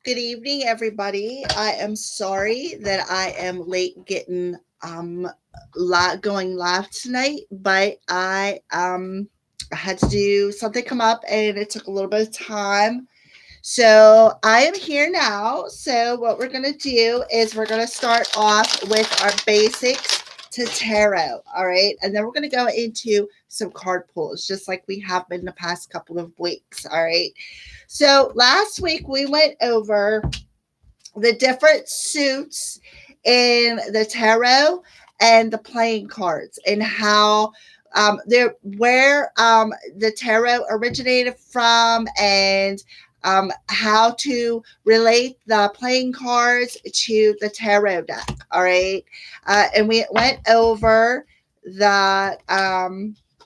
Good evening, everybody. I am sorry that I am late getting going live tonight, but I had to do something come up and it took a little bit of time. So I am here now. So what we're gonna do is we're gonna start off with our basics to tarot. All right, and then we're gonna go into some card pulls, just like we have been the past couple of weeks. All right. So last week we went over the different suits in the tarot and the playing cards and how they're where the tarot originated from and how to relate the playing cards to the tarot deck. All right, and we went over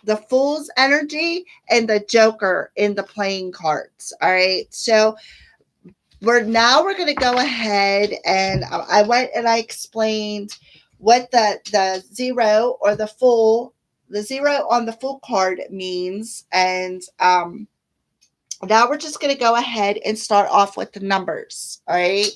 the fool's energy and the joker in the playing cards. All right, so we're going to go ahead and I went and I explained what the zero or the zero on the full card means, and now we're just going to go ahead and start off with the numbers. All right.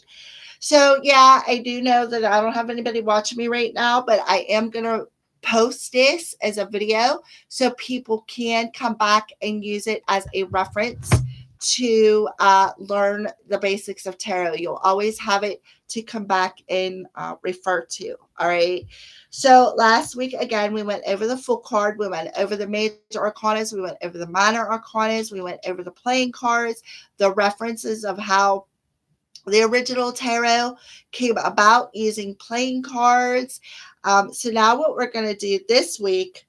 So yeah, I do know that I don't have anybody watching me right now, but I am going to post this as a video so people can come back and use it as a reference to learn the basics of tarot. You'll always have it to come back and refer to. All right. So last week, again, we went over the full card. We went over the major arcanas. We went over the minor arcanas. We went over the playing cards, the references of how the original tarot came about using playing cards. So now what we're going to do this week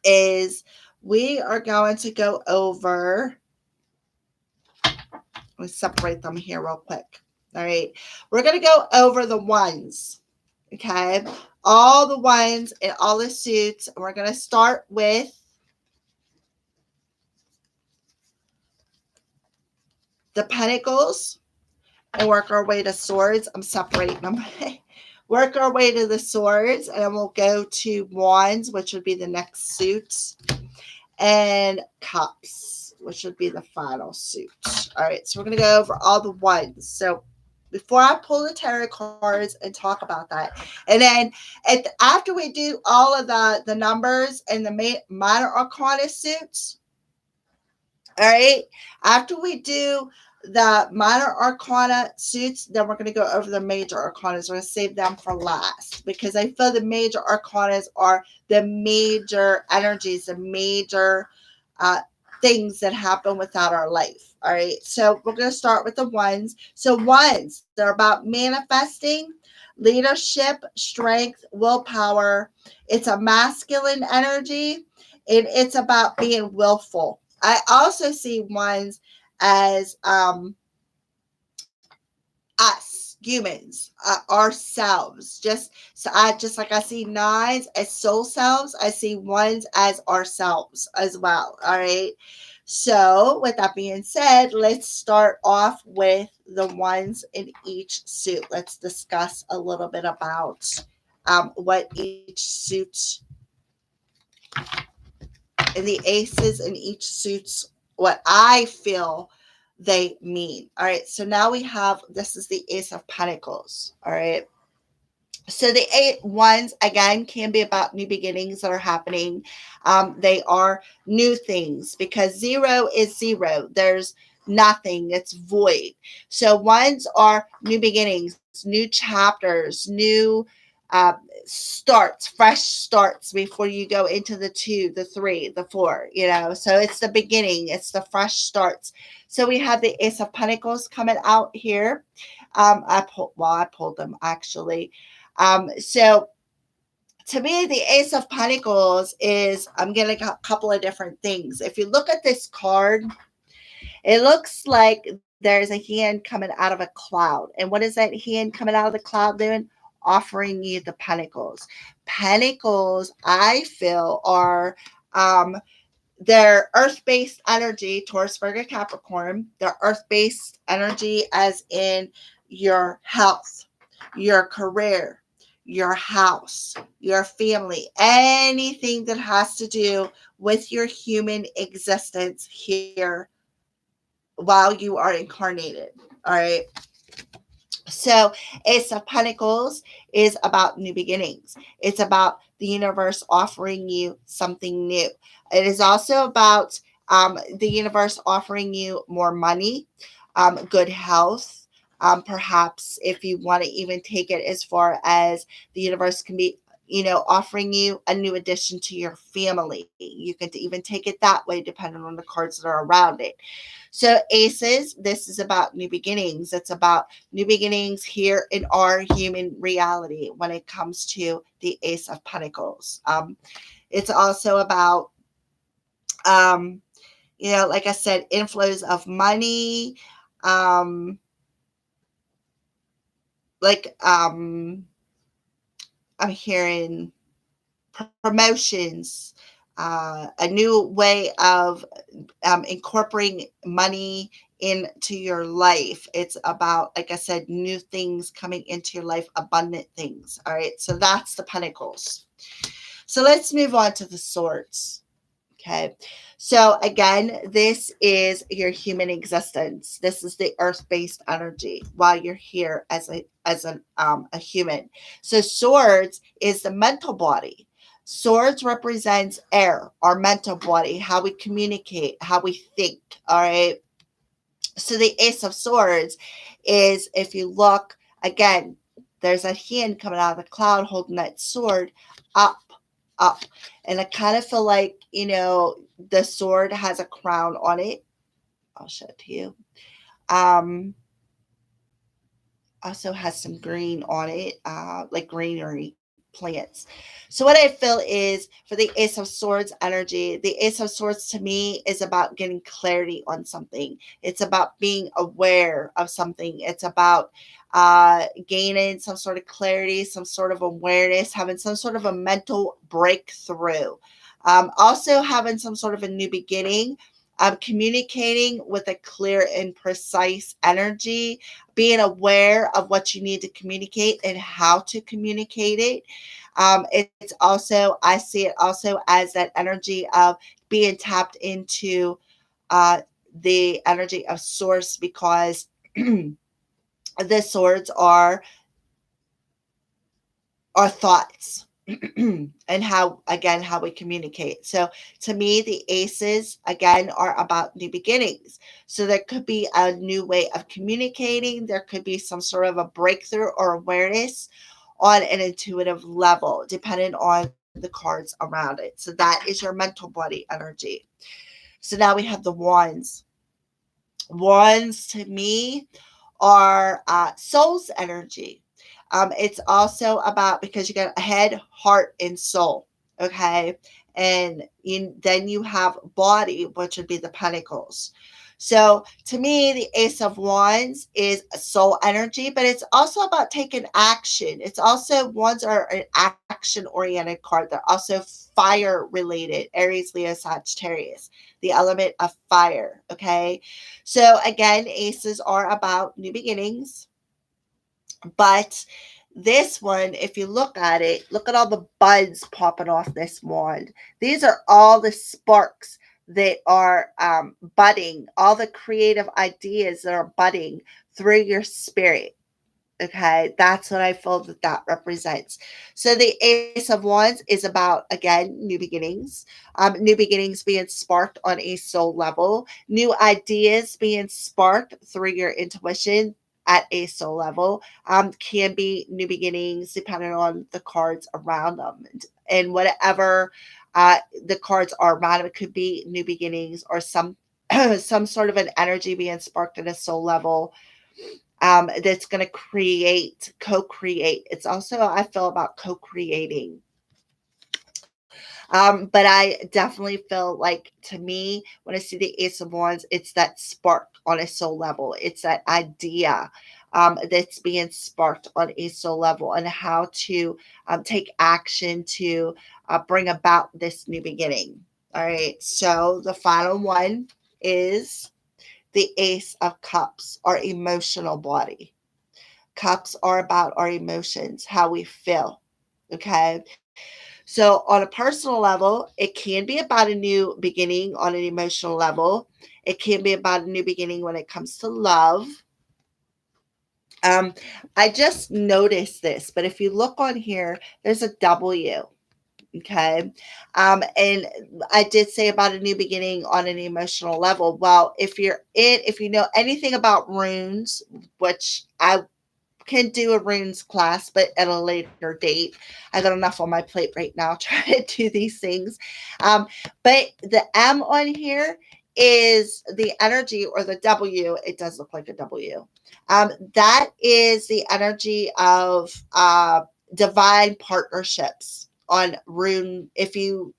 is we are going to go over. Let me separate them here real quick. All right. We're going to go over the ones. Okay. All the ones and all the suits. We're going to start with the pentacles and work our way to swords. I'm separating them. Work our way to the swords, and then we'll go to wands, which would be the next suit, and cups, which would be the final suit. All right, so we're going to go over all the ones. So before I pull the tarot cards and talk about that, and then after we do all of the numbers and the minor arcana suits, all right, after we do the minor arcana suits, then we're going to go over the major arcanas. We're going to save them for last because I feel the major arcanas are the major energies, the major things that happen without our life. All right, so we're going to start with the ones. So ones, they're about manifesting, leadership, strength, willpower. It's a masculine energy, and it's about being willful. I also see ones as us humans, ourselves. Just like I see nines as soul selves, I see ones as ourselves as well. All right. So with that being said, let's start off with the ones in each suit. Let's discuss a little bit about what each suit and the aces in each suits, what I feel they mean. All right. So now we have, this is the Ace of Pentacles. All right. So the 8 ones, again, can be about new beginnings that are happening. They are new things because 0 is 0. There's nothing. It's void. So ones are new beginnings, new chapters, new starts, fresh starts before you go into the 2, the 3, the 4, So it's the beginning. It's the fresh starts. So we have the Ace of Pentacles coming out here. I pulled them actually. So to me, the Ace of Pentacles is, I'm getting a couple of different things. If you look at this card, it looks like there's a hand coming out of a cloud. And what is that hand coming out of the cloud doing? Offering you the pentacles. Pentacles, I feel, are their earth-based energy, Taurus, Virgo, Capricorn, their earth-based energy as in your health, your career, your house, your family, anything that has to do with your human existence here while you are incarnated. All right. So, Ace of Pentacles is about new beginnings. It's about the universe offering you something new. It is also about the universe offering you more money, good health. Perhaps if you want to even take it as far as the universe can be, offering you a new addition to your family. You can even take it that way, depending on the cards that are around it. So, aces, this is about new beginnings. It's about new beginnings here in our human reality when it comes to the Ace of Pentacles. It's also about, um, like I said, inflows of money, um, like I'm hearing promotions, a new way of incorporating money into your life. It's about, like I said, new things coming into your life, abundant things. All right. So that's the Pentacles. So let's move on to the Swords. Okay. So again, this is your human existence. This is the earth-based energy while you're here as a human. So swords is the mental body. Swords represents air, our mental body, how we communicate, how we think. All right. So the Ace of Swords is, if you look again, there's a hand coming out of the cloud holding that sword up, up. And I kind of feel like, the sword has a crown on it. I'll show it to you. Also has some green on it, like greenery plants. So what I feel is for the Ace of Swords energy, the Ace of Swords to me is about getting clarity on something. It's about being aware of something. It's about gaining some sort of clarity, some sort of awareness, having some sort of a mental breakthrough. Also having some sort of a new beginning, communicating with a clear and precise energy, being aware of what you need to communicate and how to communicate it. It's also, I see it also as that energy of being tapped into the energy of source, because the swords are our thoughts. And how we communicate. So to me, the aces again are about new beginnings. So there could be a new way of communicating. There could be some sort of a breakthrough or awareness on an intuitive level, depending on the cards around it. So that is your mental body energy. So now we have the wands. Wands to me are soul's energy. It's also about, because you got head, heart, and soul. Okay. And then you have body, which would be the pentacles. So to me, the Ace of Wands is a soul energy, but it's also about taking action. It's also, wands are an action oriented card. They're also fire related, Aries, Leo, Sagittarius, the element of fire. Okay. So again, aces are about new beginnings, but this one, if you look at it, look at all the buds popping off this wand. These are all the sparks that are budding, all the creative ideas that are budding through your spirit. Okay, that's what I feel that represents. So the Ace of Wands is about, again, new beginnings, new beginnings being sparked on a soul level, new ideas being sparked through your intuition at a soul level. Can be new beginnings depending on the cards around them, and whatever the cards are around them. It could be new beginnings or some some sort of an energy being sparked at a soul level, that's going to co-create. It's also, I feel, about co-creating. But I definitely feel like, to me, when I see the Ace of Wands, it's that spark on a soul level. It's that idea that's being sparked on a soul level, and how to take action to bring about this new beginning. All right. So the final one is the Ace of Cups, our emotional body. Cups are about our emotions, how we feel. Okay. So, on a personal level, it can be about a new beginning on an emotional level. It can be about a new beginning when it comes to love. Um, I just noticed this, but if you look on here, there's a W. Okay. And I did say about a new beginning on an emotional level. Well, if you know anything about runes, which I can do a runes class, but at a later date. I got enough on my plate right now trying to do these things. Um, but the M on here is the energy, or the W. It does look like a W. That is the energy of divine partnerships on rune. If you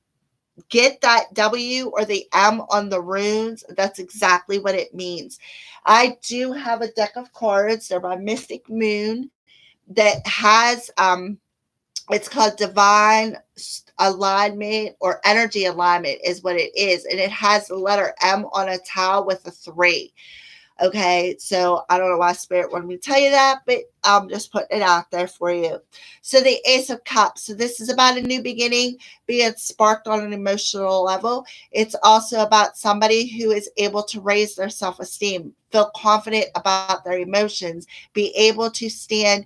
get that W or the M on the runes, that's exactly what it means. I do have a deck of cards. They're by Mystic Moon that has it's called divine alignment, or energy alignment is what it is, and it has the letter M on a towel with a 3. Okay, so I don't know why Spirit wanted me to tell you that, but I'm just putting it out there for you. So the Ace of Cups. So this is about a new beginning being sparked on an emotional level. It's also about somebody who is able to raise their self-esteem, feel confident about their emotions, be able to stand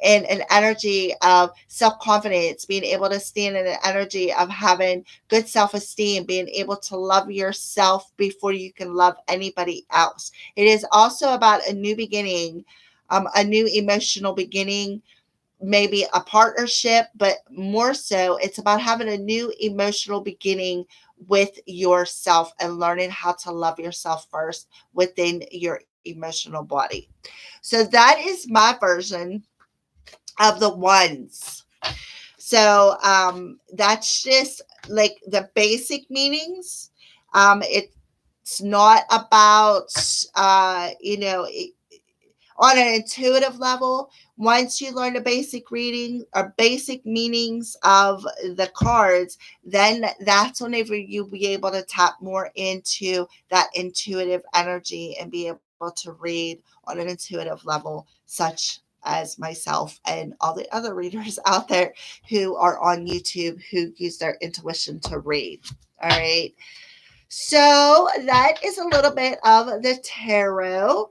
in an energy of self-confidence, being able to stand in an energy of having good self-esteem, being able to love yourself before you can love anybody else. It is also about a new beginning, a new emotional beginning, maybe a partnership, but more so, it's about having a new emotional beginning with yourself and learning how to love yourself first within your emotional body. So that is my version of the ones. So that's just like the basic meanings. It's not about, on an intuitive level. Once you learn the basic reading or basic meanings of the cards, then that's whenever you'll be able to tap more into that intuitive energy and be able to read on an intuitive level, such as myself and all the other readers out there who are on YouTube who use their intuition to read. All right. So that is a little bit of the tarot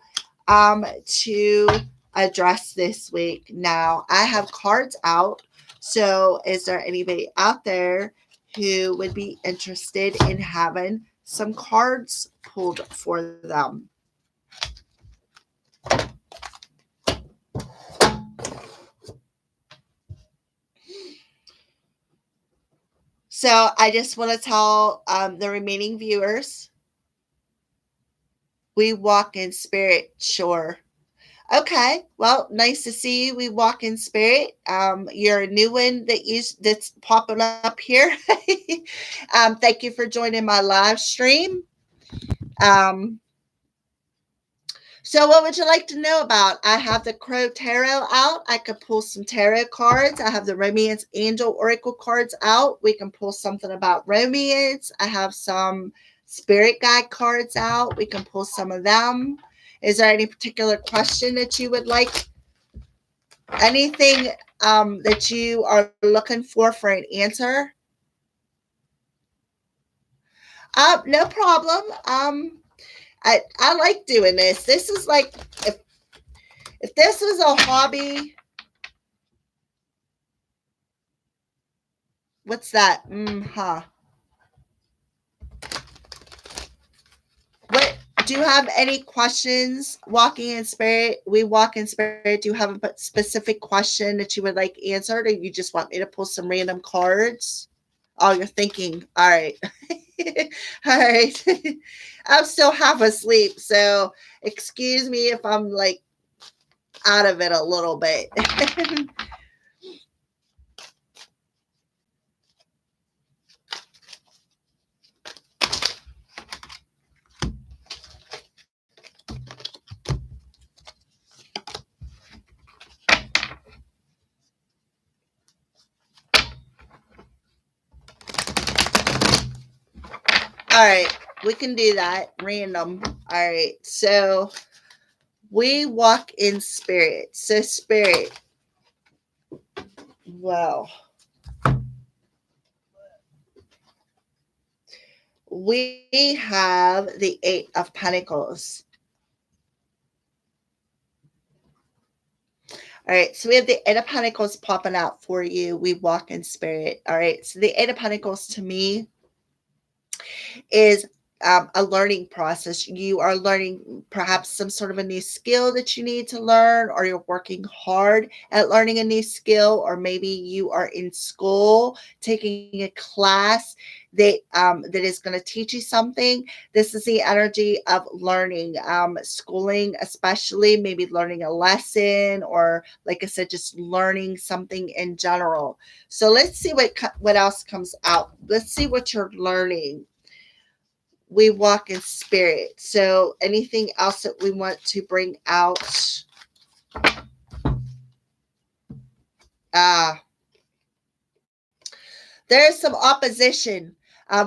to address this week. Now, I have cards out. So, is there anybody out there who would be interested in having some cards pulled for them? So, I just want to tell the remaining viewers, we walk in spirit, sure. Okay, well, nice to see you. We walk in spirit. You're a new one that's popping up here. Thank you for joining my live stream. Um, so, what would you like to know about? I have the Crow Tarot out. I could pull some tarot cards. I have the Romance Angel Oracle cards out. We can pull something about romance. I have some Spirit Guide cards out. We can pull some of them. Is there any particular question that you would like? Anything that you are looking for an answer? No problem. I like doing this. This is like, if this was a hobby, what's that? What do you have any questions? Walking in spirit, we walk in spirit. Do you have a specific question that you would like answered, or you just want me to pull some random cards? Oh, you're thinking. All right. All right. I'm still half asleep, so excuse me if I'm like out of it a little bit. All right, we can do that random. All right, so we walk in spirit. So, spirit, well, we have the Eight of Pentacles. All right, so we have the Eight of Pentacles popping out for you. We walk in spirit. All right, so the Eight of Pentacles to me is a learning process. You are learning perhaps some sort of a new skill that you need to learn, or you're working hard at learning a new skill, or maybe you are in school taking a class that is going to teach you something. This is the energy of learning, schooling, especially maybe learning a lesson, or like I said, just learning something in general. So let's see what else comes out. Let's see what you're learning. We walk in spirit. So anything else that we want to bring out? There's some opposition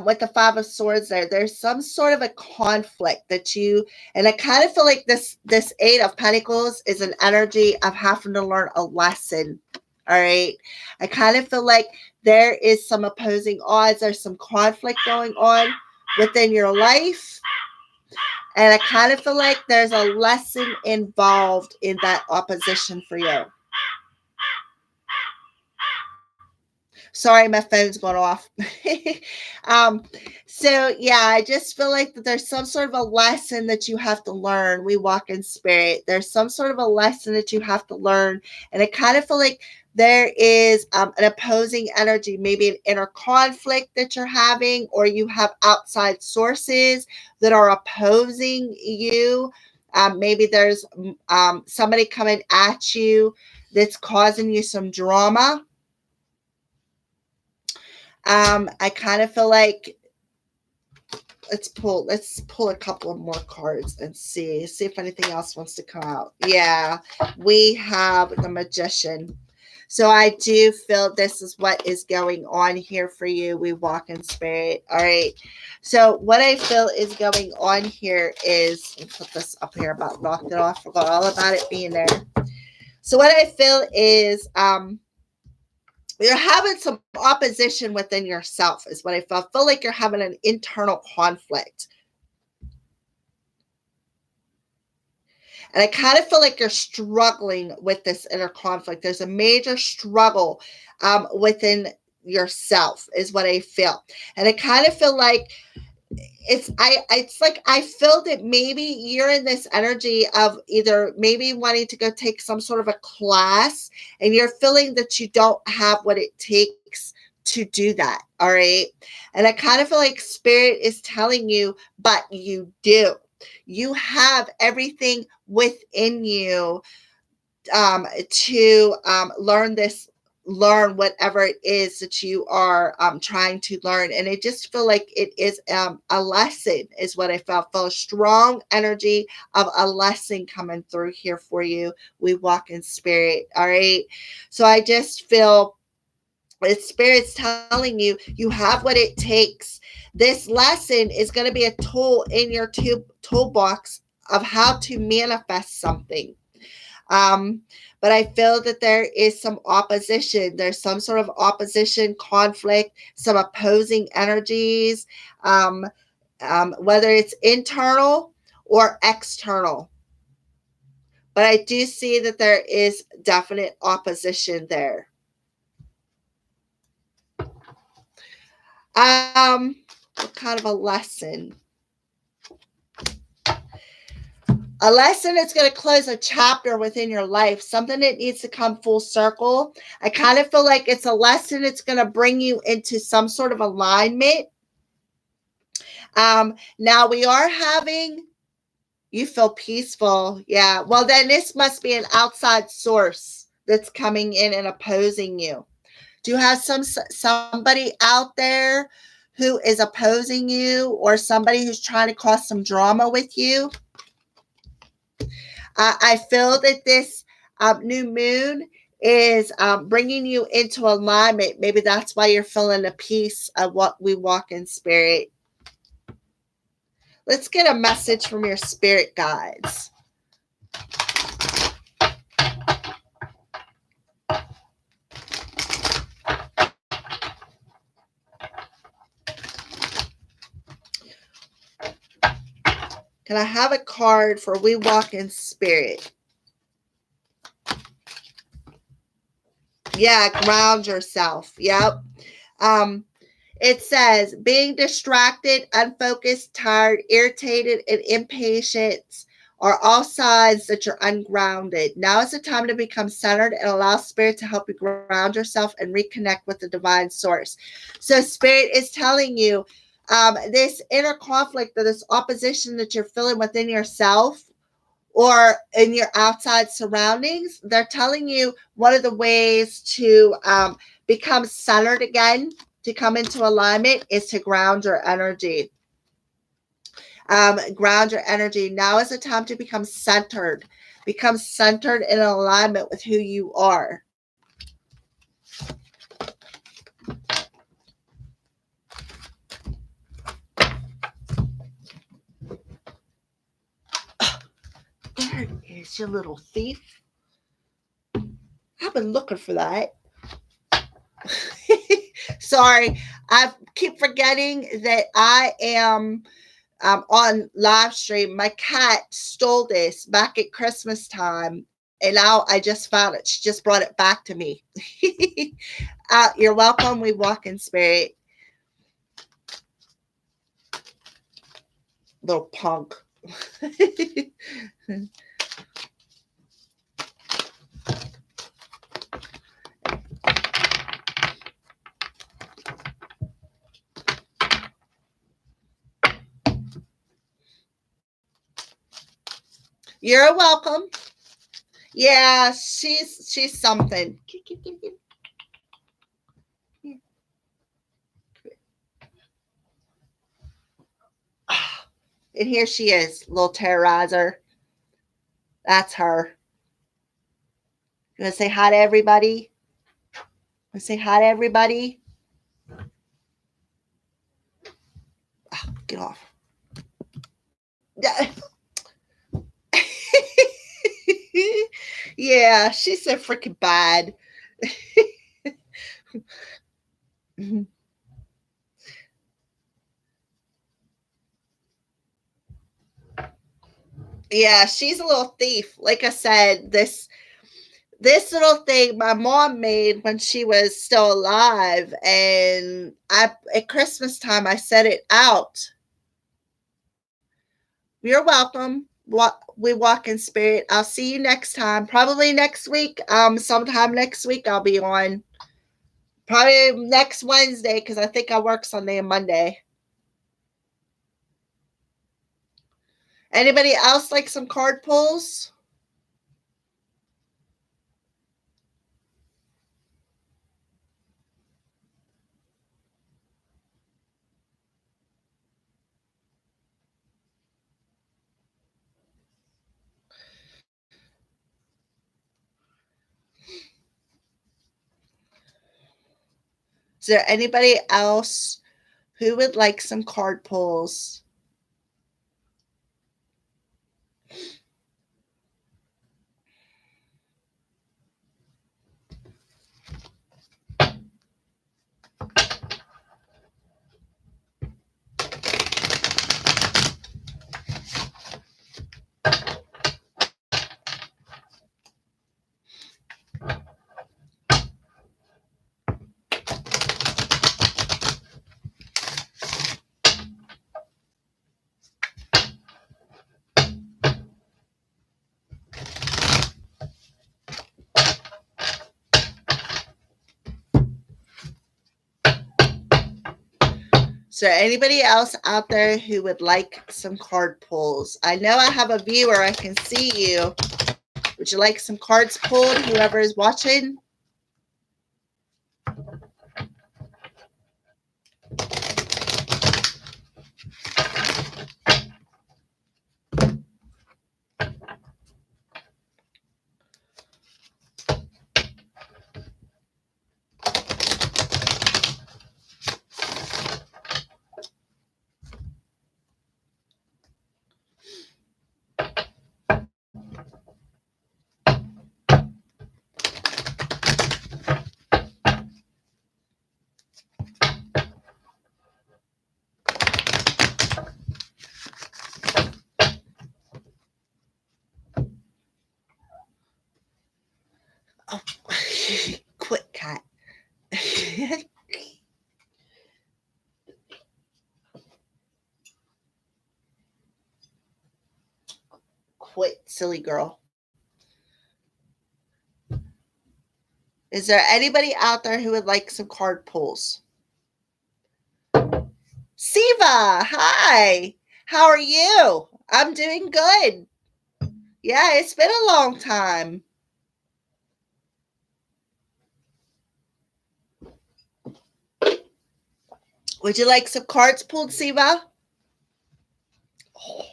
with the Five of Swords there. There's some sort of a conflict that you, and I kind of feel like this Eight of Pentacles is an energy of having to learn a lesson. All right. I kind of feel like there is some opposing odds. There's some conflict going on within your life. And I kind of feel like there's a lesson involved in that opposition for you. Sorry, my phone's going off. So yeah, I just feel like that there's some sort of a lesson that you have to learn. We walk in spirit. There's some sort of a lesson that you have to learn. And I kind of feel like there is an opposing energy, maybe an inner conflict that you're having, or you have outside sources that are opposing you. Maybe there's somebody coming at you that's causing you some drama. I kind of feel like let's pull a couple of more cards and see if anything else wants to come out. Yeah, we have the Magician. So I do feel this is what is going on here for you. We walk in spirit. All right. So what I feel is going on here is, let me put this up here, about knocked it off, forgot all about it being there. So what I feel is you're having some opposition within yourself is what I feel. I feel like you're having an internal conflict. And I kind of feel like you're struggling with this inner conflict. There's a major struggle within yourself is what I feel. And I kind of feel like it's like I feel that maybe you're in this energy of either maybe wanting to go take some sort of a class, and you're feeling that you don't have what it takes to do that. All right. And I kind of feel like spirit is telling you, but you do. You have everything within you to learn whatever it is that you are trying to learn. And I just feel like it is a lesson is what I felt. A strong energy of a lesson coming through here for you. We walk in spirit. All right. So I just feel spirit's telling you, you have what it takes. This lesson is going to be a tool in your toolbox of how to manifest something. But I feel that there is some opposition. There's some sort of opposition, conflict, some opposing energies, whether it's internal or external. But I do see that there is definite opposition there. What kind of a lesson? A lesson that's going to close a chapter within your life, something that needs to come full circle. I kind of feel like it's a lesson that's going to bring you into some sort of alignment. Now we are having, you feel peaceful. Yeah. Well, then this must be an outside source that's coming in and opposing you. Do you have somebody out there who is opposing you, or somebody who's trying to cause some drama with you? I feel that this new moon is bringing you into alignment. Maybe that's why you're feeling the peace of what we walk in spirit. Let's get a message from your spirit guides. Can I have a card for we walk in spirit? Yeah, ground yourself. Yep. It says being distracted, unfocused, tired, irritated, and impatient are all signs that you're ungrounded. Now is the time to become centered and allow Spirit to help you ground yourself and reconnect with the divine source. So, Spirit is telling you this inner conflict or this opposition that you're feeling within yourself or in your outside surroundings, they're telling you one of the ways to become centered again, to come into alignment, is to ground your energy. Ground your energy. Now is the time to become centered. Become centered in alignment with who you are. There it is, you little thief. I've been looking for that. Sorry, I keep forgetting that I am on live stream. My cat stole this back at Christmas time, and now I just found it. She just brought it back to me. You're welcome. We walk in spirit. Little punk. You're welcome. Yeah, she's something. And here she is, little terrorizer. That's her. You want to say hi to everybody? Want to say hi to everybody? Oh, get off. Yeah, she's so freaking bad. Yeah, she's a little thief. Like I said, this little thing my mom made when she was still alive, and at Christmas time I set it out. You're welcome. We walk in spirit. I'll see you next time. Probably next week. Sometime next week I'll be on. Probably next Wednesday because I think I work Sunday and Monday. Anybody else like some card pulls? Is there anybody else who would like some card pulls? Is there anybody else out there who would like some card pulls? I know I have a viewer. I can see you. Would you like some cards pulled, whoever is watching? Oh, quick. quit, silly girl. Is there anybody out there who would like some card pulls? Siva, hi. How are you? I'm doing good. Yeah, it's been a long time. Would you like some cards pulled, Siva? Oh.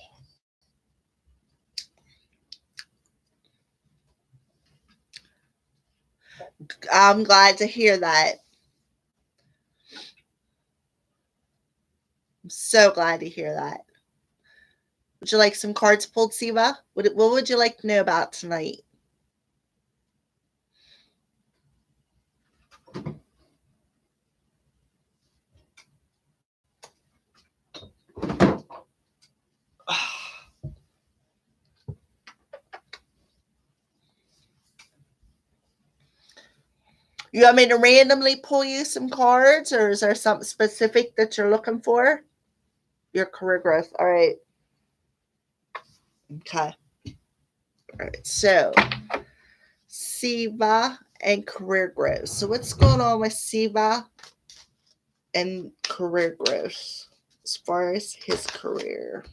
I'm glad to hear that. I'm so glad to hear that. Would you like some cards pulled, Siva? What would you like to know about tonight? You want me to randomly pull you some cards, or is there something specific that you're looking for? Your career growth. All right. Okay. All right. So, Siva and career growth. So, what's going on with Siva and career growth as far as his career?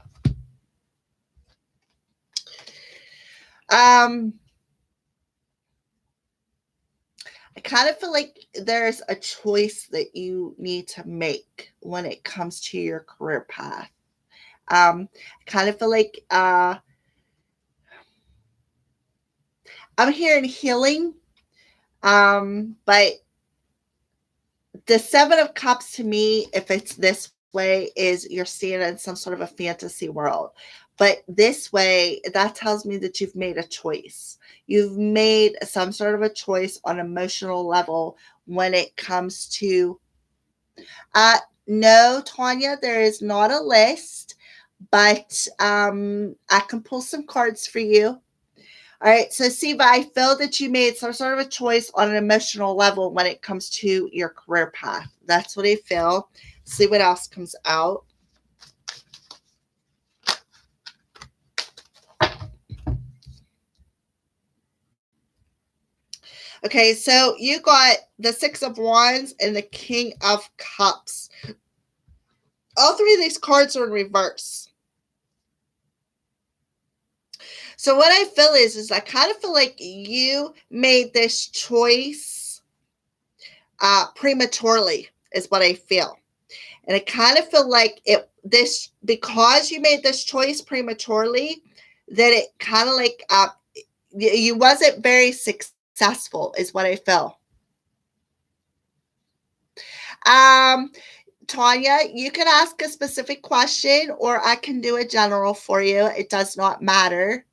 I kind of feel like there's a choice that you need to make when it comes to your career path. I kind of feel like I'm hearing healing, but the Seven of Cups to me, if it's this way, is you're seeing it in some sort of a fantasy world. But this way, that tells me that you've made a choice. You've made some sort of a choice on an emotional level when it comes to. No, Tanya, there is not a list, but I can pull some cards for you. All right, so Siva, I feel that you made some sort of a choice on an emotional level when it comes to your career path. That's what I feel. See what else comes out. Okay, so you got the Six of Wands and the King of Cups. All three of these cards are in reverse. So what I feel is I kind of feel like you made this choice prematurely, is what I feel. And I kind of feel like because you made this choice prematurely, that it kind of like you wasn't very successful, is what I feel. Tanya, you can ask a specific question, or I can do a general for you. It does not matter.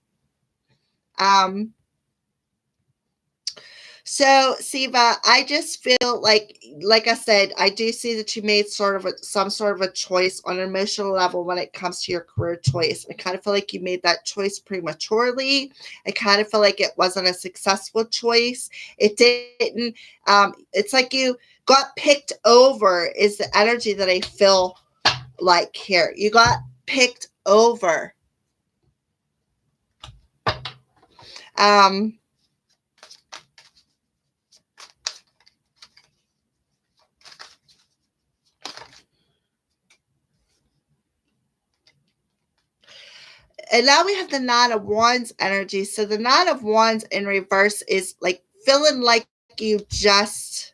So, Siva, I just feel like I said, I do see that you made some sort of a choice on an emotional level when it comes to your career choice. I kind of feel like you made that choice prematurely. I kind of feel like it wasn't a successful choice. It didn't. It's like you got picked over. Is the energy that I feel like here? You got picked over. And now we have the Nine of Wands energy. So the Nine of Wands in reverse is like feeling like you just,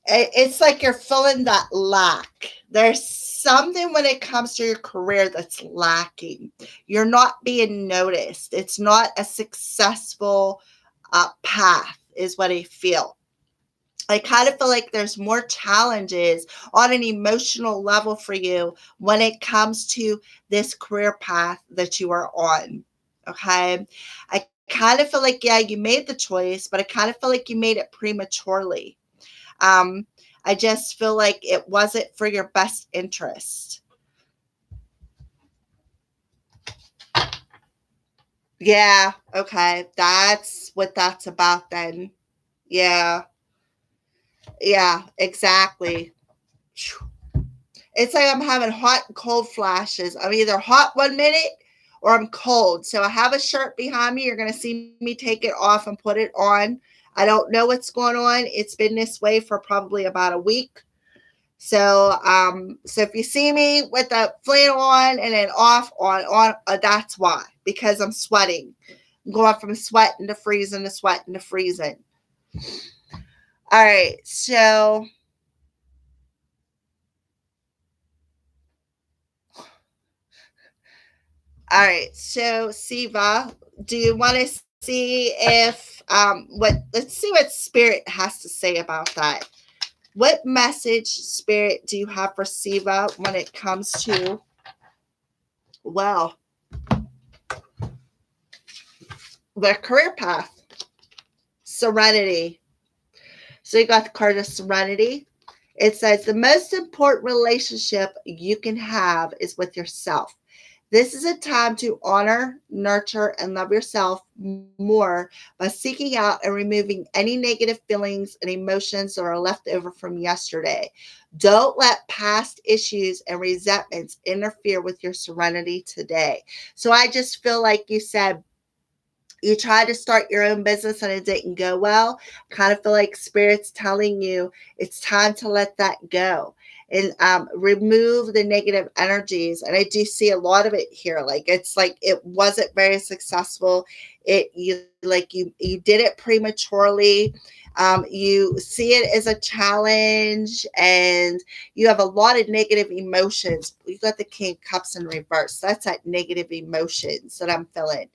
it's like you're feeling that lack. There's something when it comes to your career that's lacking. You're not being noticed. It's not a successful path, is what I feel. I kind of feel like there's more challenges on an emotional level for you when it comes to this career path that you are on. Okay. I kind of feel like, yeah, you made the choice, but I kind of feel like you made it prematurely. I just feel like it wasn't for your best interest. Yeah. Okay. That's what that's about then. Yeah. Yeah, exactly. It's like I'm having hot and cold flashes. I'm either hot 1 minute or I'm cold. So I have a shirt behind me. You're going to see me take it off and put it on. I don't know what's going on. It's been this way for probably about a week. So if you see me with the flannel on and then off on, that's why, because I'm sweating. I'm going from sweating to freezing to sweating to freezing. All right, so Siva, do you want to see if let's see what Spirit has to say about that. What message, Spirit, do you have for Siva when it comes to, well, their career path? Serenity. So you got the card of Serenity. It says the most important relationship you can have is with yourself. This is a time to honor, nurture, and love yourself more by seeking out and removing any negative feelings and emotions that are left over from yesterday. Don't let past issues and resentments interfere with your serenity today. So I just feel like you said, you tried to start your own business and it didn't go well. Kind of feel like Spirit's telling you it's time to let that go and remove the negative energies. And I do see a lot of it here. Like it's like it wasn't very successful. You did it prematurely. You see it as a challenge, and you have a lot of negative emotions. You got the King of Cups in reverse. That's that negative emotions that I'm feeling.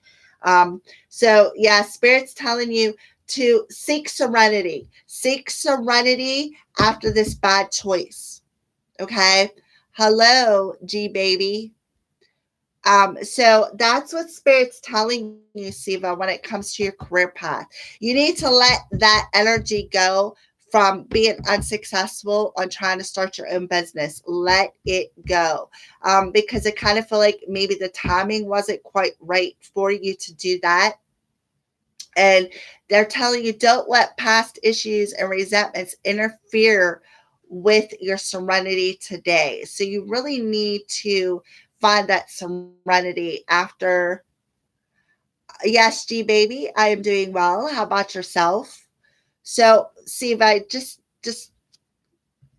So yeah, Spirit's telling you to seek serenity. Seek serenity after this bad choice. Okay. Hello, G baby. So that's what Spirit's telling you, Siva, when it comes to your career path. You need to let that energy go from being unsuccessful on trying to start your own business. Let it go. Because I kind of feel like maybe the timing wasn't quite right for you to do that. And they're telling you don't let past issues and resentments interfere with your serenity today. So you really need to find that serenity after. Yes, G baby, I am doing well. How about yourself? So, see if I just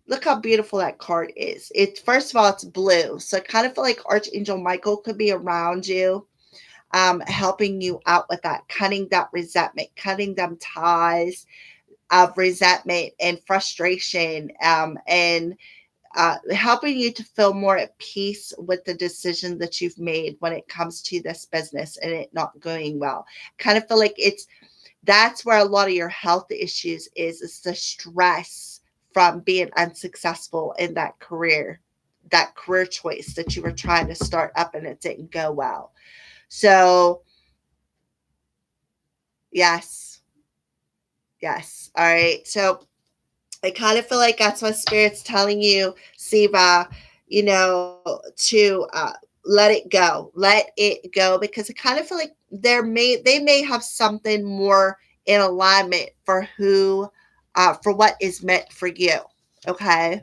look how beautiful that card is. It's first of all, it's blue, so I kind of feel like Archangel Michael could be around you, helping you out with that, cutting that resentment, cutting them ties of resentment and frustration, and helping you to feel more at peace with the decision that you've made when it comes to this business and it not going well. Kind of feel like that's where a lot of your health issues is the stress from being unsuccessful in that career choice that you were trying to start up and it didn't go well. So yes. All right. So I kind of feel like that's what Spirit's telling you, Siva, to let it go. Let it go, because I kind of feel like they may have something more in alignment for for what is meant for you. Okay.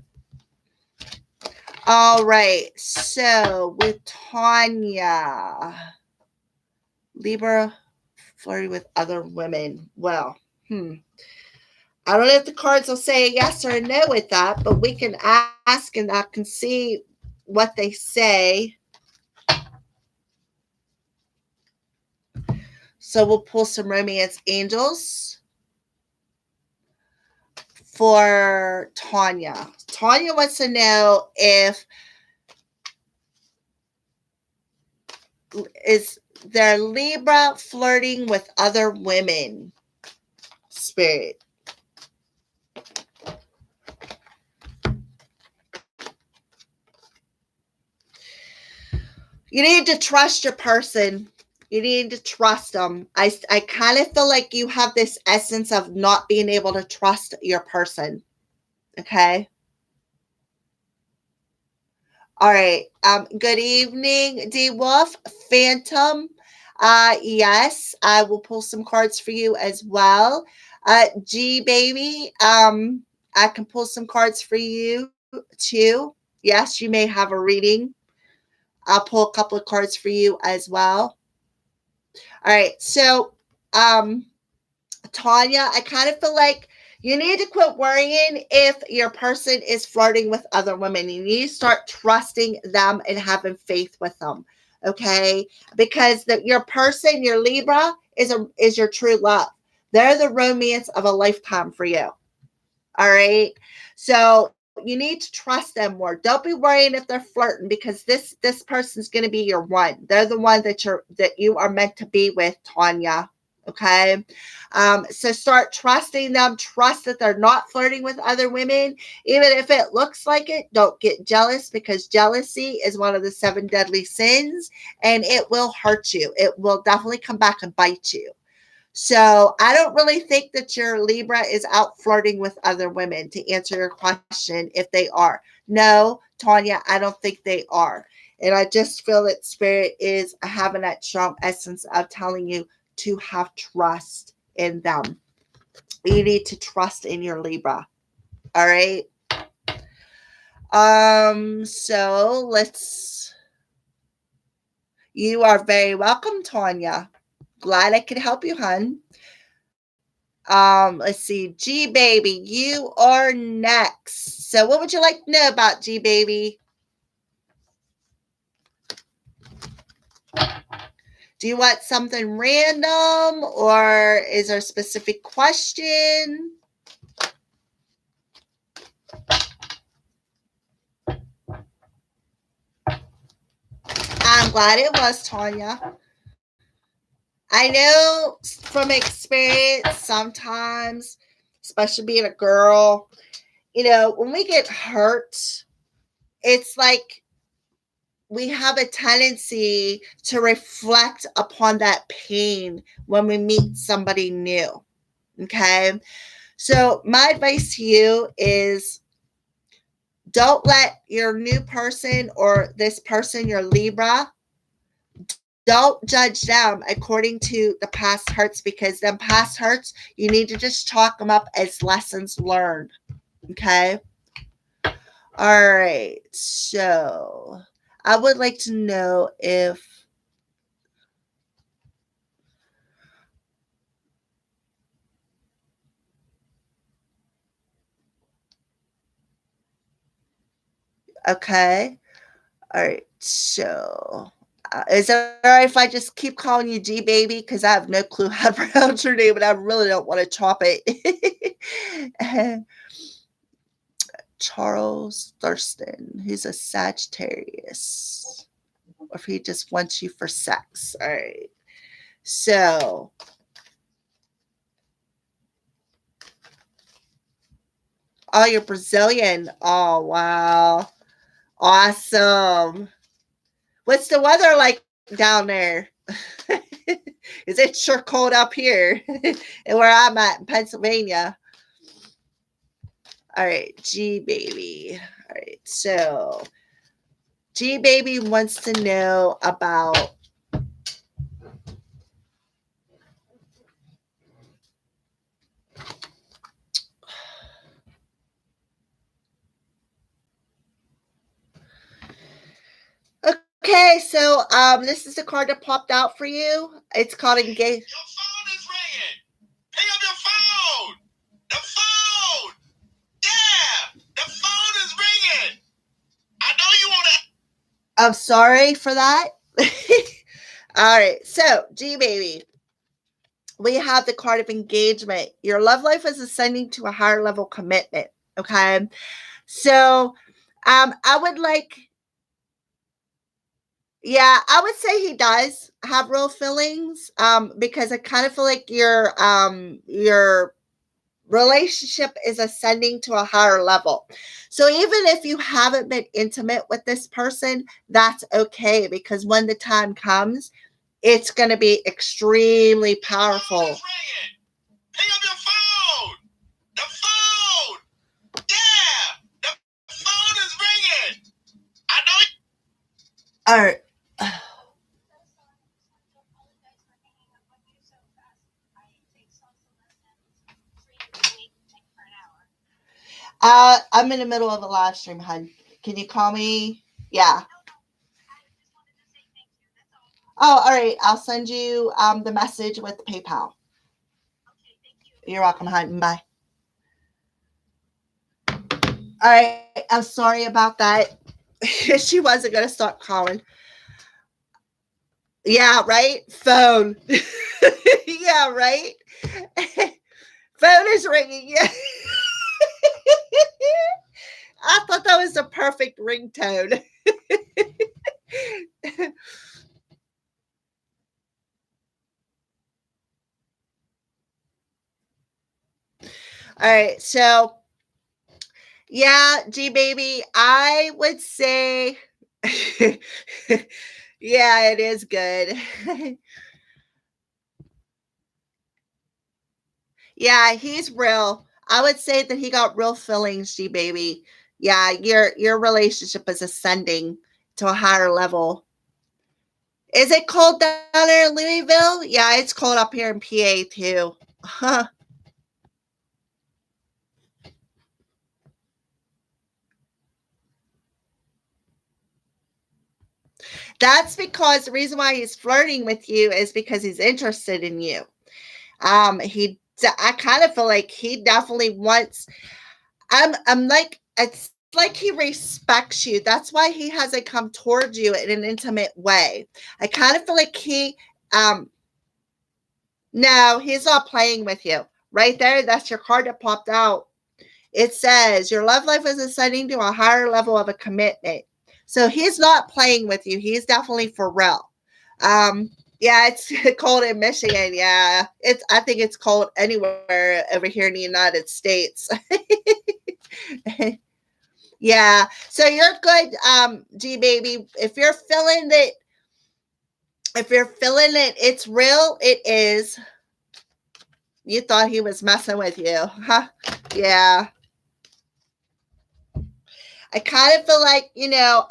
All right. So with Tanya, Libra flirting with other women. Well, I don't know if the cards will say yes or no with that, but we can ask and I can see what they say. So we'll pull some romance angels for Tanya. Tanya wants to know if is there Libra flirting with other women, Spirit. You need to trust your person. You need to trust them. I kind of feel like you have this essence of not being able to trust your person. Okay. All right. Good evening, D Wolf. Phantom. Yes, I will pull some cards for you as well. G baby. I can pull some cards for you too. Yes, you may have a reading. I'll pull a couple of cards for you as well. All right. So, Tanya, I kind of feel like you need to quit worrying if your person is flirting with other women. You need to start trusting them and having faith with them. Okay? Because your person, your Libra, is your true love. They're the romance of a lifetime for you. All right. So you need to trust them more. Don't be worrying if they're flirting, because this person's going to be your one. They're the one that you are meant to be with, Tanya. Okay. So start trusting them. Trust that they're not flirting with other women. Even if it looks like it, don't get jealous, because jealousy is one of the 7 deadly sins and it will hurt you. It will definitely come back and bite you. So I don't really think that your Libra is out flirting with other women, to answer your question, if they are. No, Tanya, I don't think they are. And I just feel that Spirit is having that strong essence of telling you to have trust in them. You need to trust in your Libra. All right. So let's. You are very welcome, Tanya. Glad I could help you, hun. Let's see. G Baby, you are next. So what would you like to know about G Baby? Do you want something random, or is there a specific question? I'm glad it was, Tanya. I know from experience sometimes, especially being a girl, when we get hurt, it's like we have a tendency to reflect upon that pain when we meet somebody new. Okay. So, my advice to you is don't let your new person, or this person, your Libra, don't judge them according to the past hurts, because them past hurts, you need to just chalk them up as lessons learned. Okay. All right. So, I would like to know if okay. All right. So, is it all right if I just keep calling you G Baby? Because I have no clue how to pronounce your name, and I really don't want to chop it. Charles Thurston, who's a Sagittarius, or if he just wants you for sex. All right. So, oh, you're Brazilian. Oh, wow. Awesome. What's the weather like down there? Is it sure cold up here and where I'm at in Pennsylvania? All right, G Baby. All right, so G Baby wants to know about okay, so this is the card that popped out for you. It's called Engage. Your phone is ringing. Pick up your phone. The phone. Yeah, the phone is ringing. I know you want to. I'm sorry for that. All right, so G Baby, we have the card of engagement. Your love life is ascending to a higher level commitment. Okay, so I would like. Yeah, I would say he does have real feelings. Because I kind of feel like your relationship is ascending to a higher level. So even if you haven't been intimate with this person, that's okay, because when the time comes, it's going to be extremely powerful. Pick up your phone. The phone. Yeah, the phone is ringing. I know. All right. I'm in the middle of a live stream, hun. Can you call me? Yeah. Oh, all right. I'll send you the message with PayPal. You're welcome, hon. Bye. All right. I'm sorry about that. She wasn't going to stop calling. Yeah, right? Phone. Yeah, right? Phone is ringing. Yeah. I thought that was the perfect ringtone. All right. So, yeah, G baby, I would say, yeah, it is good. Yeah, he's real. I would say that he got real feelings, G baby. Yeah, your relationship is ascending to a higher level. Is it cold down there in Louisville? Yeah, it's cold up here in PA too. Huh. That's because the reason why he's flirting with you is because he's interested in you. I kind of feel like he definitely wants. I'm like it's like he respects you. That's why he hasn't come towards you in an intimate way. I kind of feel like um no, he's not playing with you. Right there, that's your card that popped out. It says your love life is ascending to a higher level of a commitment. So he's not playing with you. He's definitely for real. Um, yeah, it's cold in Michigan. Yeah, it's. I think it's cold anywhere over here in the United States. Yeah, so you're good, G baby. If you're feeling it, it's real. It is. You thought he was messing with you, huh? Yeah. I kind of feel like,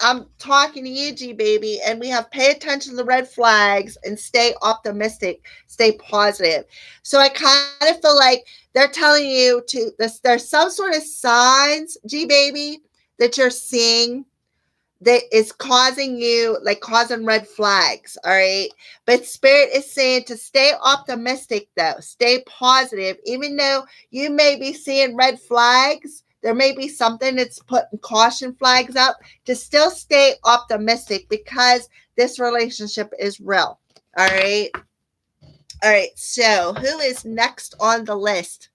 I'm talking to you, G baby, and we have pay attention to the red flags and stay optimistic, stay positive. So I kind of feel like they're telling you to this, there's some sort of signs, G baby, that you're seeing that is causing you, like causing red flags. All right. But Spirit is saying to stay optimistic, though, stay positive, even though you may be seeing red flags. There may be something that's putting caution flags up, to still stay optimistic because this relationship is real. All right. All right. So, who is next on the list?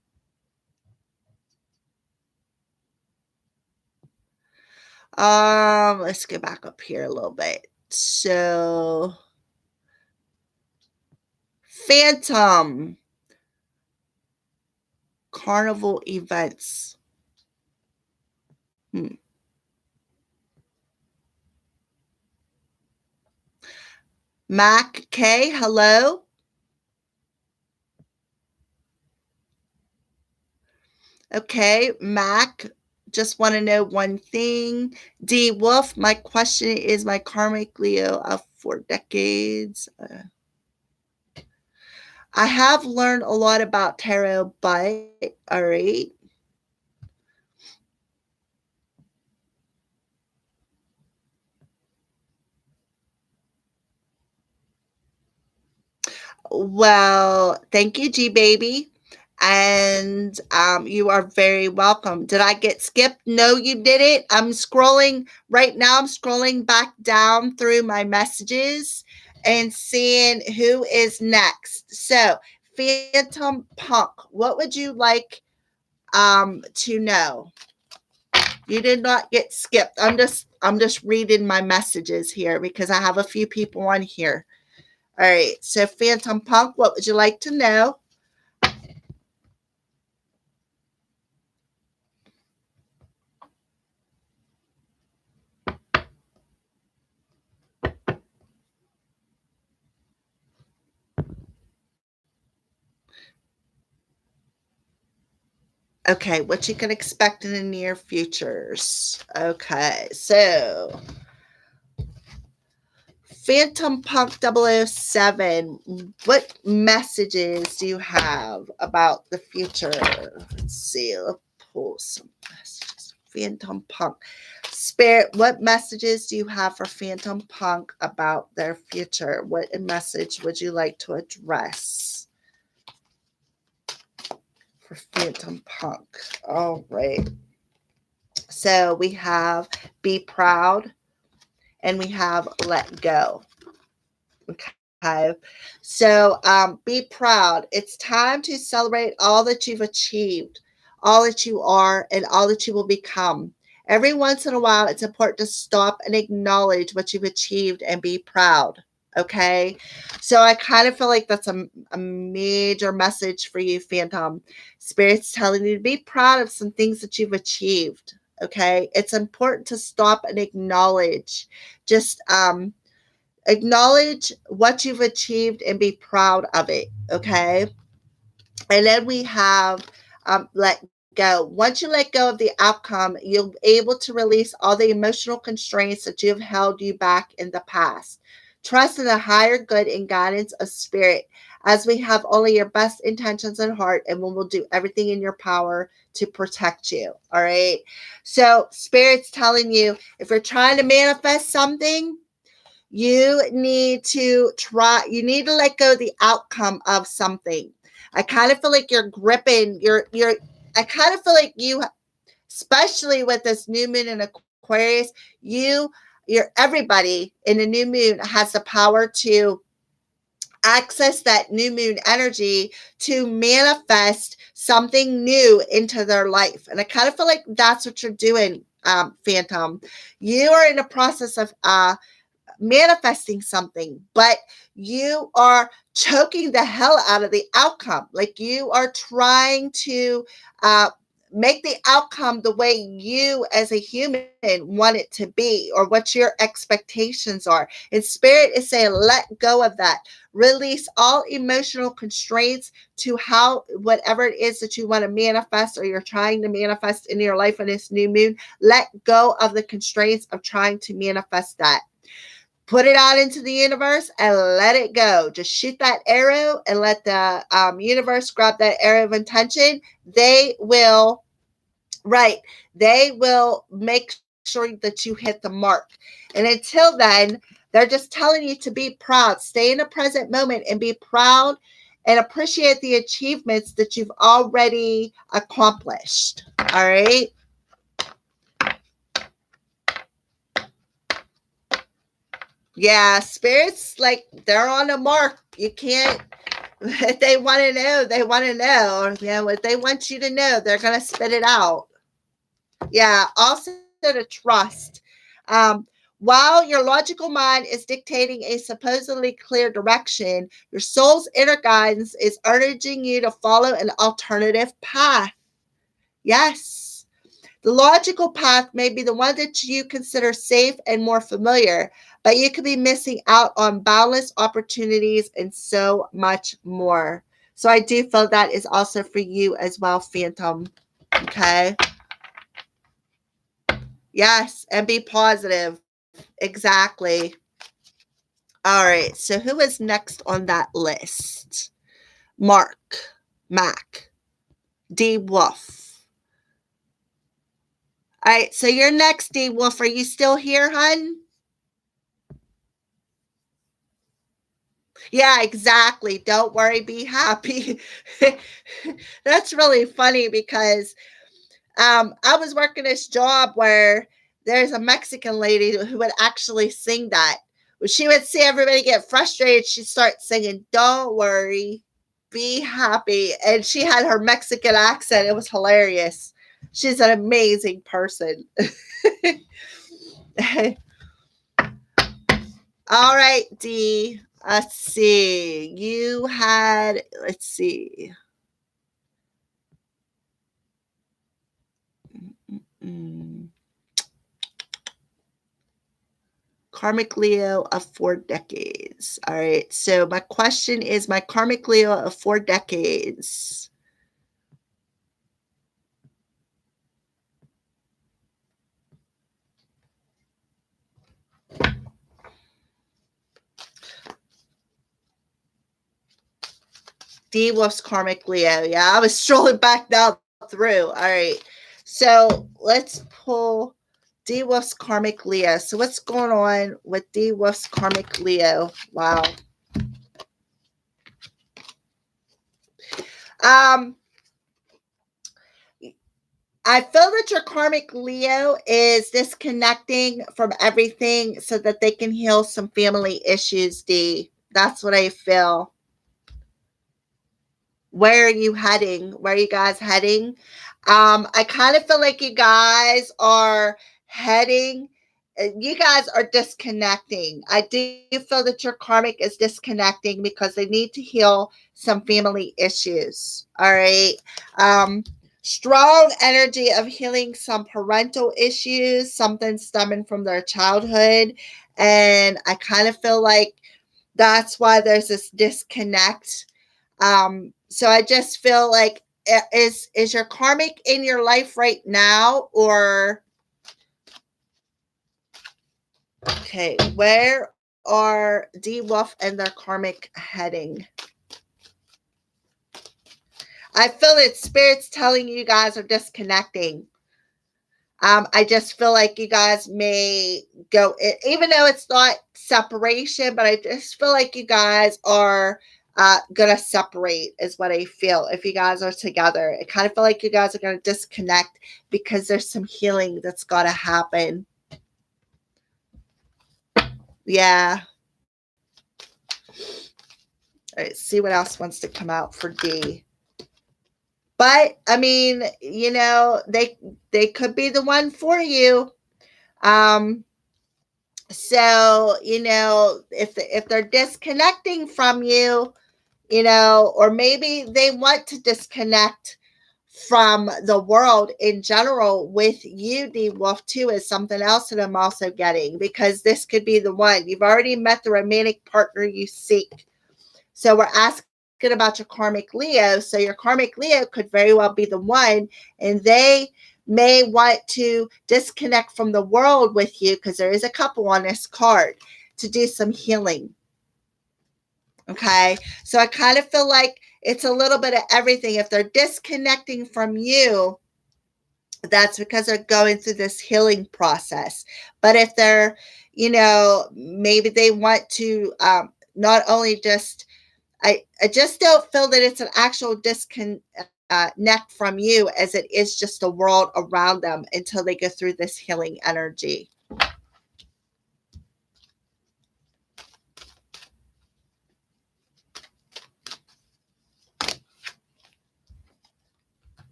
Let's go back up here a little bit. So, Phantom carnival events. Mac K, hello. Okay, Mac, just want to know one thing. D Wolf, my question is my karmic Leo of 4 decades. I have learned a lot about tarot, but all right. Well, thank you, G baby. And you are very welcome. Did I get skipped? No, you didn't. I'm scrolling right now. I'm scrolling back down through my messages and seeing who is next. So, Phantom Punk, what would you like to know? You did not get skipped. I'm just reading my messages here because I have a few people on here. All right. So, Phantom Punk, what would you like to know? Okay, what you can expect in the near futures. Okay, so Phantom Punk 007, what messages do you have about the future? Let's see, let's pull some messages. Phantom Punk. Spirit, what messages do you have for Phantom Punk about their future? What message would you like to address for Phantom Punk? All right. So we have be proud and we have let go. Okay. So be proud. It's time to celebrate all that you've achieved, all that you are, and all that you will become. Every once in a while, it's important to stop and acknowledge what you've achieved and be proud. Okay. So I kind of feel like that's a major message for you, Phantom. Spirit's telling you to be proud of some things that you've achieved. Okay. It's important to stop and acknowledge. Just acknowledge what you've achieved and be proud of it. Okay. And then we have let go. Once you let go of the outcome, you'll be able to release all the emotional constraints that you have held you back in the past. Trust in the higher good and guidance of spirit, as we have only your best intentions in heart, and we will do everything in your power to protect you. All right. So, spirit's telling you, if you're trying to manifest something, you need to let go of the outcome of something. I kind of feel like you're gripping I kind of feel like you, especially with this new moon in Aquarius, everybody in a new moon has the power to access that new moon energy to manifest something new into their life. And I kind of feel like that's what you're doing, Phantom. You are in a process of manifesting something, but you are choking the hell out of the outcome. Like you are trying to make the outcome the way you as a human want it to be, or what your expectations are. And spirit is saying, let go of that. Release all emotional constraints to whatever it is that you want to manifest or you're trying to manifest in your life on this new moon. Let go of the constraints of trying to manifest that. Put it out into the universe and let it go. Just shoot that arrow and let the universe grab that arrow of intention. They will make sure that you hit the mark. And until then, they're just telling you to be proud. Stay in the present moment and be proud and appreciate the achievements that you've already accomplished. All right. Yeah, spirits, like, they're on the mark. You can't, if they want to know, they want to know. What they want you to know, they're going to spit it out. Yeah, also to trust. While your logical mind is dictating a supposedly clear direction, your soul's inner guidance is urging you to follow an alternative path. Yes. The logical path may be the one that you consider safe and more familiar, but you could be missing out on boundless opportunities and so much more. So I do feel that is also for you as well, Phantom. Okay. Yes, and be positive. Exactly. All right. So who is next on that list? Mark, Mac, D Wolf. All right. So you're next, D Wolf. Are you still here, hun? Yeah, exactly. Don't worry, be happy. That's really funny because I was working this job where there's a Mexican lady who would actually sing that. When she would see everybody get frustrated, she'd start singing, "Don't worry, be happy." And she had her Mexican accent. It was hilarious. She's an amazing person. All right, D. Let's see. Let's see. Karmic Leo of 4 decades. All right. So my question is, my Karmic Leo of 4 decades. D Wolf's Karmic Leo. Yeah, I was strolling back down through. All right. So let's pull D Wolf's karmic Leo. So what's going on with D Wolf's karmic Leo? Wow. I feel that your karmic Leo is disconnecting from everything so that they can heal some family issues, D. That's what I feel. Where are you heading? Where are you guys heading? I kind of feel like you guys are heading, you guys are disconnecting. I do feel that your karmic is disconnecting because they need to heal some family issues. All right. Strong energy of healing some parental issues, something stemming from their childhood. And I kind of feel like that's why there's this disconnect. So I just feel like, is your karmic in your life right now, or okay, where are D Wolf and their karmic heading? I feel that spirit's telling you guys are disconnecting. I just feel like you guys may go, even though it's not separation, but I just feel like you guys are gonna separate, is what I feel. If you guys are together, I kind of feel like you guys are gonna disconnect because there's some healing that's gotta happen. Yeah. All right, see what else wants to come out for D. But I mean, they could be the one for you. Um, so if they're disconnecting from you, or maybe they want to disconnect from the world in general with you, D Wolf, too, is something else that I'm also getting, because this could be the one. You've already met the romantic partner you seek. So we're asking about your karmic Leo. So your karmic Leo could very well be the one, and they may want to disconnect from the world with you, because there is a couple on this card, to do some healing. Okay. So I kind of feel like it's a little bit of everything. If they're disconnecting from you, that's because they're going through this healing process. But if they're, maybe they want to not only just, I just don't feel that it's an actual disconnect from you, as it is just a world around them until they go through this healing energy.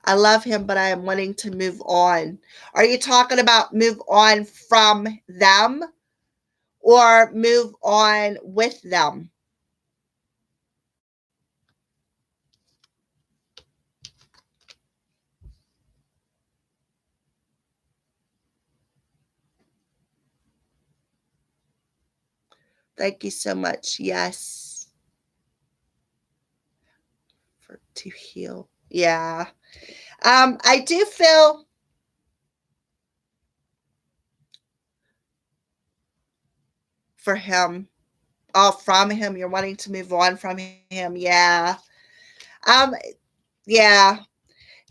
I love him, but I am wanting to move on. Are you talking about move on from them or move on with them? Thank you so much. Yes. For to heal. Yeah. I do feel for him. Oh, from him. You're wanting to move on from him. Yeah. Um, yeah.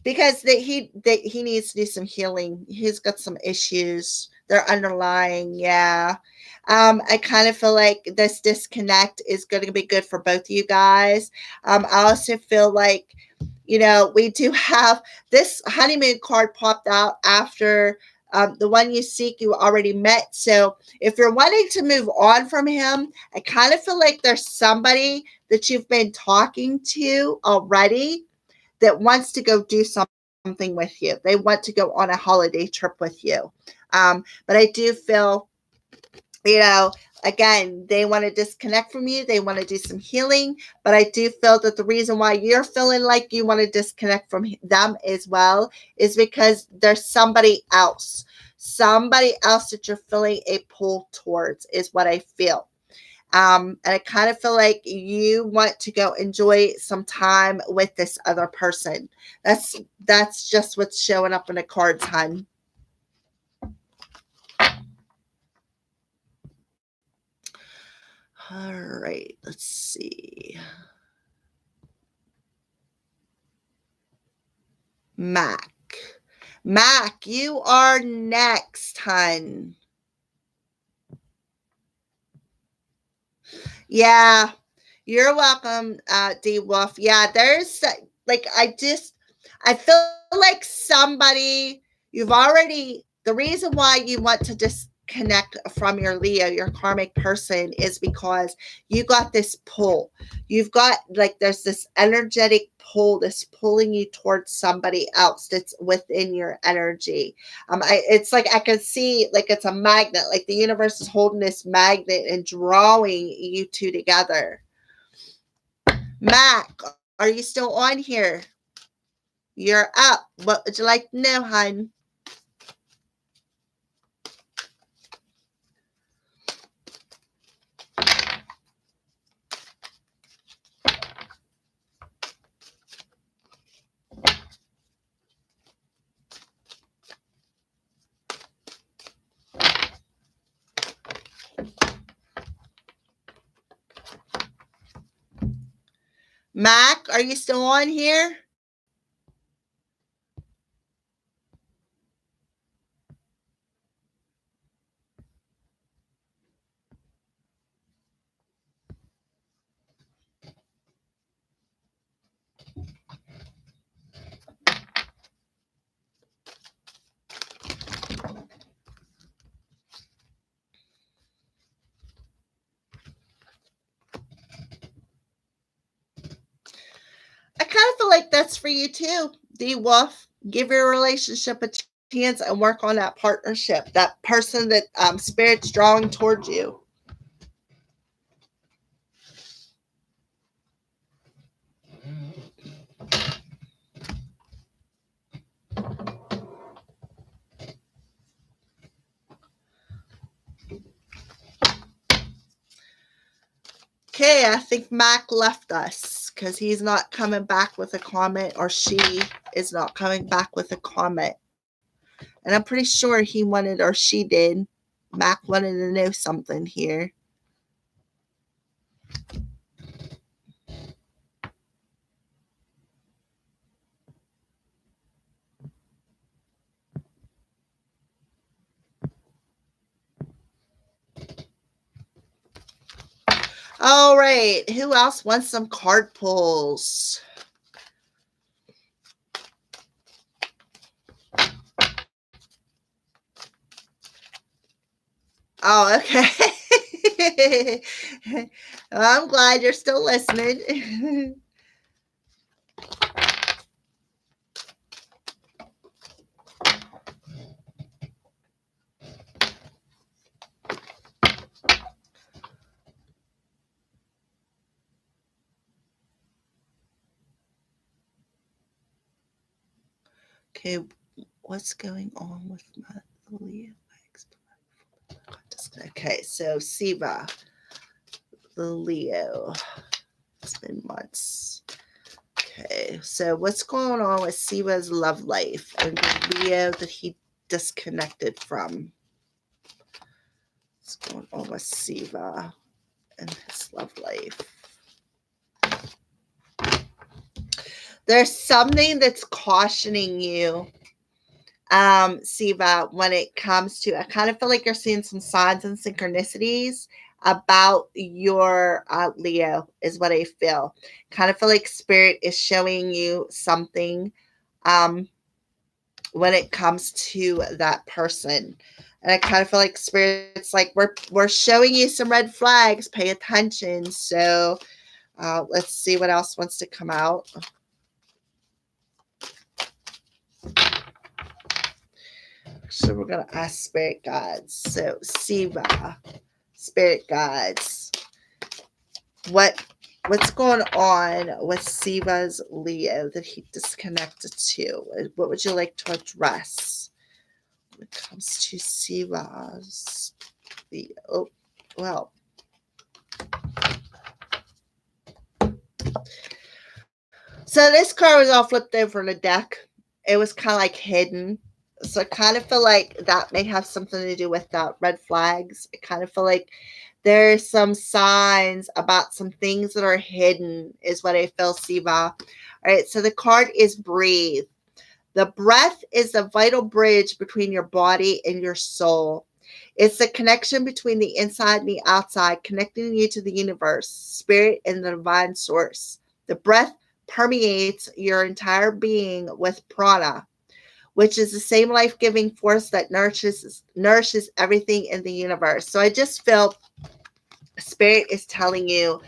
Because he needs to do some healing. He's got some issues. They're underlying. Yeah. I kind of feel like this disconnect is going to be good for both of you guys. I also feel like, we do have this honeymoon card popped out after the one you seek you already met. So if you're wanting to move on from him, I kind of feel like there's somebody that you've been talking to already that wants to go do something with you. They want to go on a holiday trip with you. But I do feel, again, they want to disconnect from you. They want to do some healing. But I do feel that the reason why you're feeling like you want to disconnect from them as well is because there's somebody else that you're feeling a pull towards, is what I feel. And I kind of feel like you want to go enjoy some time with this other person. That's just what's showing up in the cards, hun. All right, let's see. Mac. Mac, you are next, hun. Yeah, you're welcome, D Wolf. Yeah, there's like I feel like somebody you've already the reason why you want to disconnect from your Leo, your karmic person, is because you got this pull. You've got like there's this energetic pull that's pulling you towards somebody else that's within your energy. It's like I can see like it's a magnet, like the universe is holding this magnet and drawing you two together. Mac, are you still on here? You're up. What would you like to know, hun? Mac, are you still on here? I kind of feel like that's for you too, D Wolf. Give your relationship a chance and work on that partnership, that person that spirit's drawing towards you. Okay, I think Mac left us because he's not coming back with a comment, or she is not coming back with a comment. And I'm pretty sure he wanted, or she did. Mac wanted to know something here. All right, who else wants some card pulls? Oh, okay. I'm glad you're still listening. Okay, what's going on with my Leo? Okay, so Siva, the Leo. It's been months. Okay, so what's going on with Siva's love life and the Leo that he disconnected from? What's going on with Siva and his love life? There's something that's cautioning you, Siva, when it comes to, I kind of feel like you're seeing some signs and synchronicities about your Leo, is what I feel. Kind of feel like spirit is showing you something when it comes to that person. And I kind of feel like spirit's like, we're showing you some red flags, pay attention. So let's see what else wants to come out. So we're going to ask spirit guides. So Siva, spirit guides, what's going on with Siva's Leo that he disconnected to? What would you like to address when it comes to Siva's Leo? Oh, well. So this card was all flipped over in the deck. It was kind of like hidden. So I kind of feel like that may have something to do with that red flags. I kind of feel like there's some signs about some things that are hidden, is what I feel, Siva. All right, so the card is breathe. The breath is the vital bridge between your body and your soul. It's the connection between the inside and the outside, connecting you to the universe, spirit, and the divine source. The breath permeates your entire being with prana, which is the same life-giving force that nourishes everything in the universe. So I just feel spirit is telling you,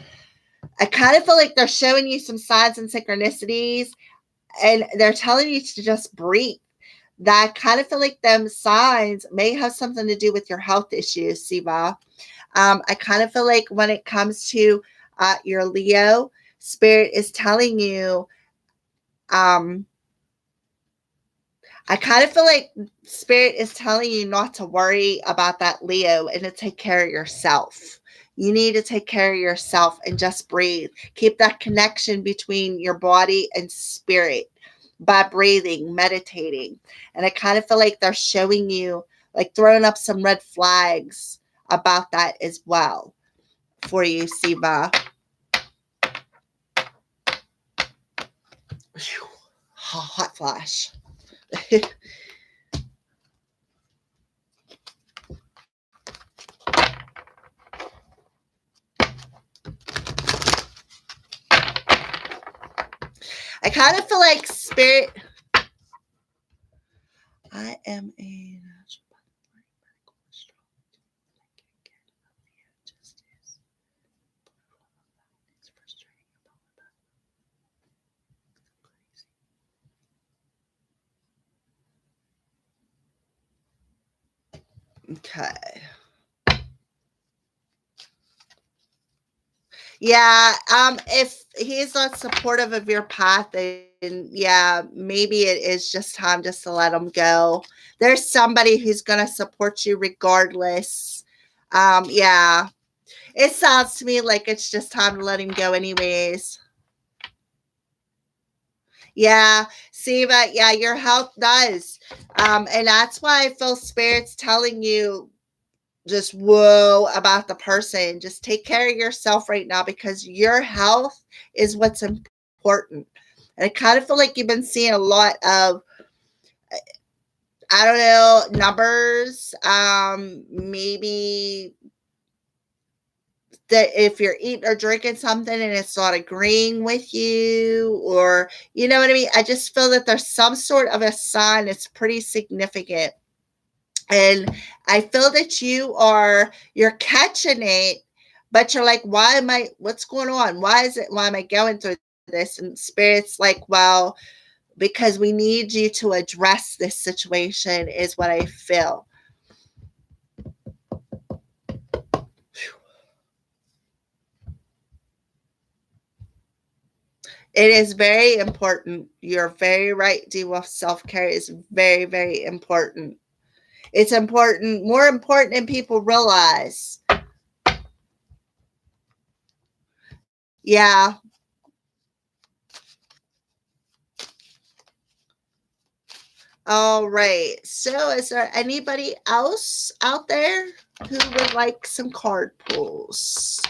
I kind of feel like they're showing you some signs and synchronicities, and they're telling you to just breathe. That kind of feel like them signs may have something to do with your health issues, Siva. I kind of feel like when it comes to your Leo, spirit is telling you, I kind of feel like spirit is telling you not to worry about that Leo and to take care of yourself. You need to take care of yourself and just breathe. Keep that connection between your body and spirit by breathing, meditating. And I kind of feel like they're showing you, like throwing up some red flags about that as well for you, Siva. Hot flash. I kind of feel like spirit. I am a natural medical astrologer. It's frustrating about that. Okay. Yeah, if he's not supportive of your path, then yeah, maybe it is just time just to let him go. There's somebody who's gonna support you regardless. Yeah. It sounds to me like it's just time to let him go anyways. Yeah, see, but yeah, your health does. And that's why I feel spirits telling you just whoa about the person. Just take care of yourself right now because your health is what's important. And I kind of feel like you've been seeing a lot of, I don't know, numbers. Maybe that if you're eating or drinking something and it's not agreeing with you, or you know what I mean. I just feel that there's some sort of a sign that's pretty significant. And I feel that you're catching it, but you're like, what's going on? Why am I going through this? And spirit's like, well, because we need you to address this situation, is what I feel. It is very important. You're very right, D-Wolf. Self-care is very, very important. It's important, more important than people realize. Yeah. All right. So is there anybody else out there who would like some card pulls?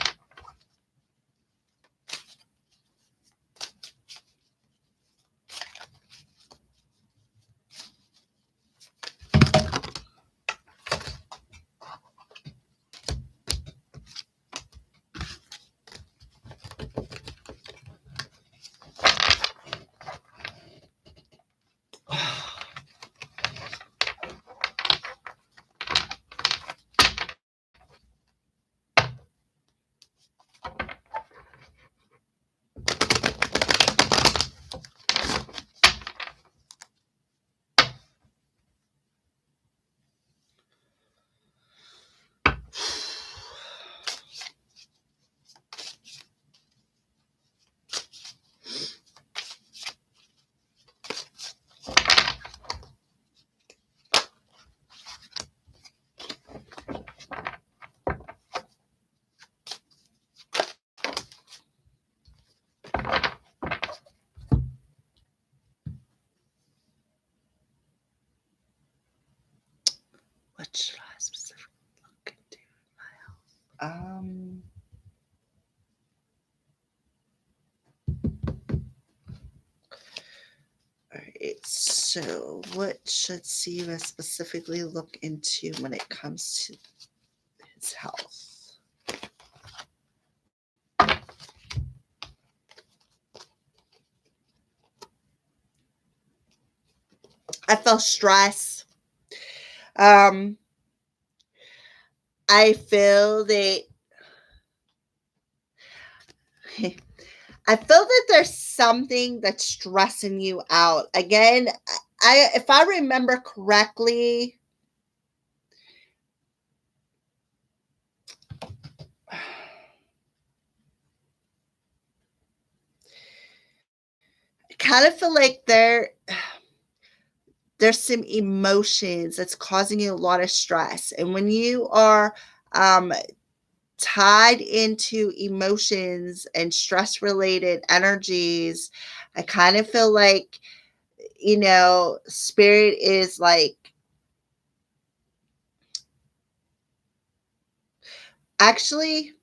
What should I specifically look into in my health? All right. So, what should Siva specifically look into when it comes to his health? I feel stress. Um, I feel that I feel that there's something that's stressing you out. Again, if I remember correctly, I kind of feel like there's some emotions that's causing you a lot of stress. And when you are um, tied into emotions and stress related energies, I kind of feel like, spirit is like, actually,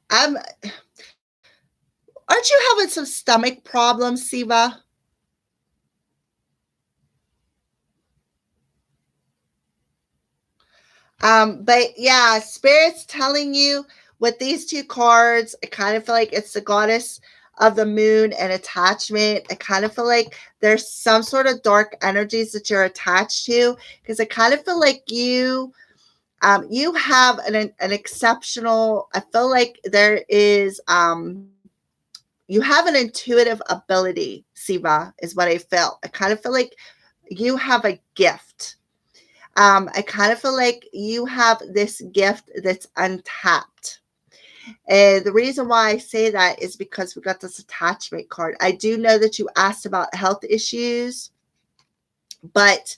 I'm, aren't you having some stomach problems, Siva? But yeah, Spirit's telling you with these two cards, I kind of feel like it's the goddess of the moon and attachment. I kind of feel like there's some sort of dark energies that you're attached to, because I kind of feel like you have an exceptional, I feel like there is you have an intuitive ability, Siva, is what I feel. I kind of feel like you have a gift. I kind of feel like you have this gift that's untapped. And the reason why I say that is because we got this attachment card. I do know that you asked about health issues, but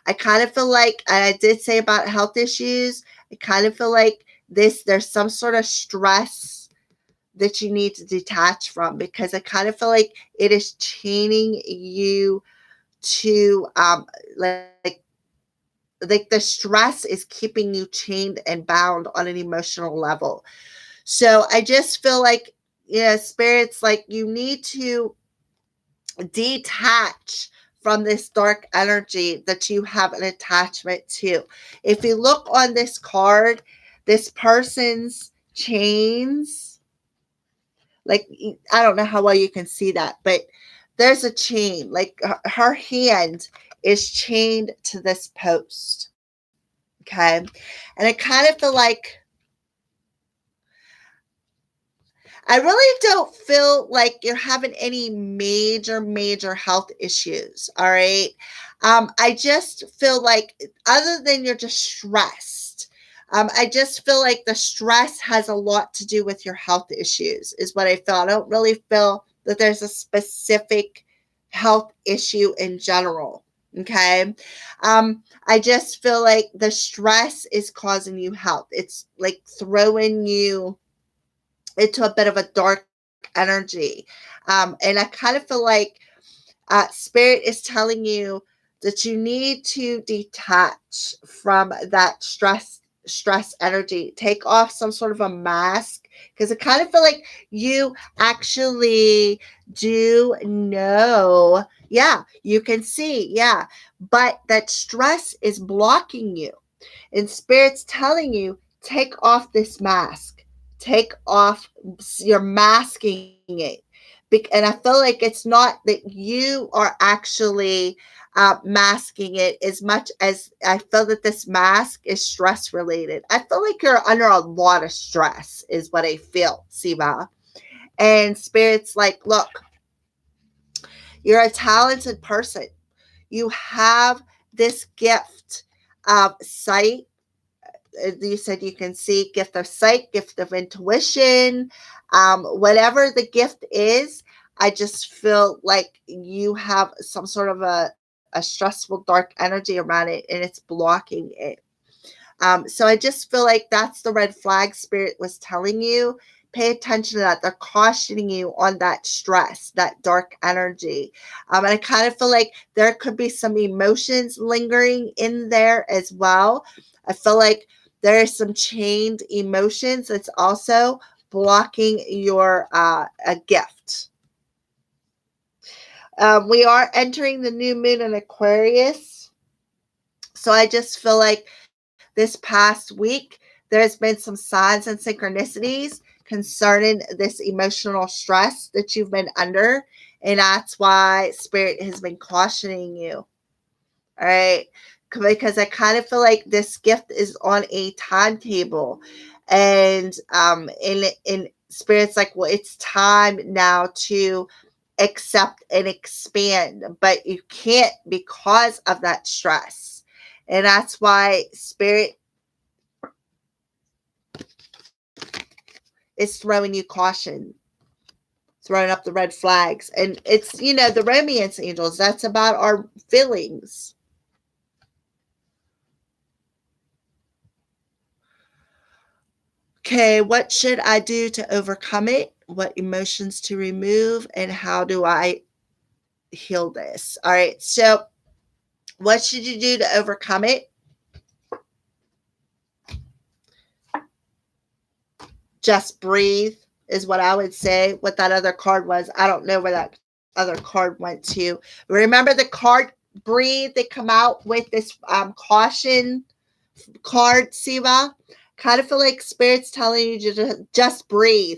I kind of feel like, and I did say about health issues, I kind of feel like there's some sort of stress that you need to detach from, because I kind of feel like it is chaining you to like the stress is keeping you chained and bound on an emotional level. So I just feel like, spirits, like, you need to detach from this dark energy that you have an attachment to. If you look on this card, this person's chains, like, I don't know how well you can see that, but there's a chain, like her hand is chained to this post. Okay. And I kind of feel like I really don't feel like you're having any major health issues. All right. I just feel like, other than you're just stressed, I just feel like the stress has a lot to do with your health issues, is what I feel. I don't really feel that there's a specific health issue in general. Okay. I just feel like the stress is causing you health. It's like throwing you into a bit of a dark energy. And I kind of feel like spirit is telling you that you need to detach from that stress energy. Take off some sort of a mask, because I kind of feel like you actually do know. Yeah, you can see. Yeah, but that stress is blocking you, and spirit's telling you, take off this mask, take off, you're masking it. And I feel like it's not that you are actually masking it, as much as I feel that this mask is stress related. I feel like you're under a lot of stress, is what I feel, Siva. And spirit's like, look, you're a talented person. You have this gift of sight. You said you can see gift of sight, gift of intuition, whatever the gift is. I just feel like you have some sort of a stressful dark energy around it, and it's blocking it. So I just feel like that's the red flag spirit was telling you. Pay attention to that. They're cautioning you on that stress, that dark energy. And I kind of feel like there could be some emotions lingering in there as well. I feel like there are some chained emotions that's also blocking your a gift. We are entering the new moon in Aquarius. So I just feel like this past week, there's been some signs and synchronicities concerning this emotional stress that you've been under. And that's why Spirit has been cautioning you. All right. Because I kind of feel like this gift is on a timetable. And in Spirit's like, well, it's time now to accept and expand, but you can't because of that stress. And that's why Spirit is throwing you caution, throwing up the red flags. And it's, the romance angels, that's about our feelings. Okay, what should I do to overcome it? What emotions to remove? And how do I heal this? All right, so what should you do to overcome it? Just breathe is what I would say. What that other card was, I don't know where that other card went to. Remember the card breathe? They come out with this caution card, Siva. Kind of feel like Spirit's telling you to just breathe,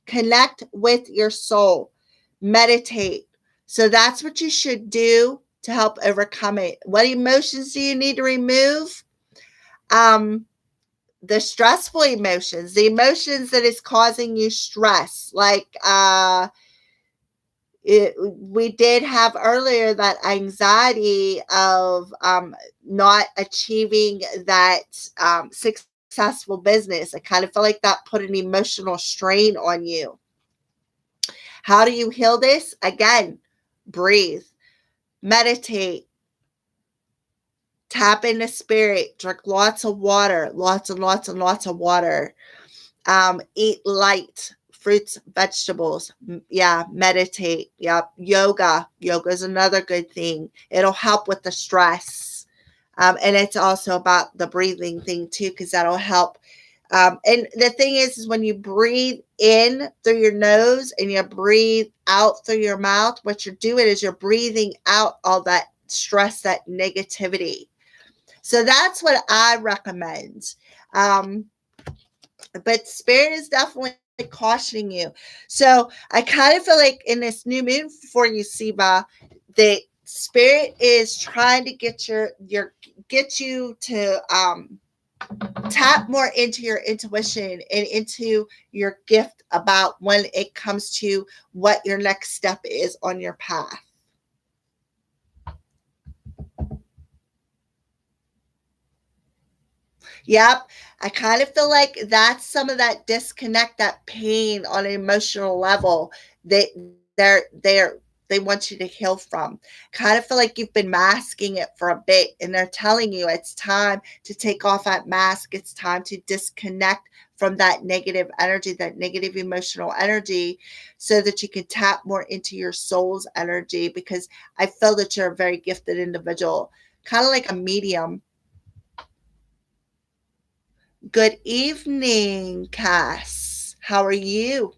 connect with your soul, meditate. So that's what you should do to help overcome it. What emotions do you need to remove? The stressful emotions, the emotions that is causing you stress, like we did have earlier that anxiety of not achieving that successful business. I kind of feel like that put an emotional strain on you. How do you heal this? Again, breathe, meditate, tap into spirit, drink lots of water, lots and lots and lots of water. Eat light, fruits, vegetables. Yeah, meditate. Yep, yoga. Yoga is another good thing. It'll help with the stress. And it's also about the breathing thing too, because that'll help. And the thing is when you breathe in through your nose and you breathe out through your mouth, what you're doing is you're breathing out all that stress, that negativity. So that's what I recommend. But Spirit is definitely cautioning you. So I kind of feel like in this new moon for you, Siva, that Spirit is trying to get you to tap more into your intuition and into your gift about when it comes to what your next step is on your path. Yep. I kind of feel like that's some of that disconnect, that pain on an emotional level that they want you to heal from. Kind of feel like you've been masking it for a bit and they're telling you it's time to take off that mask. It's time to disconnect from that negative energy, that negative emotional energy, so that you can tap more into your soul's energy, because I feel that you're a very gifted individual, kind of like a medium. Good evening, Cass. How are you?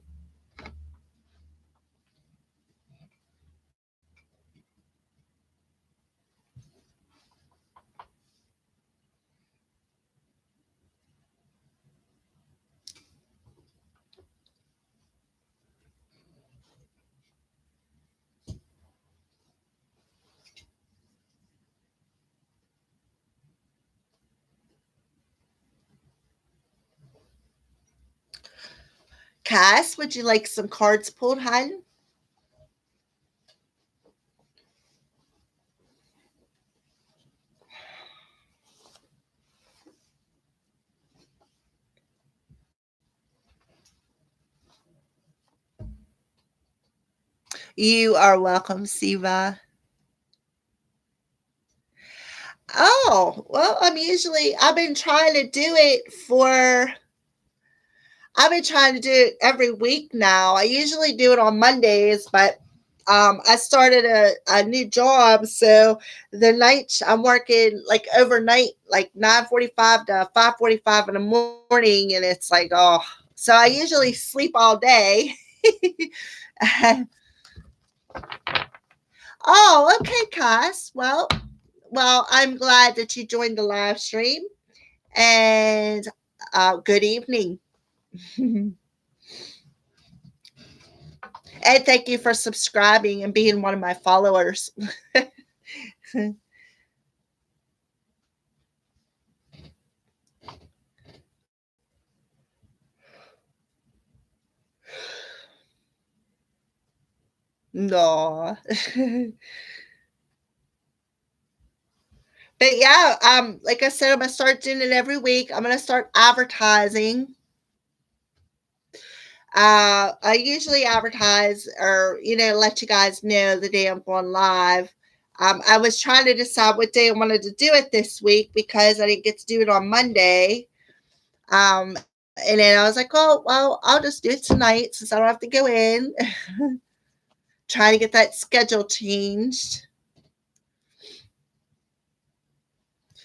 Cass, would you like some cards pulled, hon? You are welcome, Siva. Oh, well, I've been trying to do it I've been trying to do it every week now. I usually do it on Mondays, but I started a new job, so the night I'm working like overnight, like 9:45 to 5:45 in the morning, and it's like, oh, so I usually sleep all day. Oh, okay, Cass. Well, I'm glad that you joined the live stream, and good evening. And thank you for subscribing and being one of my followers. No. But yeah, like I said, I'm gonna start doing it every week. I'm gonna start advertising. I usually advertise or let you guys know the day I'm going live. I was trying to decide what day I wanted to do it this week because I didn't get to do it on Monday. Um, and then I was like, oh well, I'll just do it tonight since I don't have to go in. Trying to get that schedule changed.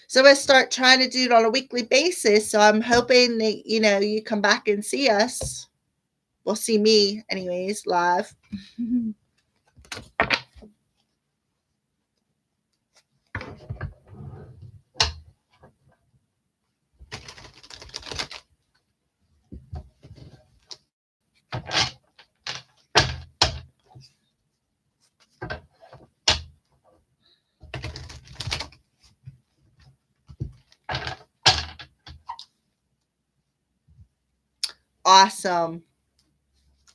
So I'm gonna start trying to do it on a weekly basis. So I'm hoping that you come back and see us. Well, see me anyways live. Awesome.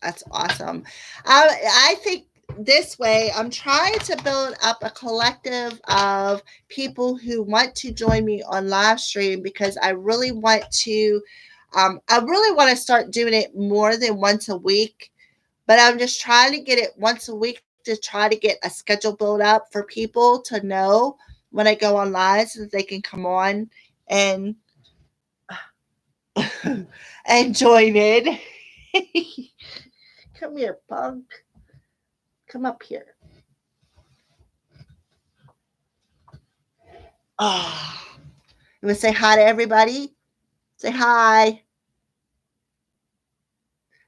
That's awesome. I think this way I'm trying to build up a collective of people who want to join me on live stream because I really want to start doing it more than once a week, but I'm just trying to get it once a week to try to get a schedule built up for people to know when I go on live so that they can come on and and join in. Come here, punk. Come up here. Oh, you want to say hi to everybody? Say hi.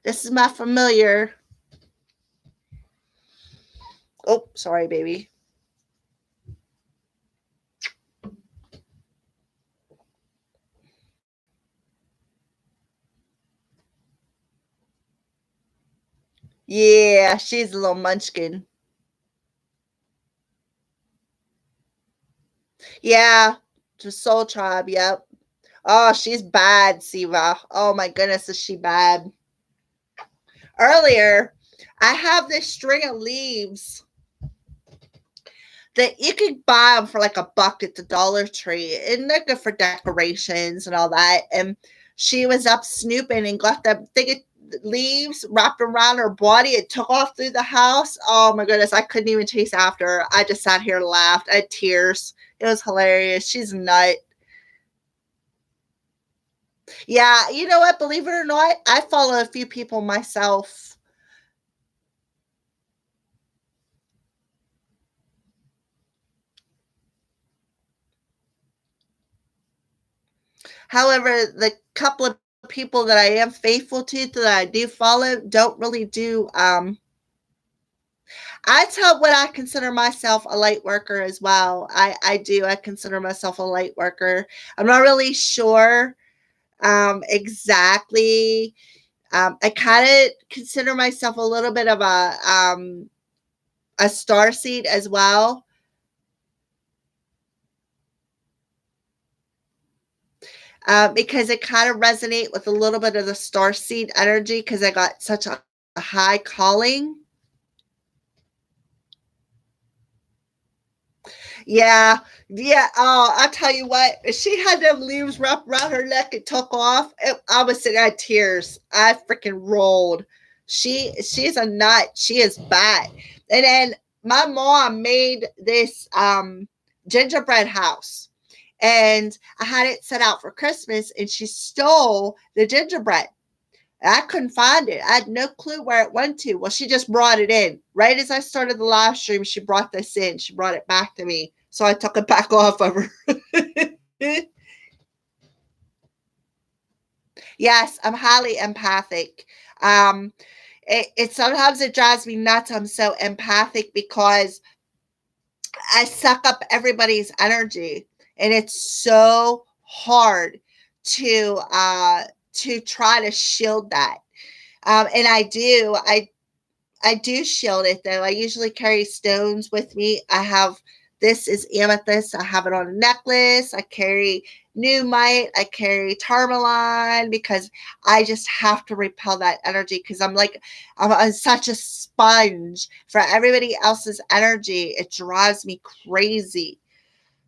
This is my familiar. Oh, sorry, baby. Yeah, she's a little munchkin. Yeah, to Soul Tribe. Yep. Oh, she's bad, Siva. Oh my goodness, is she bad? Earlier, I have this string of leaves that you can buy them for like a buck at the Dollar Tree, and they're good for decorations and all that. And she was up snooping and got that thing of leaves wrapped around her body. It took off through the house. Oh my goodness, I couldn't even chase after her. I just sat here and laughed. I had tears. It was hilarious. She's a nut. Yeah, you know what? Believe it or not, I follow a few people myself. However, the couple of people that I am faithful to that I do follow don't really do I tell what I consider myself a light worker as well. I do. I consider myself a light worker. I'm not really sure exactly. I kind of consider myself a little bit of a star seed as well. Because it kind of resonate with a little bit of the star seed energy because I got such a high calling. Yeah, yeah. Oh, I tell you what, if she had them leaves wrapped around her neck and took off, I was sitting at tears. I freaking rolled. She's a nut. She is bad. And then my mom made this gingerbread house, and I had it set out for Christmas, and she stole the gingerbread. I couldn't find it. I had no clue where it went to. Well, she just brought it in. Right as I started the live stream, she brought this in. She brought it back to me. So I took it back off of her. Yes, I'm highly empathic. Um, it sometimes it drives me nuts. I'm so empathic because I suck up everybody's energy, and it's so hard to try to shield that. And I do shield it though. I usually carry stones with me. I have this is amethyst. I have it on a necklace. I carry newmite. I carry tourmaline because I just have to repel that energy because I'm such a sponge for everybody else's energy. It drives me crazy.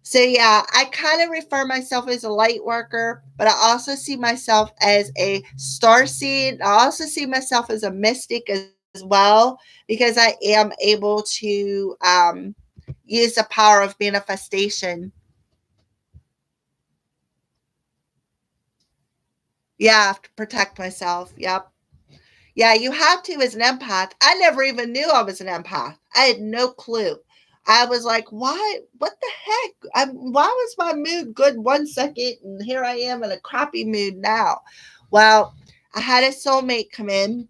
So yeah, I kind of refer myself as a light worker, but I also see myself as a star seed. I also see myself as a mystic as well because I am able to use the power of manifestation. Yeah, to protect myself. Yep. Yeah, you have to as an empath. I never even knew I was an empath. I had no clue. I was like, why? What the heck? Why was my mood good 1 second and here I am in a crappy mood now? Well, I had a soulmate come in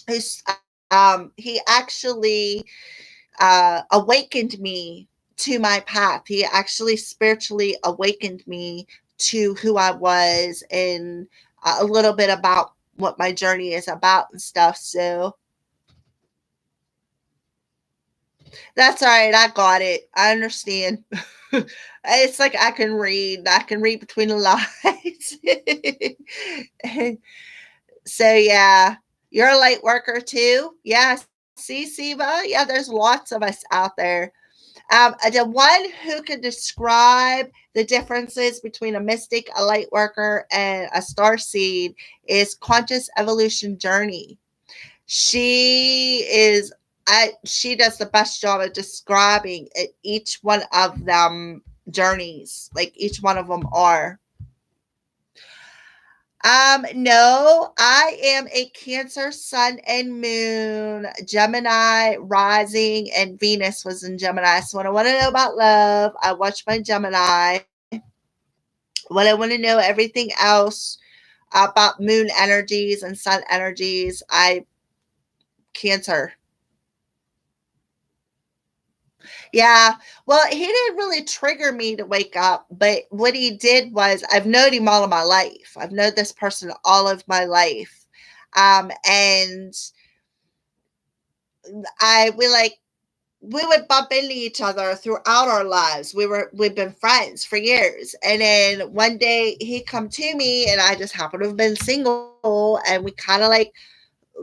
who's, he actually awakened me to my path. He actually spiritually awakened me to who I was and a little bit about what my journey is about and stuff. So that's all right. I got it. I understand. It's like I can read. I can read between the lines. So yeah, you're a light worker too. Yeah. See, Siva. Yeah, there's lots of us out there. The one who can describe the differences between a mystic, a light worker, and a star seed is Conscious Evolution Journey. She is she does the best job of describing it, each one of them journeys, like each one of them are. No, I am a Cancer Sun and Moon, Gemini rising, and Venus was in Gemini. So when I want to know about love, I watch my Gemini. When I want to know everything else about moon energies and sun energies, I Cancer. Yeah. Well, he didn't really trigger me to wake up, but what he did was I've known him all of my life. I've known this person all of my life. And I we would bump into each other throughout our lives. We've been friends for years. And then one day he come to me and I just happened to have been single and we kind of like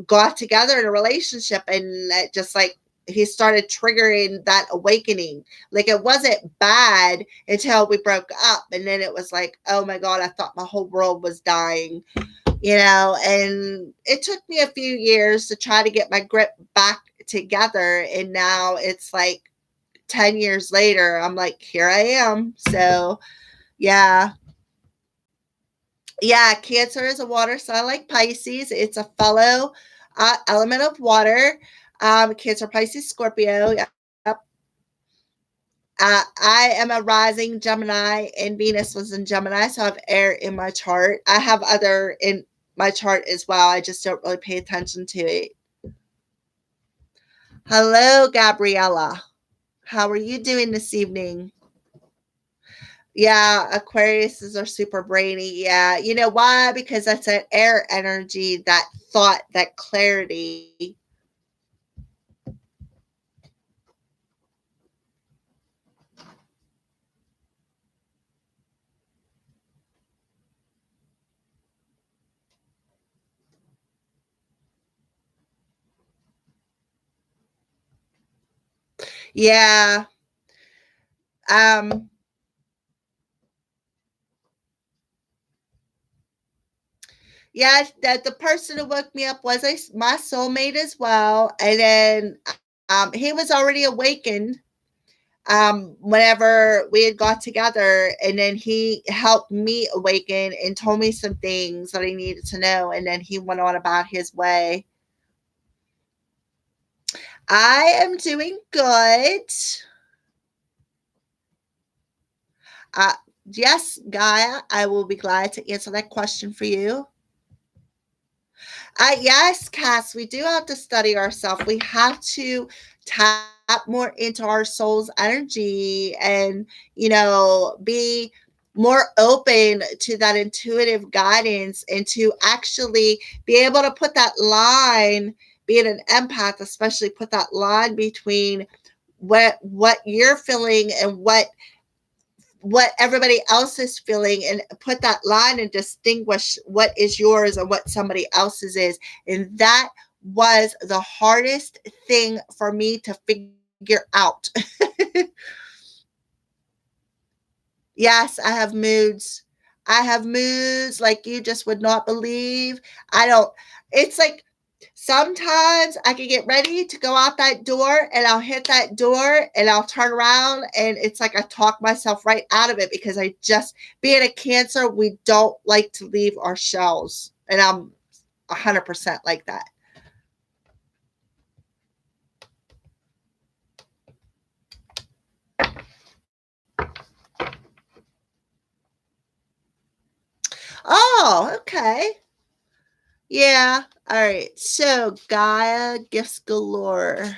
got together in a relationship and it just like he started triggering that awakening. Like it wasn't bad until we broke up and then it was like, oh my god, I thought my whole world was dying, and it took me a few years to try to get my grip back together and now it's like 10 years later I'm like here I am. So yeah. Yeah, Cancer is a water sign like Pisces. It's a fellow element of water. Cancer, Pisces, Scorpio. Yep. I am a rising Gemini, and Venus was in Gemini, so I have air in my chart. I have other in my chart as well. I just don't really pay attention to it. Hello, Gabriella. How are you doing this evening? Yeah, Aquariuses are super brainy. Yeah. You know why? Because that's an air energy, that thought, that clarity. Yeah. Um, yeah, that the person who woke me up was my soulmate as well. And then he was already awakened whenever we had got together. And then he helped me awaken and told me some things that I needed to know. And then he went on about his way. I am doing good. Uh, yes, Gaia, I will be glad to answer that question for you. Yes, Cass, we do have to study ourselves. We have to tap more into our soul's energy and, be more open to that intuitive guidance and to actually be able to put that line, being an empath, especially put that line between what you're feeling and what everybody else is feeling, and put that line and distinguish what is yours and what somebody else's is. And that was the hardest thing for me to figure out. Yes, I have moods. I have moods like you just would not believe. I don't, it's like sometimes I can get ready to go out that door and I'll hit that door and I'll turn around and it's like I talk myself right out of it because being a Cancer, we don't like to leave our shells. And I'm 100% like that. Oh, okay. Yeah. All right. So Gaia gifts galore.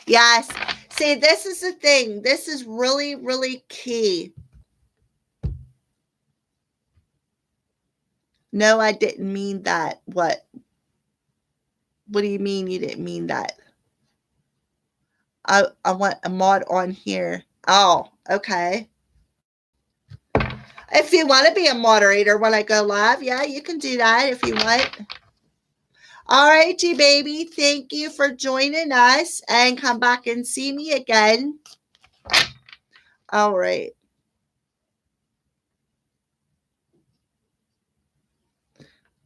Yes. See, this is the thing. This is really, really key. No, I didn't mean that. What? What do you mean you didn't mean that? I want a mod on here. Oh, okay. If you want to be a moderator when I go live, yeah, you can do that if you want. All right, G baby. Thank you for joining us and come back and see me again. All right.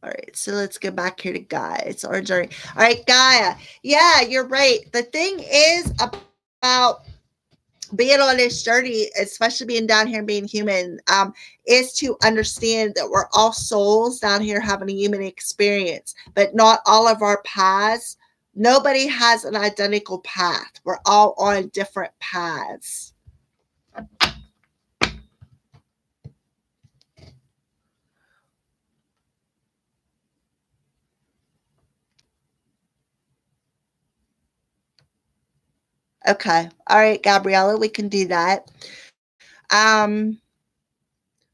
All right, so let's get back here to Gaia. It's our journey. All right, Gaia. Yeah, you're right. The thing is about being on this journey, especially being down here and being human, is to understand that we're all souls down here having a human experience, but not all of our paths. Nobody has an identical path. We're all on different paths. Okay. All right, Gabriella, we can do that.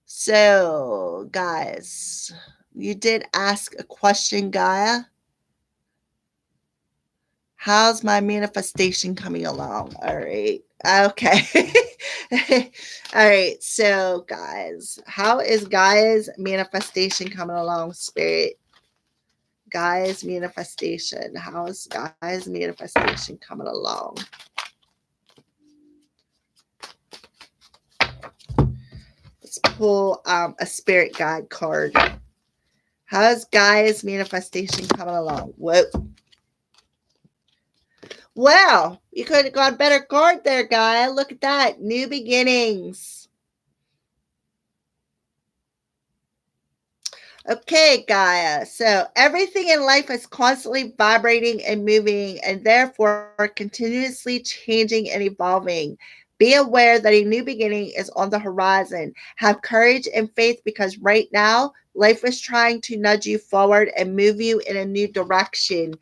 So guys, you did ask a question, Gaia. How's my manifestation coming along? All right. Okay. All right. So, guys, how is Gaia's manifestation coming along, Spirit? Gaia's manifestation. How's Gaia's manifestation coming along? Let's pull a spirit guide card. How's Gaia's manifestation coming along? Whoa. Well, you could have got a better card there, Gaia. Look at that. New beginnings. Okay, Gaia. So everything in life is constantly vibrating and moving and therefore continuously changing and evolving. Be aware that a new beginning is on the horizon. Have courage and faith because right now, life is trying to nudge you forward and move you in a new direction.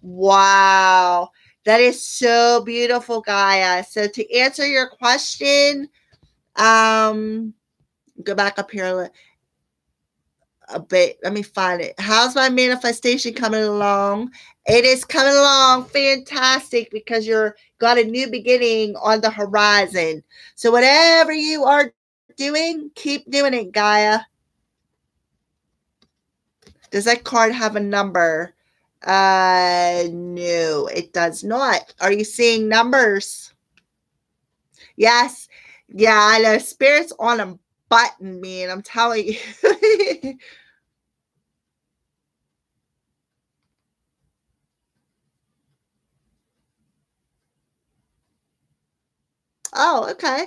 Wow. That is so beautiful, Gaia. So to answer your question, go back up here a bit. Let me find it. How's my manifestation coming along? It is coming along fantastic because you're got a new beginning on the horizon. So whatever you are doing, keep doing it, Gaia. Does that card have a number? No, it does not. Are you seeing numbers? Yes. Yeah, I know. Spirit's on a button, man. I'm telling you. Oh, okay.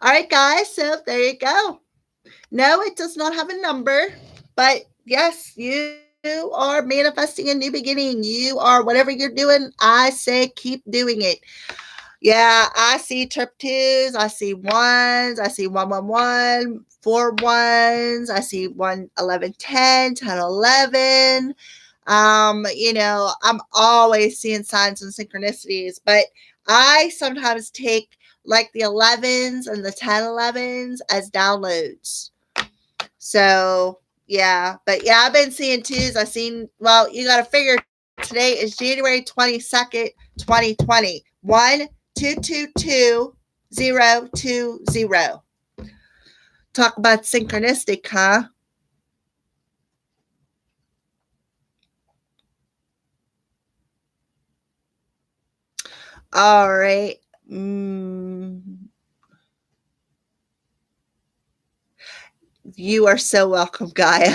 All right, guys. So there you go. No, it does not have a number, but yes, you are manifesting a new beginning. You are whatever you're doing. I say keep doing it. Yeah, I see trip twos. I see ones. I see 111, 4 ones. I see 1, 11, 10, 10, 11. I'm always seeing signs and synchronicities, but I sometimes take like the 11s and the 1011s as downloads. So, yeah, but yeah, I've been seeing twos. Well, you got to figure today is January 22nd, 2020. 1222020. Talk about synchronistic, huh? All right. You are so welcome, Gaia.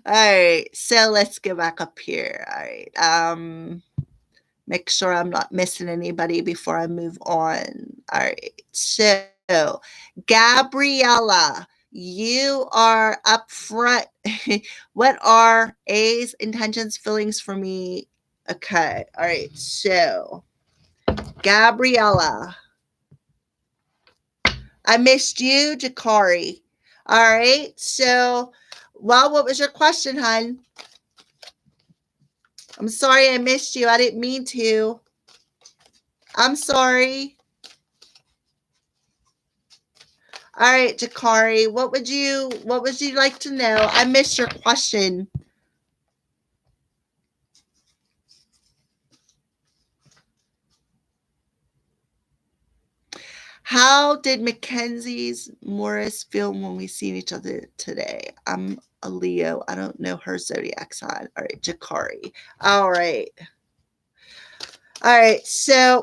All right. So let's go back up here. All right. Make sure I'm not missing anybody before I move on. All right. So, Gabriella, you are up front. What are A's intentions, feelings for me? Okay. All right. So, Gabriella, I missed you, Jakari. All right. So, well, what was your question, hon? I'm sorry I missed you. I didn't mean to. I'm sorry. All right, Jakari, what would you like to know? I missed your question. How did Mackenzie's Morris feel when we seen each other today? I'm a Leo. I don't know her zodiac sign. All right, Jakari. All right. All right. So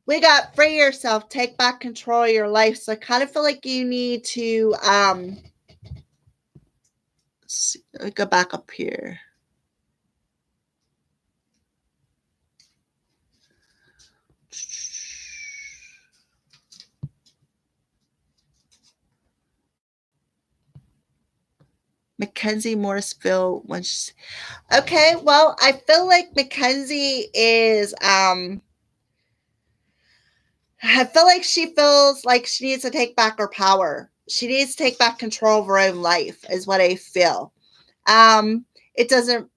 we got free yourself, take back control of your life. So I kind of feel like you need to go back up here. Mackenzie Morrisville when she's okay. Well, I feel like Mackenzie is I feel like she feels like she needs to take back her power. She needs to take back control of her own life, is what I feel. It doesn't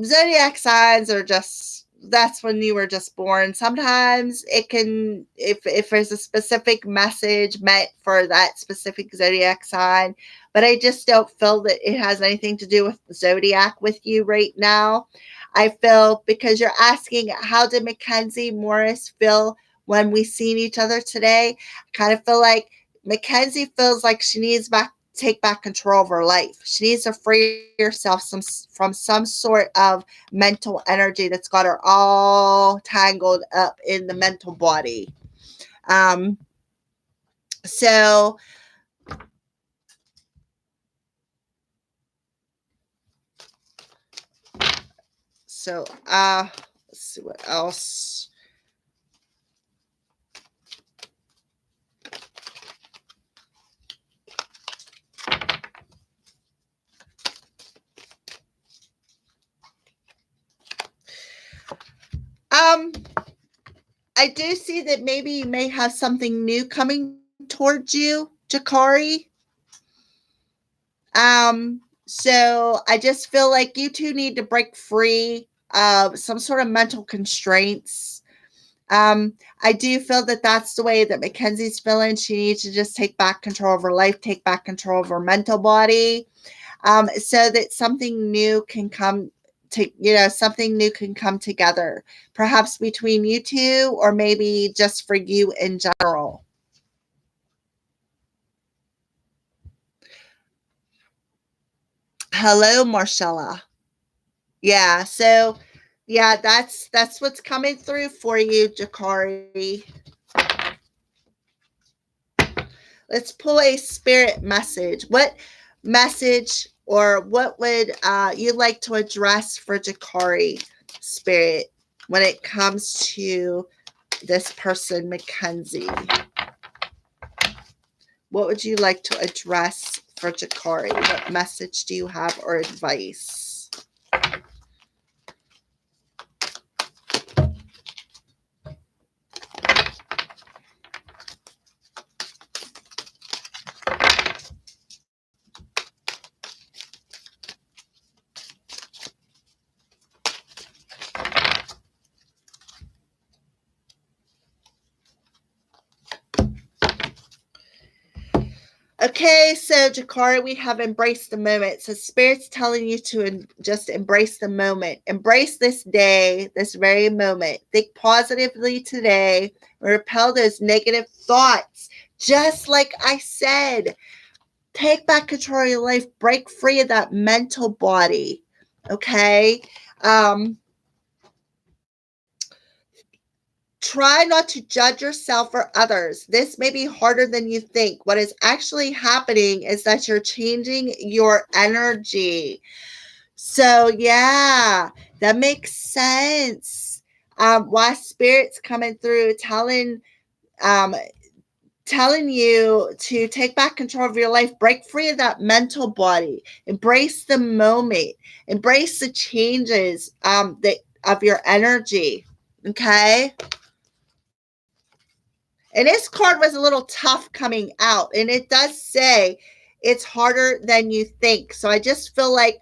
zodiac signs are just that's when you were just born. Sometimes it can if there's a specific message meant for that specific zodiac sign, but I just don't feel that it has anything to do with the zodiac with you right now. I feel because you're asking how did Mackenzie Morris feel when we seen each other today? I kind of feel like Mackenzie feels like she needs take back control of her life. She needs to free herself from some sort of mental energy that's got her all tangled up in the mental body. Um, so let's see what else. I do see that maybe you may have something new coming towards you, Jakari. So I just feel like you two need to break free of some sort of mental constraints. I do feel that that's the way that Mackenzie's feeling. She needs to just take back control of her life, take back control of her mental body, so that something new can come something new can come together, perhaps between you two or maybe just for you in general. Hello, Marcella. Yeah, so yeah, that's what's coming through for you, Jakari. Let's pull a spirit message. What message or what would you like to address for Jakari spirit when it comes to this person, Mackenzie? What would you like to address for Jakari? What message do you have or advice? Okay, so Jakari, we have embraced the moment. So Spirit's telling you to just embrace the moment. Embrace this day, this very moment. Think positively today. Repel those negative thoughts. Just like I said, take back control of your life. Break free of that mental body. Okay? Try not to judge yourself or others. This may be harder than you think. What is actually happening is that you're changing your energy. So, yeah, that makes sense. Why Spirit's coming through telling you to take back control of your life, break free of that mental body, embrace the moment, embrace the changes of your energy. Okay? And this card was a little tough coming out. And it does say it's harder than you think. So I just feel like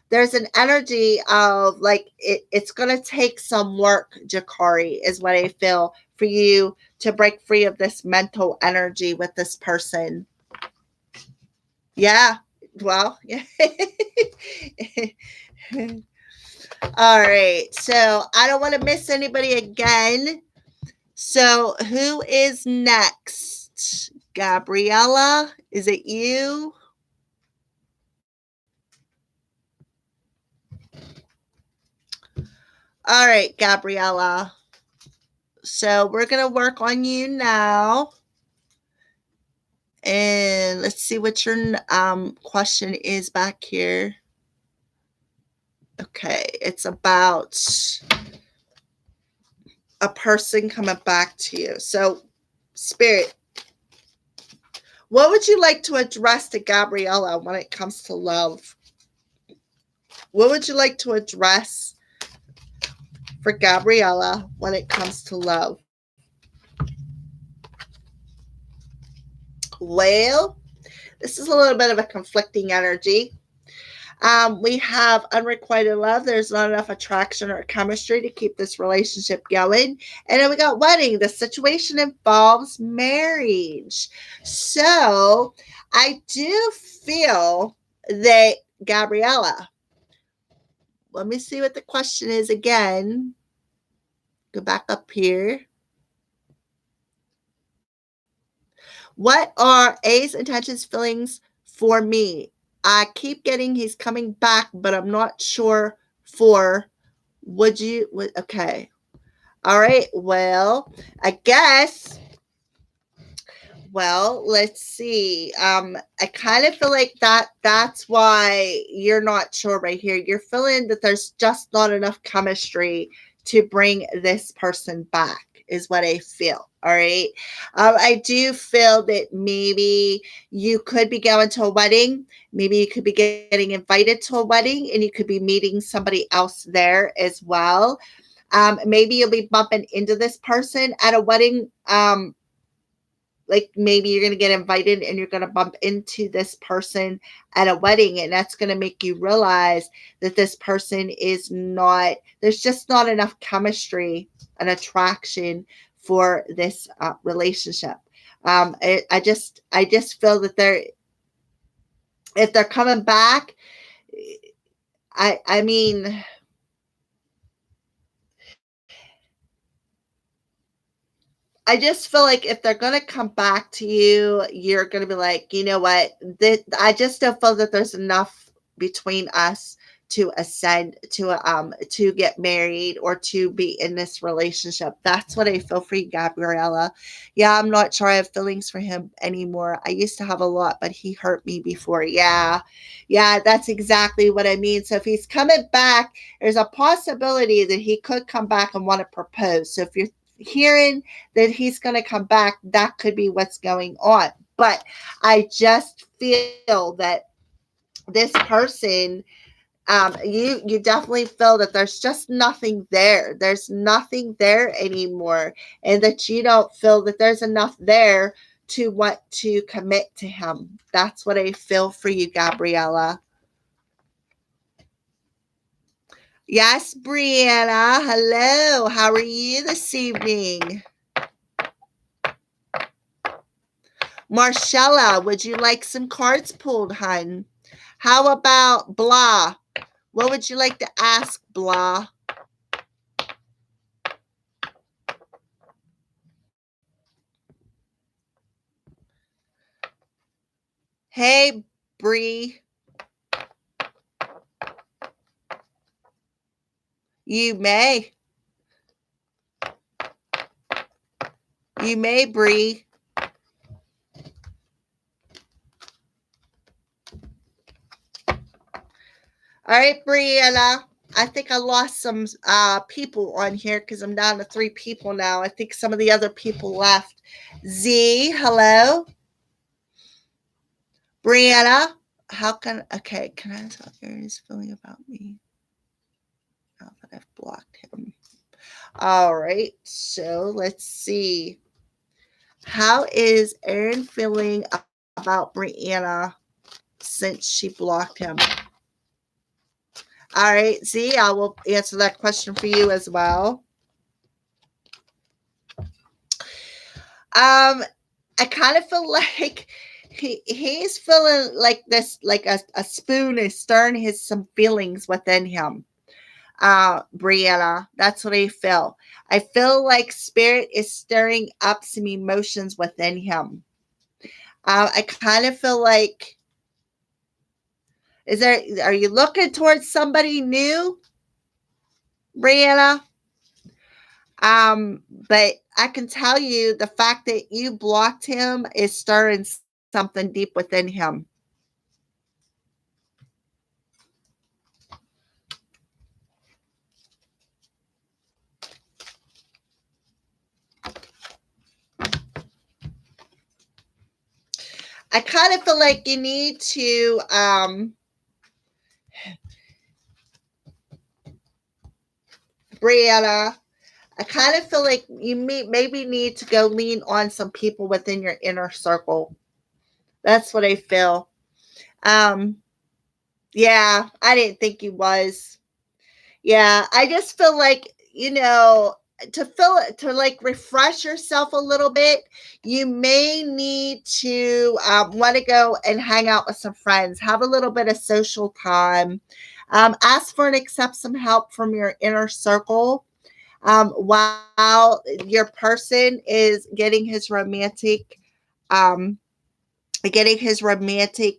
there's an energy of like it's going to take some work, Jakari, is what I feel, for you to break free of this mental energy with this person. Yeah. Well, yeah. All right. So I don't want to miss anybody again. So, who is next? Gabriella, is it you? All right, Gabriella. So, we're going to work on you now. And let's see what your question is back here. Okay, it's about a person coming back to you. So, Spirit, what would you like to address to Gabriella when it comes to love? What would you like to address for Gabriella when it comes to love? Well, this is a little bit of a conflicting energy. We have unrequited love. There's not enough attraction or chemistry to keep this relationship going. And then we got wedding. The situation involves marriage. So I do feel that Gabriella, let me see what the question is again. Go back up here. What are A's intentions, feelings for me? I keep getting he's coming back, but I'm not sure for okay. All right. Well, I guess. Well, let's see. I kind of feel like that's why you're not sure right here. You're feeling that there's just not enough chemistry to bring this back, is what I feel. All right. I do feel that maybe you could be going to a wedding. Maybe you could be getting invited to a wedding and you could be meeting somebody else there as well. Maybe you'll be bumping into this person at a wedding. Like maybe you're going to get invited and you're going to bump into this person at a wedding, and that's going to make you realize that this person is not, there's just not enough chemistry and attraction for this relationship. I just feel that if they're coming back, I mean, I just feel like if they're going to come back to you, you're going to be like, you know what? I just don't feel that there's enough between us to ascend to get married or to be in this relationship. That's what I feel for you, Gabriella. Yeah, I'm not sure I have feelings for him anymore. I used to have a lot, but he hurt me before. Yeah, that's exactly what I mean. So if he's coming back, there's a possibility that he could come back and want to propose. So if you're hearing that he's going to come back, that could be what's going on. But I just feel that this person, you definitely feel that there's just nothing there. There's nothing there anymore, and that you don't feel that there's enough there to want to commit to him. That's what I feel for you, Gabriella. Yes, Brianna. Hello. How are you this evening? Marcella, would you like some cards pulled, hun? How about Blah? What would you like to ask, Blah? Hey, Bree. You may. You may, Bree. All right, Brianna. I think I lost some people on here because I'm down to 3 people now. I think some of the other people left. Z, hello. Brianna, how can, okay, can I tell Aaron's feeling about me now that I've blocked him? All right, so let's see. How is Aaron feeling about Brianna since she blocked him? All right, Z, I will answer that question for you as well. I kind of feel like he's feeling like this, like a spoon is stirring some feelings within him. Brianna, that's what I feel. I feel like spirit is stirring up some emotions within him. I kind of feel like, are you looking towards somebody new, Brianna? But I can tell you the fact that you blocked him is stirring something deep within him. I kind of feel like you need to Brianna, I kind of feel like you maybe need to go lean on some people within your inner circle. That's what I feel. Yeah, I didn't think you was. Yeah, I just feel like, to like refresh yourself a little bit, you may need to want to go and hang out with some friends, have a little bit of social time, ask for and accept some help from your inner circle, while your person is um, getting his romantic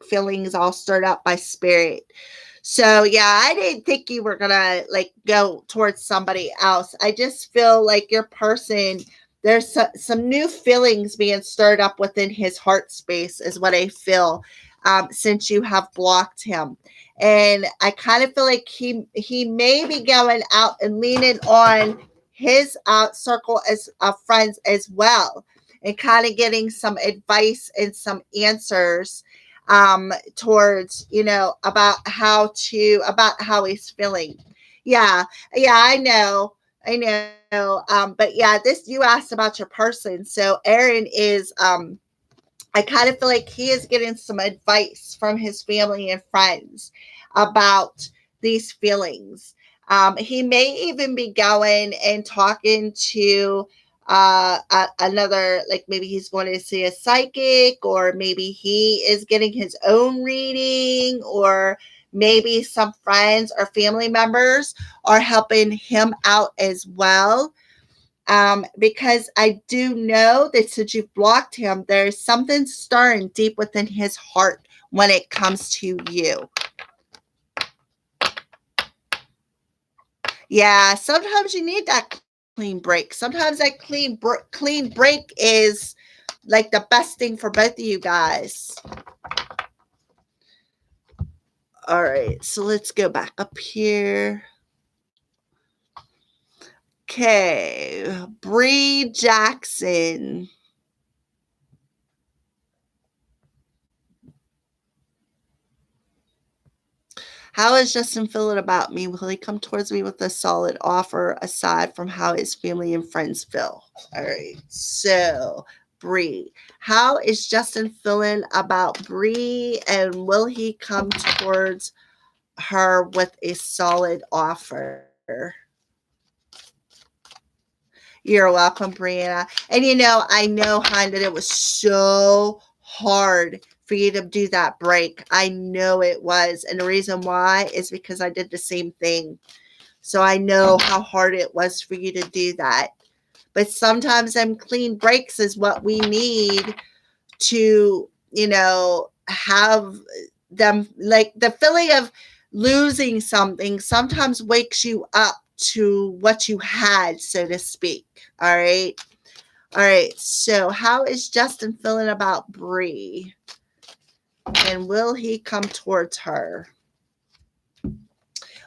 feelings all stirred up by spirit. So yeah, I didn't think you were gonna like go towards somebody else. I just feel like your person, there's some new feelings being stirred up within his heart space, is what I feel, since you have blocked him. And I kind of feel like he may be going out and leaning on his circle as friends as well, and kind of getting some advice and some answers towards, about how he's feeling. Yeah, yeah, I know. But yeah, this, you asked about your person. So Aaron is I kind of feel like he is getting some advice from his family and friends about these feelings. He may even be going and talking to another, like maybe he's going to see a psychic, or maybe he is getting his own reading, or maybe some friends or family members are helping him out as well, because I do know that since you've blocked him, there's something stirring deep within his heart when it comes to you. Yeah, sometimes you need that clean break. Sometimes that clean break is like the best thing for both of you guys. All right, so let's go back up here. Okay, Bree Jackson. How is Justin feeling about me? Will he come towards me with a solid offer aside from how his family and friends feel? All right. So, Bree, how is Justin feeling about Bree, and will he come towards her with a solid offer? You're welcome, Brianna. And I know, hon, that it was so hard for you to do that break. I know it was. And the reason why is because I did the same thing. So I know how hard it was for you to do that. But sometimes them clean breaks is what we need to, have them, like the feeling of losing something sometimes wakes you up to what you had, so to speak. All right. All right. So how is Justin feeling about Bree? And will he come towards her?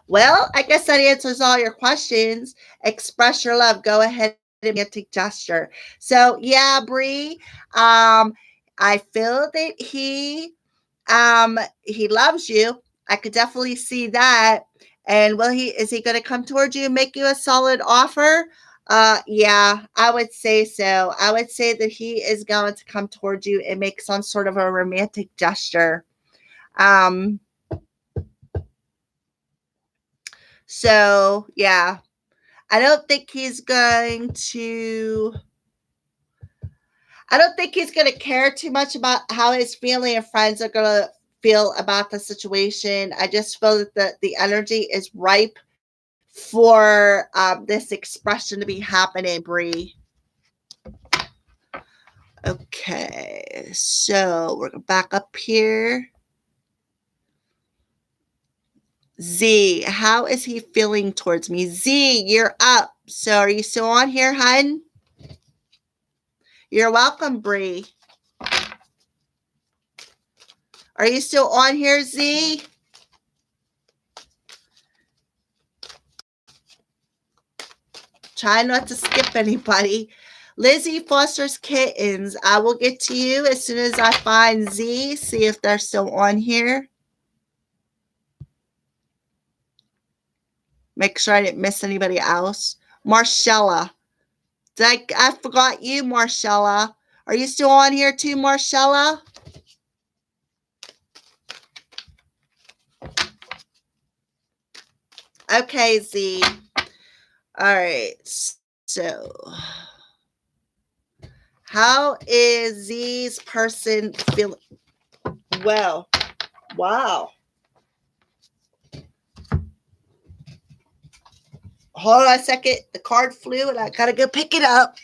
Well, I guess that answers all your questions. Express your love. Go ahead and romantic gesture. So yeah, Bree, I feel that he loves you. I could definitely see that. And is he going to come towards you and make you a solid offer? Yeah, I would say so. I would say that he is going to come towards you and make some sort of a romantic gesture. So yeah, I don't think he's going to care too much about how his family and friends are going to feel about the situation. I just feel that the energy is ripe for this expression to be happening, Bree. Okay, so we're going to back up here. Z, how is he feeling towards me? Z, you're up. So are you still on here, hun? You're welcome, Bree. Are you still on here, Z? Try not to skip anybody. Lizzie fosters kittens. I will get to you as soon as I find Z. See if they're still on here. Make sure I didn't miss anybody else. Marcella. I forgot you, Marcella. Are you still on here too, Marcella? Okay, Z. All right. So, how is Z's person feeling? Well, wow. Hold on a second. The card flew and I gotta go pick it up.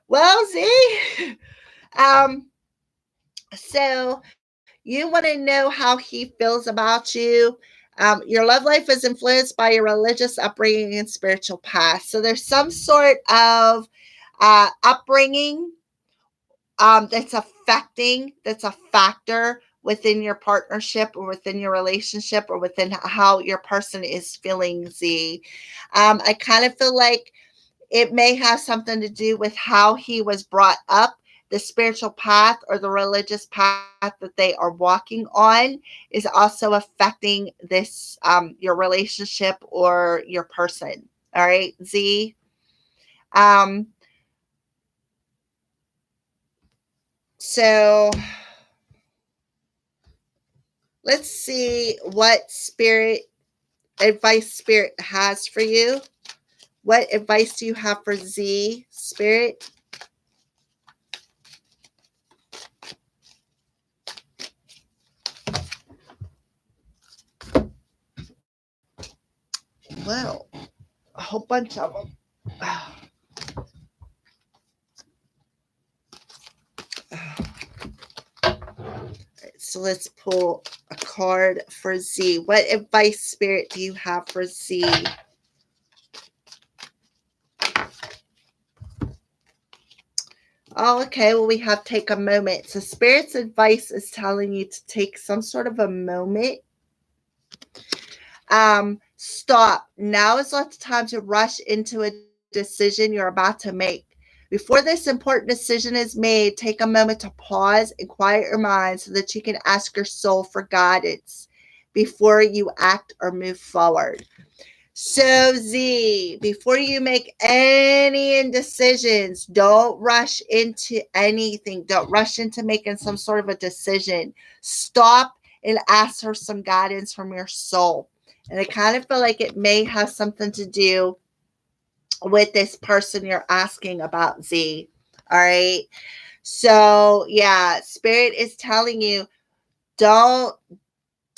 Well, Z, so you want to know how he feels about you. Your love life is influenced by your religious upbringing and spiritual past. So there's some sort of upbringing that's a factor within your partnership or within your relationship or within how your person is feeling, Z. I kind of feel like it may have something to do with how he was brought up, the spiritual path or the religious path that they are walking on is also affecting this, your relationship or your person. All right, Z. So let's see what advice spirit has for you. What advice do you have for Z, spirit? Well, a whole bunch of them. So let's pull a card for Z. What advice, spirit, do you have for Z? Oh, okay. Well, we have take a moment. So spirit's advice is telling you to take some sort of a moment. Stop. Now is not the time to rush into a decision you're about to make. Before this important decision is made, take a moment to pause and quiet your mind so that you can ask your soul for guidance before you act or move forward. So, Z, before you make any decisions, don't rush into anything. Don't rush into making some sort of a decision. Stop and ask for some guidance from your soul. And I kind of feel like it may have something to do with this person you're asking about, Z. All right. So yeah, spirit is telling you, don't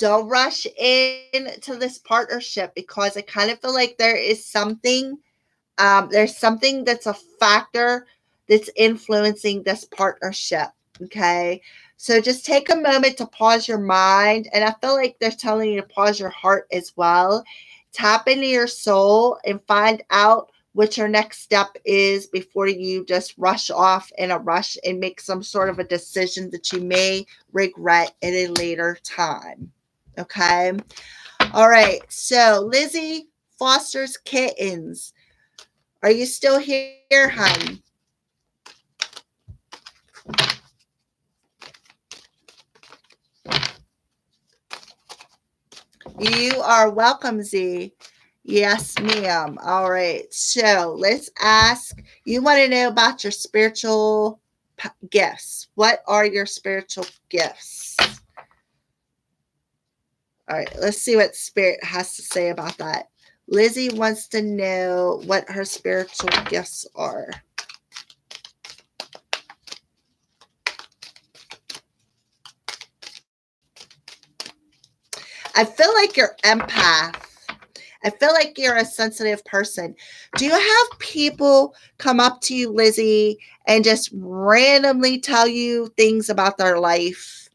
rush into this partnership, because I kind of feel like there's something that's a factor that's influencing this partnership. Okay. So just take a moment to pause your mind. And I feel like they're telling you to pause your heart as well. Tap into your soul and find out what your next step is before you just rush off in a rush and make some sort of a decision that you may regret at a later time. Okay. All right. So Lizzie fosters kittens. Are you still here, hon? You are welcome, Z. Yes, ma'am. All right. So let's ask. You want to know about your spiritual gifts. What are your spiritual gifts? All right. Let's see what Spirit has to say about that. Lizzie wants to know what her spiritual gifts are. I feel like you're empath. I feel like you're a sensitive person. Do you have people come up to you, Lizzie, and just randomly tell you things about their life?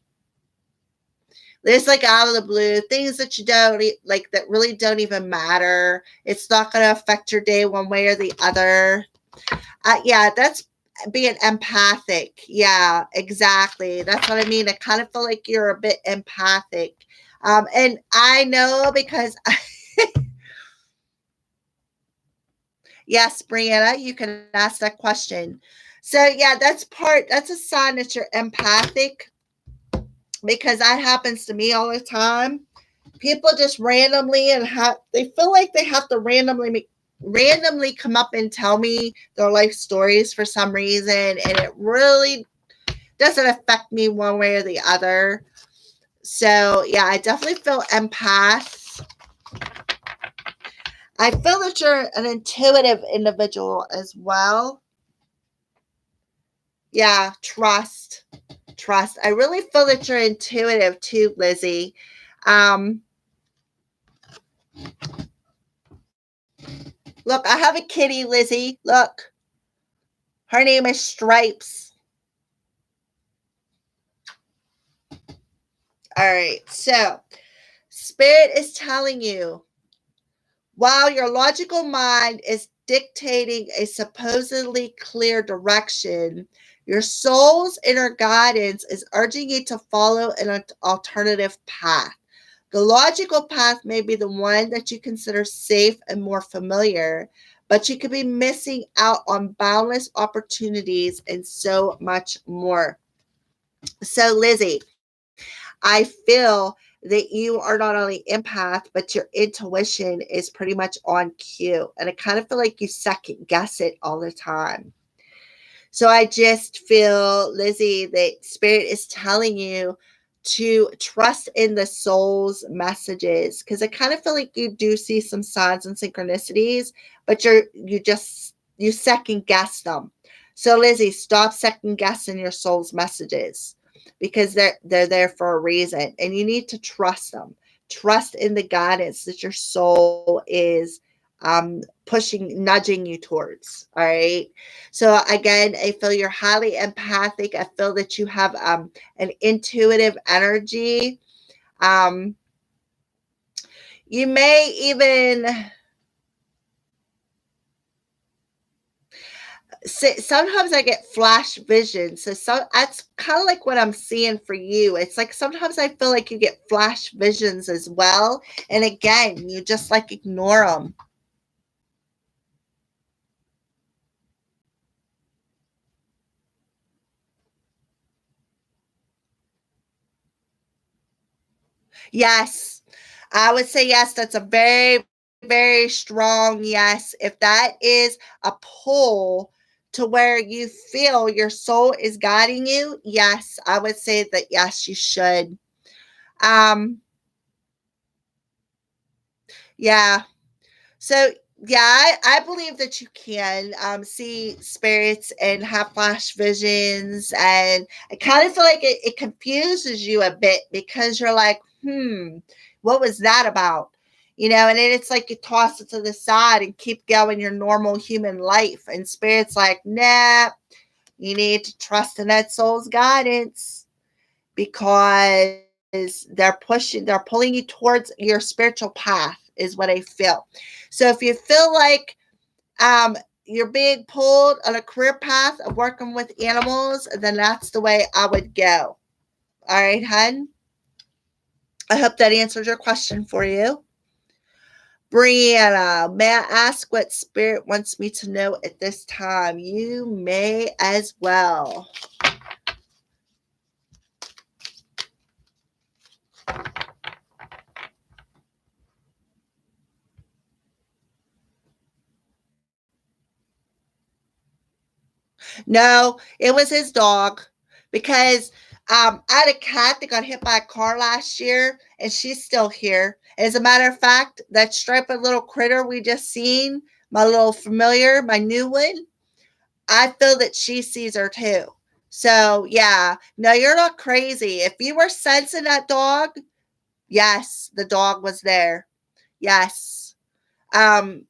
There's like out of the blue things that you don't like, that really don't even matter. It's not going to affect your day one way or the other. Yeah, that's being empathic. Yeah, exactly. That's what I mean. I kind of feel like you're a bit empathic. And I know because yes, Brianna, you can ask that question. So yeah, that's a sign that you're empathic, because that happens to me all the time. People just randomly they feel like they have to randomly come up and tell me their life stories for some reason, and it really doesn't affect me one way or the other. So yeah, I definitely feel empath. I feel that you're an intuitive individual as well. Yeah, trust. I really feel that you're intuitive too, Lizzie. Um, Look, I have a kitty, Lizzie. Look, her name is Stripes. All right, so Spirit is telling you, while your logical mind is dictating a supposedly clear direction, your soul's inner guidance is urging you to follow an alternative path. The logical path may be the one that you consider safe and more familiar, but you could be missing out on boundless opportunities and so much more. So, Lizzie, I feel that you are not only empath, but your intuition is pretty much on cue. And I kind of feel like you second guess it all the time. So I just feel, Lizzie, that Spirit is telling you to trust in the soul's messages, because I kind of feel like you do see some signs and synchronicities, but you second guess them. So Lizzie, stop second guessing your soul's messages, because they're there for a reason, and you need to trust them. Trust in the guidance that your soul is nudging you towards. All right. So again, I feel you're highly empathic. I feel that you have an intuitive energy. Um, you may even sometimes I get flash vision. So that's kind of like what I'm seeing for you. It's like sometimes I feel like you get flash visions as well. And again, you just like ignore them. Yes, I would say yes. That's a very, very strong yes. If that is a pull to where you feel your soul is guiding you, yes, I would say that yes, you should. Um, yeah. So Yeah, I believe that you can see spirits and have flash visions. And I kind of feel like it confuses you a bit because you're like, what was that about? And then it's like you toss it to the side and keep going your normal human life. And spirit's like, nah, you need to trust in that soul's guidance because they're pulling you towards your spiritual path, is what I feel. So if you feel like you're being pulled on a career path of working with animals, then that's the way I would go. All right, hun. I hope that answers your question for you. Brianna, may I ask what spirit wants me to know at this time? You may as well. No, it was his dog because I had a cat that got hit by a car last year and she's still here. As a matter of fact, that striped little critter we just seen, my little familiar, my new one, I feel that she sees her too. So, yeah, no, you're not crazy. If you were sensing that dog, yes, the dog was there. Yes. Um,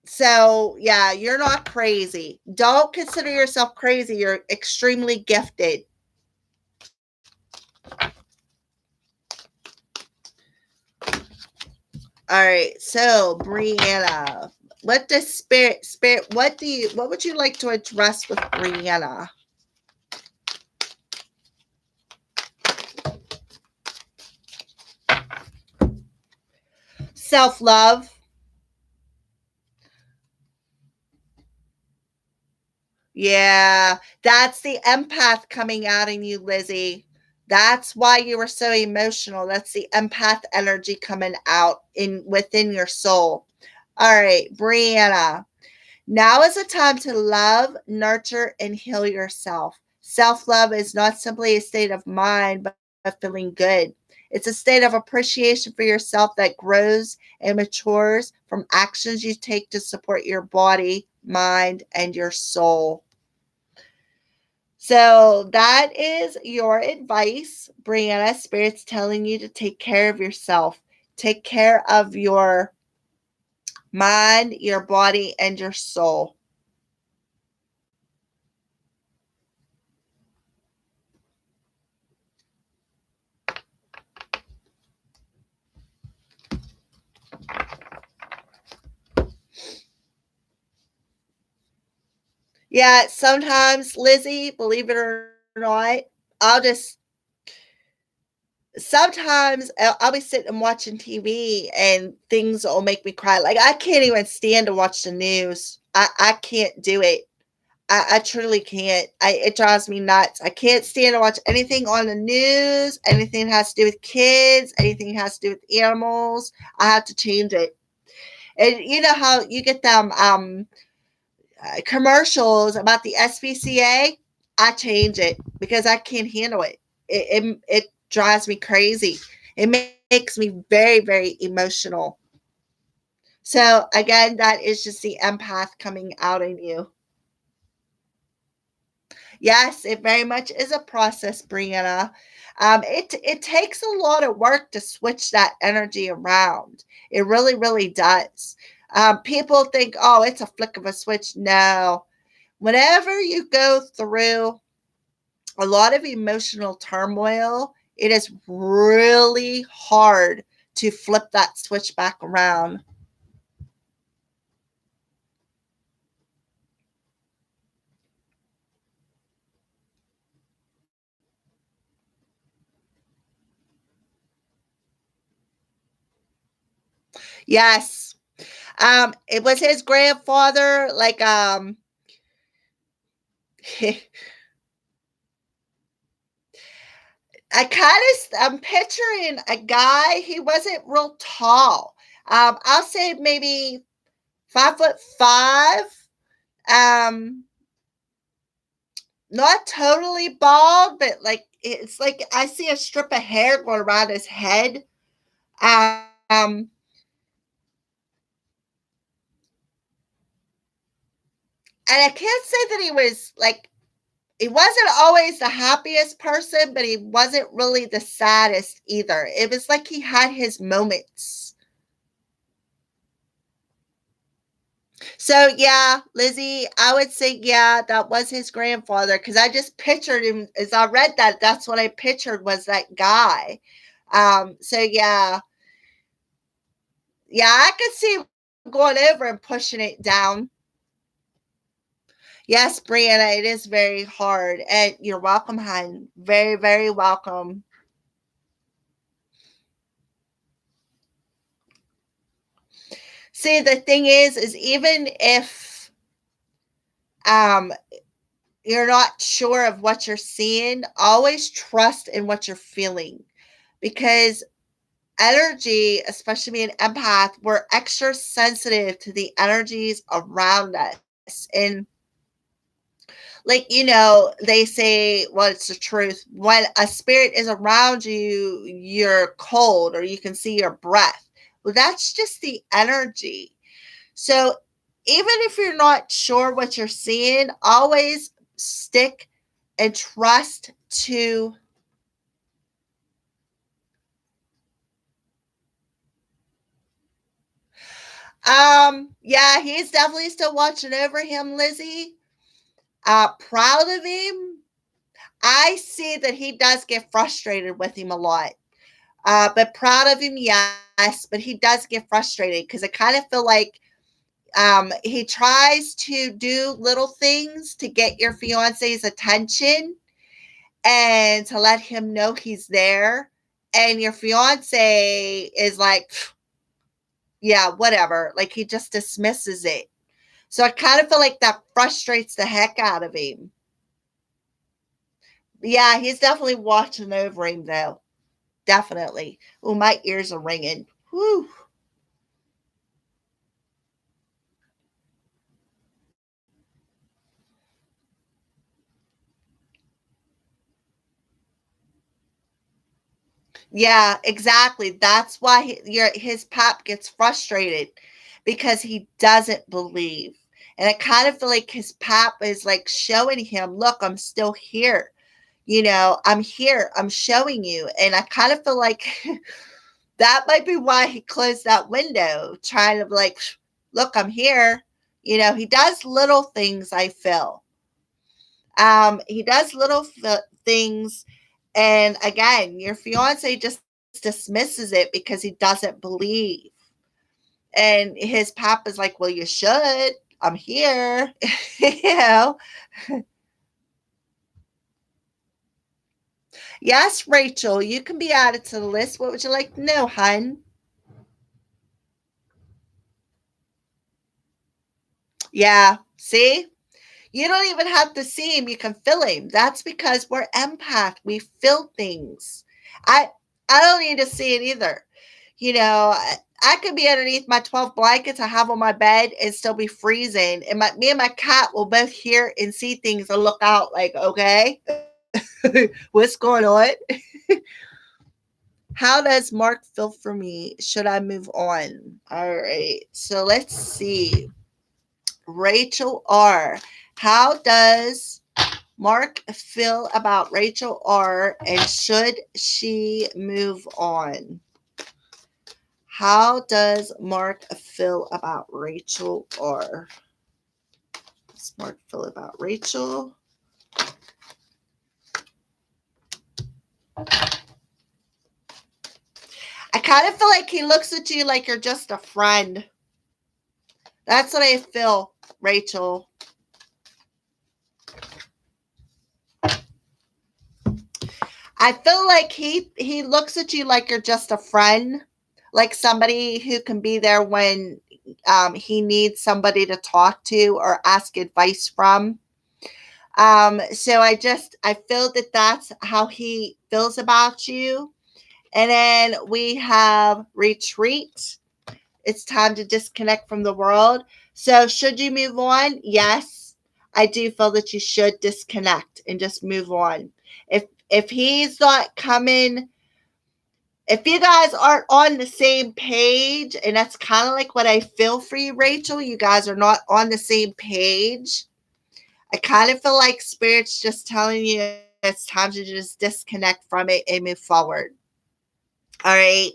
So, yeah, you're not crazy. Don't consider yourself crazy. You're extremely gifted. All right. So, Brianna, what does spirit what would you like to address with Brianna? Self-love. Yeah, that's the empath coming out in you, Lizzie. That's why you were so emotional. That's the empath energy coming out in within your soul. All right, Brianna. Now is the time to love, nurture, and heal yourself. Self love is not simply a state of mind, but feeling good. It's a state of appreciation for yourself that grows and matures from actions you take to support your body, mind, and your soul. So that is your advice, Brianna. Spirit's telling you to take care of yourself. Take care of your mind, your body, and your soul. Yeah, sometimes, Lizzie, believe it or not, I'll just sometimes I'll be sitting and watching TV and things will make me cry. Like I can't even stand to watch the news. I can't do it. I truly can't. It drives me nuts. I can't stand to watch anything on the news, anything has to do with kids, anything has to do with animals. I have to change it. And you know how you get them commercials about the SPCA, I change it because I can't handle it. It drives me crazy. It makes me very, very emotional. So, again, that is just the empath coming out in you. Yes, it very much is a process, Brianna. It takes a lot of work to switch that energy around. It really, really does. People think, oh, it's a flick of a switch. No, whenever you go through a lot of emotional turmoil, it is really hard to flip that switch back around. Yes. It was his grandfather, like I'm picturing a guy, he wasn't real tall. I'll say maybe 5'5". Um, Not totally bald, but like it's like I see a strip of hair going around his head. Um, And I can't say that he was like, he wasn't always the happiest person, but he wasn't really the saddest either. It was like he had his moments. So yeah, Lizzie, I would say yeah, that was his grandfather because I just pictured him as I read that. That's what I pictured was that guy. So yeah, yeah, I could see him going over and pushing it down. Yes, Brianna, it is very hard, and you're welcome, hon. Very, very welcome. See, the thing is even if um you're not sure of what you're seeing, always trust in what you're feeling because energy, especially being an empath, we're extra sensitive to the energies around us. And like, they say, well, it's the truth. When a spirit is around you, you're cold or you can see your breath. Well, that's just the energy. So even if you're not sure what you're seeing, always stick and trust to yeah, he's definitely still watching over him, Lizzie. Proud of him. I see that he does get frustrated with him a lot. But proud of him, yes, but he does get frustrated because I kind of feel like he tries to do little things to get your fiance's attention and to let him know he's there. And your fiance is like, yeah, whatever. Like he just dismisses it. So I kind of feel like that frustrates the heck out of him. Yeah, he's definitely watching over him though. Definitely. Oh, my ears are ringing. Whew. Yeah, exactly. That's why his pop gets frustrated because he doesn't believe. And I kind of feel like his pop is like showing him, look, I'm still here. I'm here. I'm showing you. And I kind of feel like that might be why he closed that window, trying to like, look, I'm here. He does little things, I feel. He does little things. And again, your fiance just dismisses it because he doesn't believe. And his pop is like, well, you should. I'm here. you know? Yes, Rachel, you can be added to the list. What would you like to know, hun? Yeah, see? You don't even have to see him, you can feel him. That's because we're empath. We feel things. I I don't need to see it either. I could be underneath my 12 blankets I have on my bed and still be freezing. And me and my cat will both hear and see things and look out like, okay, what's going on? How does Mark feel for me? Should I move on? All right. So let's see. Rachel R. How does Mark feel about Rachel R. and should she move on? How does Mark feel about Rachel R? Does Mark feel about Rachel? I kind of feel like he looks at you like you're just a friend. That's what I feel, Rachel. I feel like he looks at you like you're just a friend, like somebody who can be there when he needs somebody to talk to or ask advice from. So I feel that that's how he feels about you. And then we have retreat. It's time to disconnect from the world. So should you move on? Yes, I do feel that you should disconnect and just move on. If he's not coming, if you guys aren't on the same page, and that's kind of like what I feel for you, Rachel, you guys are not on the same page. I kind of feel like Spirit's just telling you it's time to just disconnect from it and move forward. All right.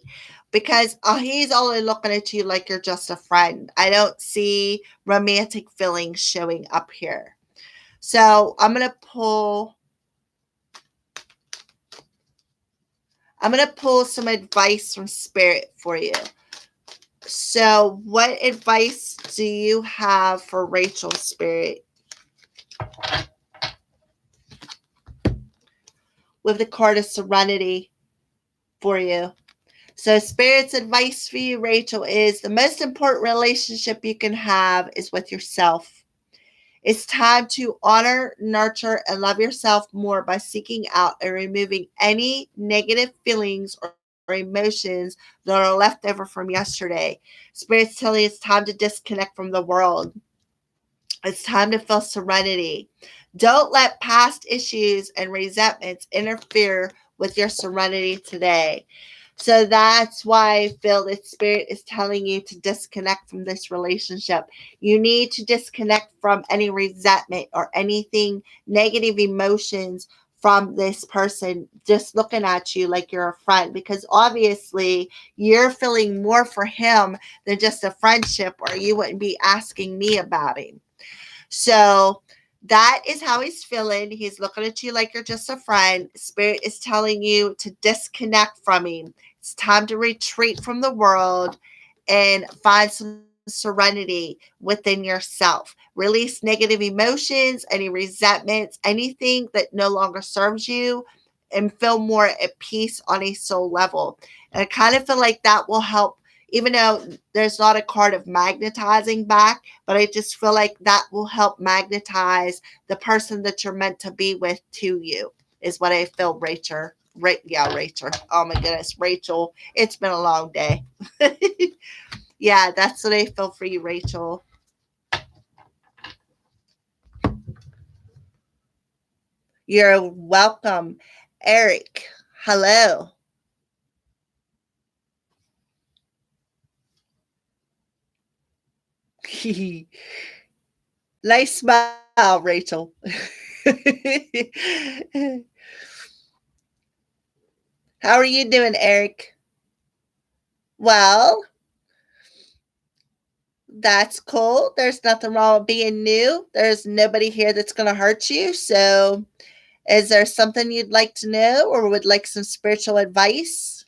Because he's only looking at you like you're just a friend. I don't see romantic feelings showing up here. So I'm gonna pull some advice from Spirit for you. So what advice do you have for Rachel, Spirit? With the card of Serenity for you. So, Spirit's advice for you, Rachel, is the most important relationship you can have is with yourself. It's time to honor, nurture, and love yourself more by seeking out and removing any negative feelings or emotions that are left over from yesterday. Spirit's telling you it's time to disconnect from the world. It's time to feel serenity. Don't let past issues and resentments interfere with your serenity today. So that's why I feel that Spirit is telling you to disconnect from this relationship. You need to disconnect from any resentment or anything, negative emotions from this person just looking at you like you're a friend, because obviously you're feeling more for him than just a friendship, or you wouldn't be asking me about him. So that is how he's feeling. He's looking at you like you're just a friend. Spirit is telling you to disconnect from him. It's time to retreat from the world and find some serenity within yourself. Release negative emotions, any resentments, anything that no longer serves you, and feel more at peace on a soul level. And I kind of feel like that will help, even though there's not a card of magnetizing back, but I just feel like that will help magnetize the person that you're meant to be with to you, is what I feel, Rachel. Yeah, Rachel. Oh my goodness, Rachel. It's been a long day. Yeah, that's what I feel for you, Rachel. You're welcome. Eric, hello. Nice smile, Rachel. How are you doing, Eric? Well, that's cool. There's nothing wrong with being new. There's nobody here that's going to hurt you. So, is there something you'd like to know or would like some spiritual advice?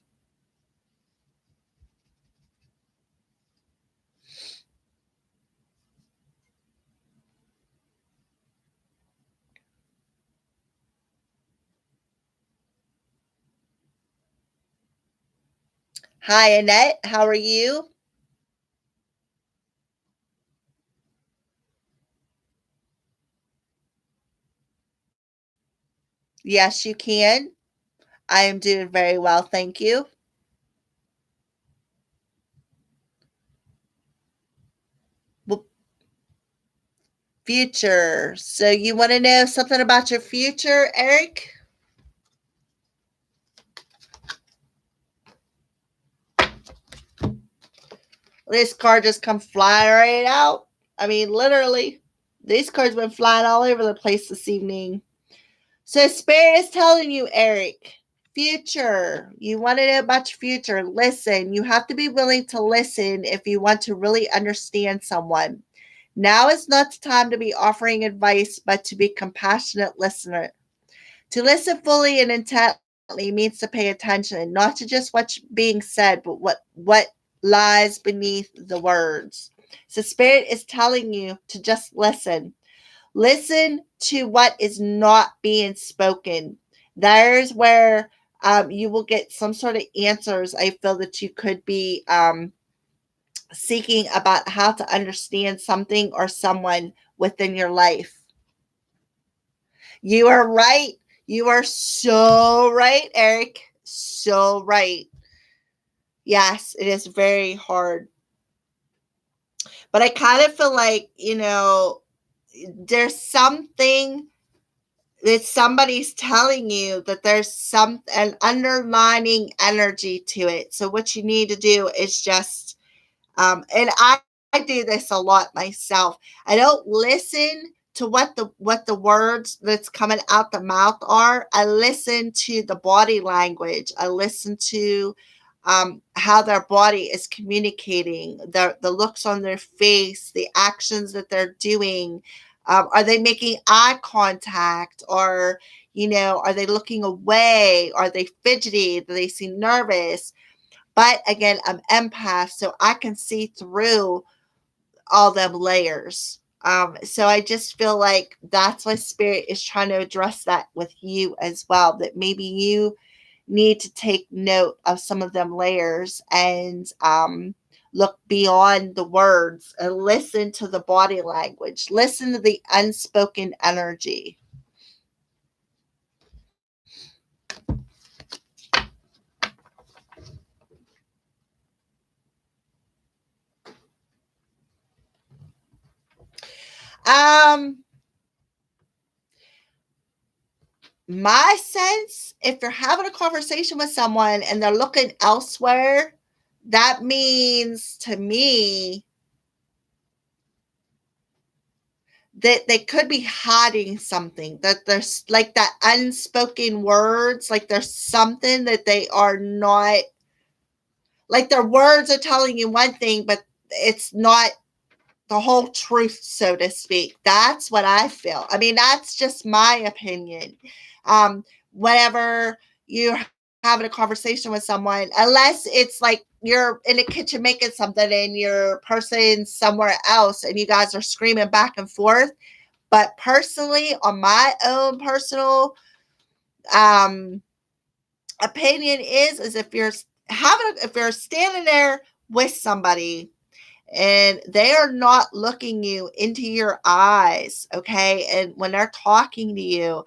Hi, Annette. How are you? Yes, you can. I am doing very well. Thank you. Well, future. So, you want to know something about your future, Eric? This card just come flying right out. I mean, literally, these cards been flying all over the place this evening. So Spirit is telling you, Eric, future. You want to know about your future. Listen, you have to be willing to listen if you want to really understand someone. Now is not the time to be offering advice, but to be compassionate listener. To listen fully and intently means to pay attention, not to just what's being said, but what lies beneath the words. So Spirit is telling you to just listen. Listen to what is not being spoken. There's where you will get some sort of answers. I feel that you could be seeking about how to understand something or someone within your life. You are right. You are so right, Eric. So right. Yes, it is very hard. But I kind of feel like, there's something that somebody's telling you that there's an underlining energy to it. So what you need to do is just and I do this a lot myself. I don't listen to what the words that's coming out the mouth are. I listen to the body language. I listen to how their body is communicating, the looks on their face, the actions that they're doing. Are they making eye contact, or are they looking away? Are they fidgety? Do they seem nervous? But again, I'm empath, so I can see through all them layers. So I just feel like that's why spirit is trying to address that with you as well. That maybe you need to take note of some of them layers and look beyond the words and listen to the body language. Listen to the unspoken energy. Um, my sense, if you're having a conversation with someone and they're looking elsewhere, that means to me that they could be hiding something, that there's like that unspoken words, like there's something that they are not, like their words are telling you one thing, but it's not the whole truth, so to speak. That's what I feel. I mean, that's just my opinion. Whenever you're having a conversation with someone, unless it's like you're in the kitchen making something and your person somewhere else and you guys are screaming back and forth. But personally, on my own personal um, opinion is if you're standing there with somebody and they are not looking you into your eyes, okay, and when they're talking to you,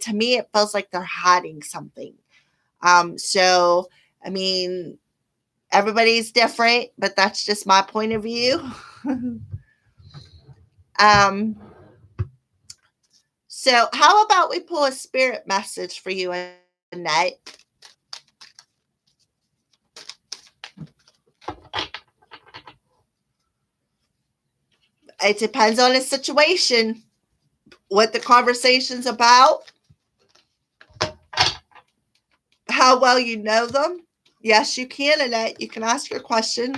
to me it feels like they're hiding something. So I mean, everybody's different, but that's just my point of view. um so how about we pull a spirit message for you, Annette? It depends on the situation, what the conversation's about, how well you know them. Yes, you can, Annette. You can ask your question.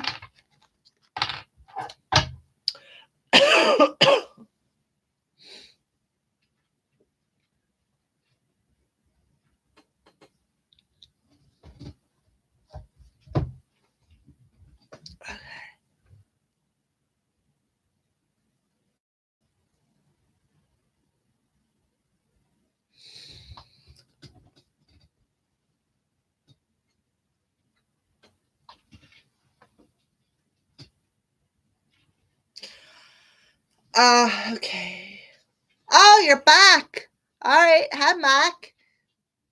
Okay. Oh, you're back. All right. Hi, Mac.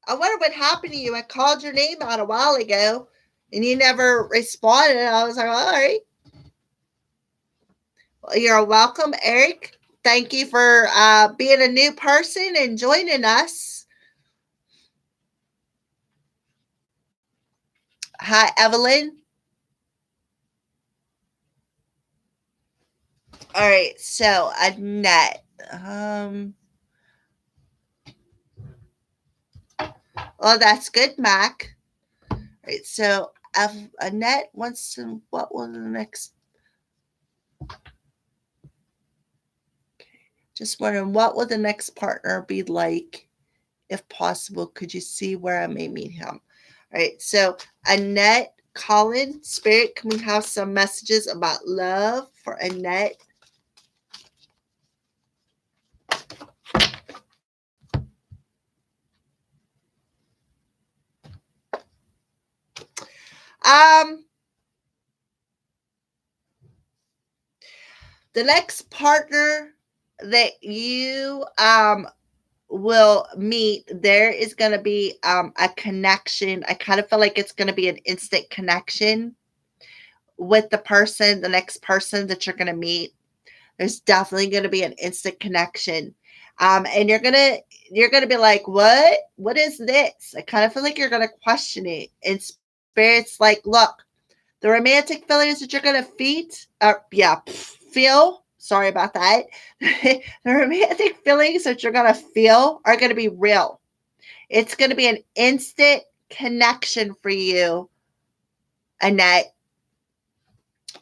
I wonder what happened to you. I called your name out a while ago and you never responded. I was like, all right. Well, you're welcome, Eric. Thank you for being a new person and joining us. Hi, Evelyn. All right. So, Annette. Well, that's good, Mac. All right. So, Annette wants to, what will the next, just wondering, what will the next partner be like? If possible, could you see where I may meet him? All right. So, Annette, Colin, Spirit, can we have some messages about love for Annette? Um, the next partner that you will meet, there is going to be a connection. I kind of feel like it's going to be an instant connection with the next person that you're going to meet. There's definitely going to be an instant connection. And you're gonna be like, what is this? I kind of feel like you're gonna question it. And spirit's like, look, the romantic feelings that you're gonna feel, Sorry about that. The romantic feelings that you're going to feel are going to be real. It's going to be an instant connection for you, Annette.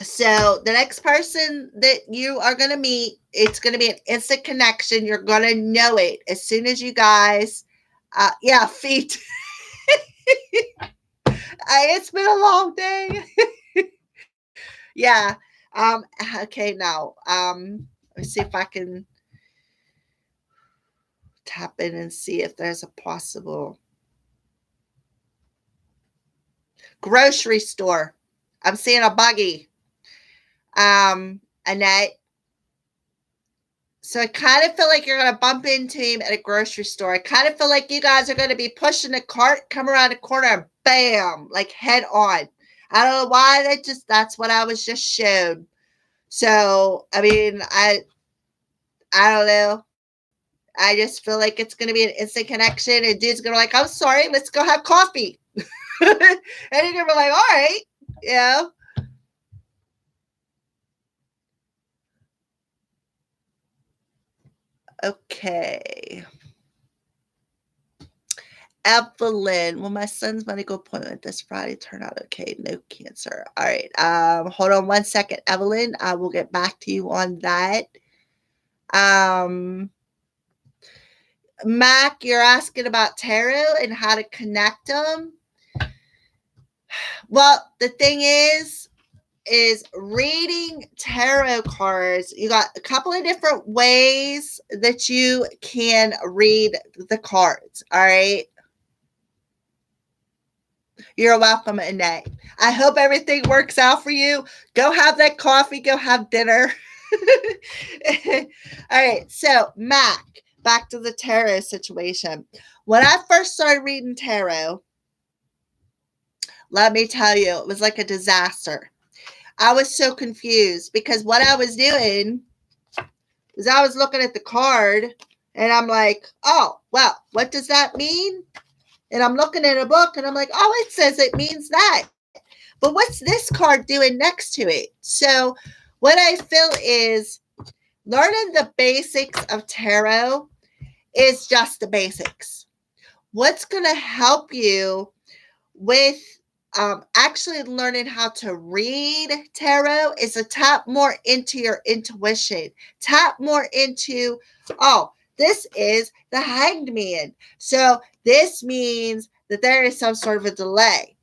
So the next person that you are going to meet, it's going to be an instant connection. You're going to know it as soon as you guys, feet. It's been a long day. Yeah. Okay, now, let me see if I can tap in and see if there's a possible grocery store. I'm seeing a buggy. Annette. So I kind of feel like you're going to bump into him at a grocery store. I kind of feel like you guys are going to be pushing a cart, come around the corner, and bam, like head on. I don't know why, that's what I was just shown. So, I mean, I don't know. I just feel like it's going to be an instant connection, and dude's going to be like, I'm sorry, let's go have coffee. And you're going to be like, all right, yeah. Okay. Evelyn, will my son's medical appointment this Friday turn out okay? No cancer. All right. Hold on one second, Evelyn. I will get back to you on that. Mac, you're asking about tarot and how to connect them. Well, the thing is reading tarot cards. You got a couple of different ways that you can read the cards. All right. You're welcome, Annette. I hope everything works out for you. Go have that coffee. Go have dinner. All right. So, Mac, back to the tarot situation. When I first started reading tarot, let me tell you, it was like a disaster. I was so confused because what I was doing is I was looking at the card and I'm like, oh, well, what does that mean? And I'm looking at a book and I'm like, oh, it says it means that. But what's this card doing next to it? So what I feel is learning the basics of tarot is just the basics. What's going to help you with actually learning how to read tarot is to tap more into your intuition. Tap more into, oh, this is the Hanged Man. So this means that there is some sort of a delay.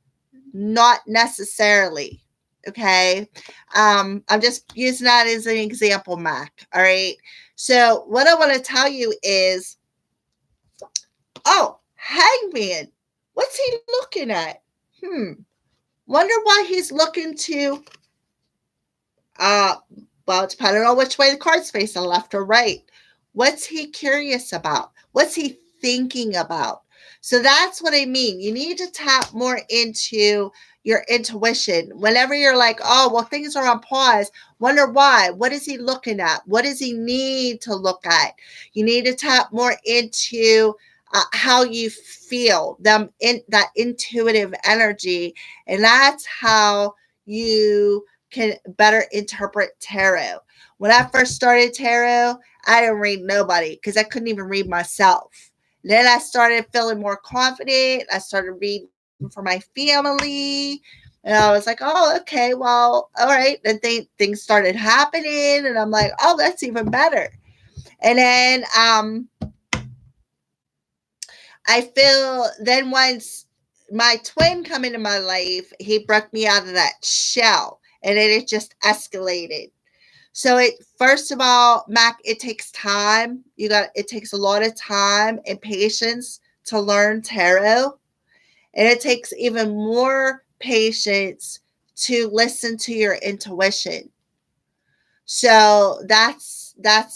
Not necessarily. Okay. I'm just using that as an example, Mac. All right. So what I want to tell you is, oh, Hangman. What's he looking at? Wonder why he's looking to, well, depending on which way the card's facing, left or right. What's he curious about? What's he thinking about? So that's what I mean. You need to tap more into your intuition. Whenever you're like, oh, well, things are on pause, wonder why. What is he looking at? What does he need to look at? You need to tap more into how you feel, them in that intuitive energy. And that's how you can better interpret tarot. When I first started tarot, I didn't read nobody because I couldn't even read myself. Then I started feeling more confident. I started reading for my family. And I was like, oh, okay, well, all right. Then things started happening. And I'm like, oh, that's even better. And then I feel then once my twin come into my life, he broke me out of that shell. And then it just escalated. So first of all, Mac, it takes time. It takes a lot of time and patience to learn tarot. And it takes even more patience to listen to your intuition. So that's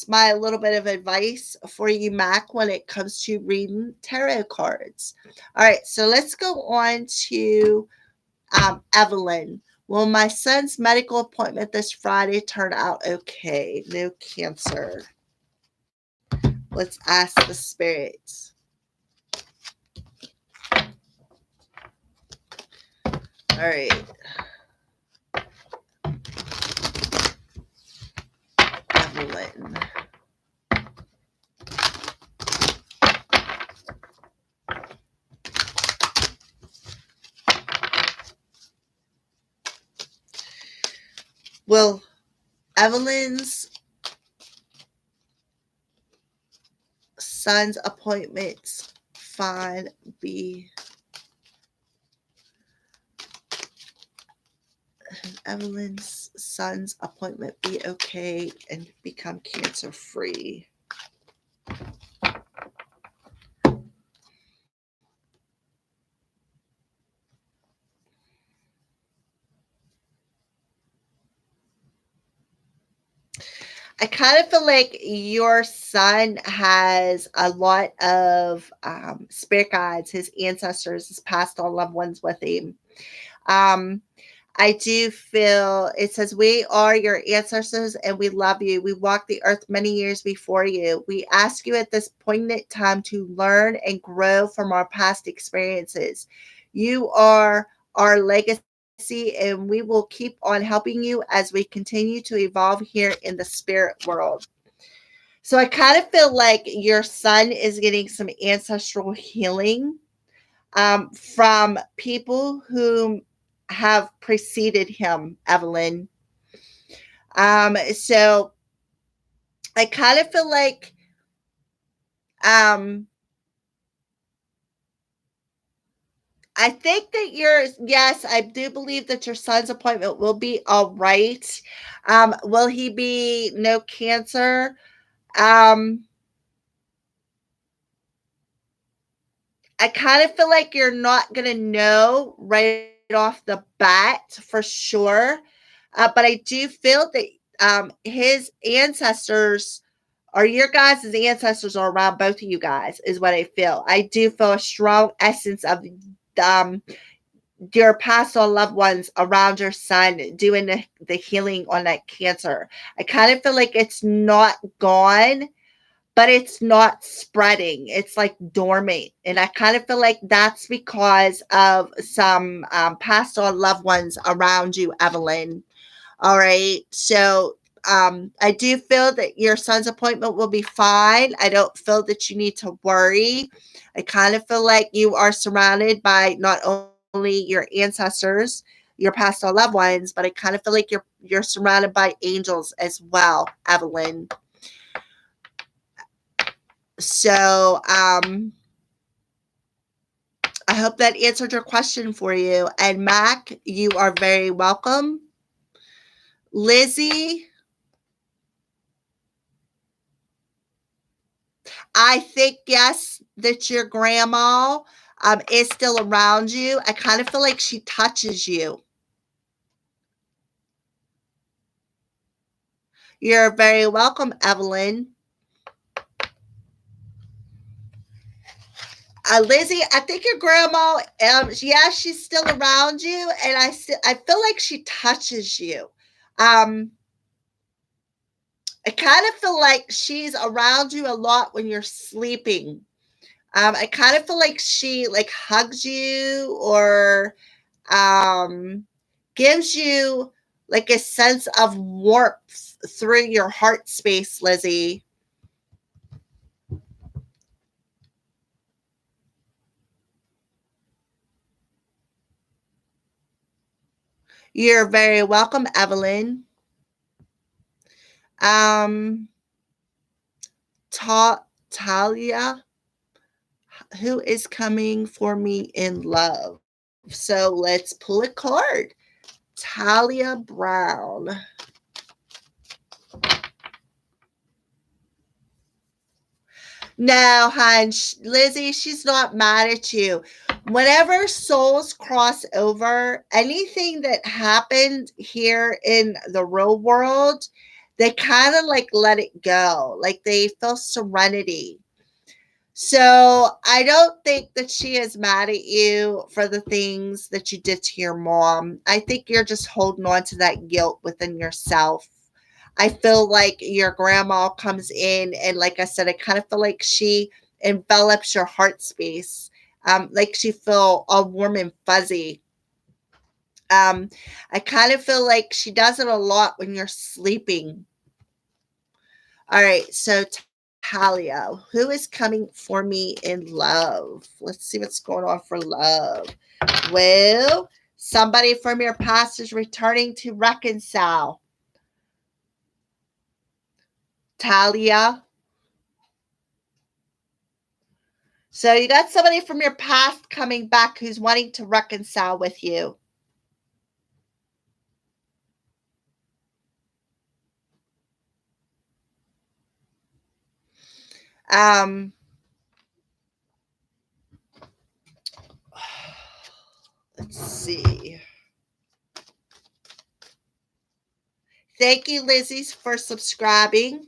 my little bit of advice for you, Mac, when it comes to reading tarot cards. All right, so let's go on to Evelyn. Will my son's medical appointment this Friday turn out okay? No cancer. Let's ask the spirits. All right. Evelyn. Will Evelyn's son's appointments fine be Evelyn's son's appointment be okay and become cancer free? I kind of feel like your son has a lot of spirit guides, his ancestors, his past on loved ones with him. Um, I do feel it says, "We are your ancestors and we love you. We walked the earth many years before you. We ask you at this poignant time to learn and grow from our past experiences. You are our legacy, and we will keep on helping you as we continue to evolve here in the spirit world." So I kind of feel like your son is getting some ancestral healing from people who have preceded him, Evelyn. So I kind of feel like um, I think that yes, I do believe that your son's appointment will be all right. Will he be no cancer? Um, I kind of feel like you're not going to know right off the bat for sure. But I do feel that his ancestors or your guys' ancestors are around both of you guys, is what I feel. I do feel a strong essence of um, your past or loved ones around your son doing the healing on that cancer. I kind of feel like it's not gone, but it's not spreading. It's like dormant. And I kind of feel like that's because of some past or loved ones around you, Evelyn. All right. So I do feel that your son's appointment will be fine. I don't feel that you need to worry. I kind of feel like you are surrounded by not only your ancestors, your past or loved ones, but I kind of feel like you're surrounded by angels as well, Evelyn. So I hope that answered your question for you. And Mac, you are very welcome. Lizzie, I think, yes, that your grandma is still around you. I kind of feel like she touches you. You're very welcome, Evelyn. Lizzie, I think your grandma, yeah, she's still around you, and I feel like she touches you. I kind of feel like she's around you a lot when you're sleeping. I kind of feel like she like hugs you or gives you like a sense of warmth through your heart space, Lizzie. You're very welcome, Evelyn. Um, Talia, who is coming for me in love? So let's pull a card. Talia Brown. No, hon, Lizzie, she's not mad at you. Whenever souls cross over, anything that happened here in the real world, they kind of like let it go. Like they feel serenity. So I don't think that she is mad at you for the things that you did to your mom. I think you're just holding on to that guilt within yourself. I feel like your grandma comes in, and like I said, I kind of feel like she envelops your heart space. Like she feel all warm and fuzzy. I kind of feel like she does it a lot when you're sleeping. All right, so Talia, who is coming for me in love? Let's see what's going on for love. Well, somebody from your past is returning to reconcile. Talia. So you got somebody from your past coming back who's wanting to reconcile with you. Um, let's see. Thank you, Lizzie's, for subscribing.